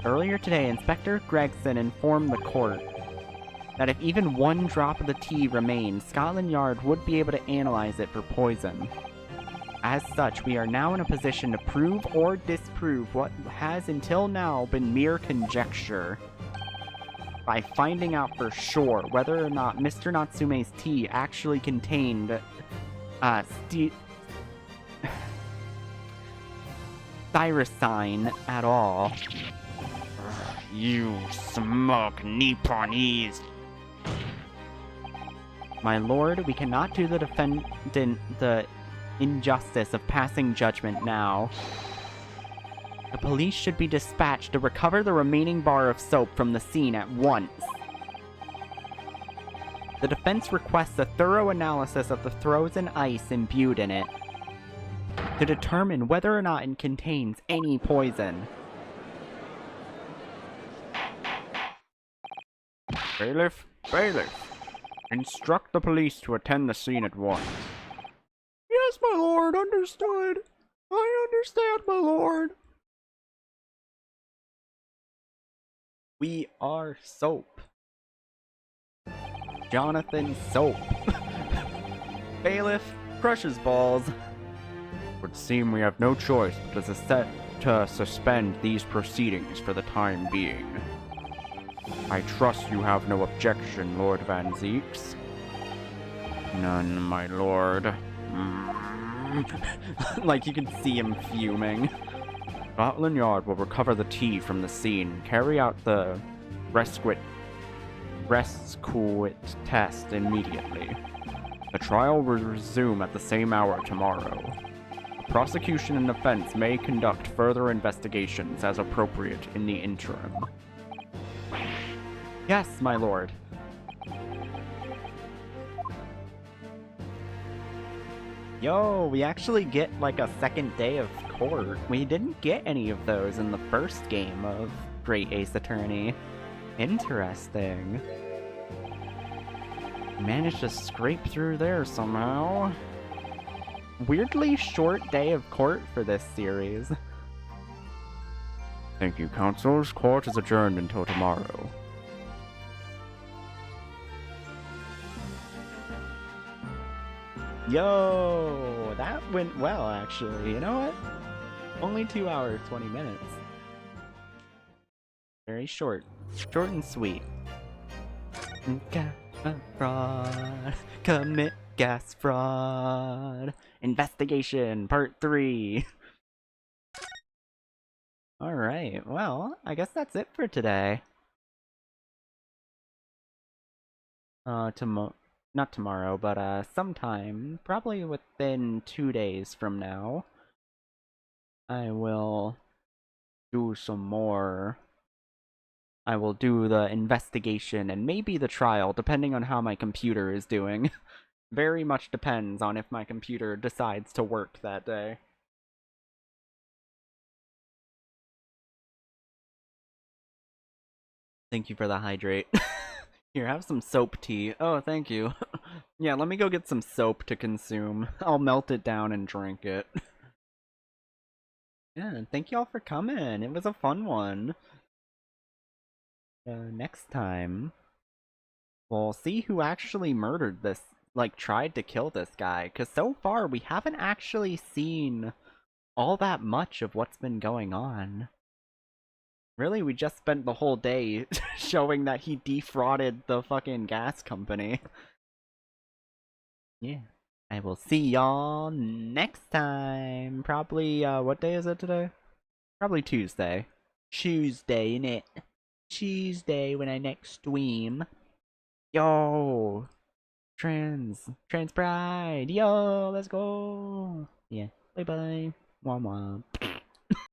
Earlier today, Inspector Gregson informed the court that if even 1 drop of the tea remained, Scotland Yard would be able to analyze it for poison. As such, we are now in a position to prove or disprove what has until now been mere conjecture, by finding out for sure whether or not Mr. Natsume's tea actually contained styrosine at all. You smug Nipponese! My lord, we cannot do the defendant the injustice of passing judgment now. The police should be dispatched to recover the remaining bar of soap from the scene at once. The defense requests a thorough analysis of the frozen ice imbued in it to determine whether or not it contains any poison. Bailiff, bailiff, instruct the police to attend the scene at once. Yes, my lord, understood. I understand, my lord. We are soap. Jonathan Soap. Bailiff, crushes balls. Would seem we have no choice but to suspend these proceedings for the time being. I trust you have no objection, Lord Van Zeeks. None, my lord. Like you can see him fuming. Scotland Yard will recover the tea from the scene, carry out the rescue test immediately. The trial will resume at the same hour tomorrow. The prosecution and defense may conduct further investigations as appropriate in the interim. Yes, my lord. Yo, we actually get like a second day of court. We didn't get any of those in the first game of Great Ace Attorney. Interesting. Managed to scrape through there somehow. Weirdly short day of court for this series. Thank you, counsels. Court is adjourned until tomorrow. Yo, that went well actually. You know what? Only 2 hours, 20 minutes. Very short. Short and sweet. Gas fraud. Commit gas fraud. Investigation part 3. Alright, well, I guess that's it for today. Not tomorrow, but sometime, probably within 2 days from now, I will do some more. I will do the investigation and maybe the trial, depending on how my computer is doing. Very much depends on if my computer decides to work that day. Thank you for the hydrate. Here, have some soap tea. Oh, thank you. Yeah, let me go get some soap to consume. I'll melt it down and drink it. Yeah, thank y'all for coming. It was a fun one. Next time, we'll see who actually murdered this, like, tried to kill this guy. Because so far, we haven't actually seen all that much of what's been going on. Really, we just spent the whole day showing that he defrauded the fucking gas company. Yeah. I will see y'all next time. Probably, what day is it today? Probably Tuesday. Tuesday, innit? Tuesday when I next stream. Yo! Trans Pride! Yo, let's go! Yeah. Bye bye. Womp womp.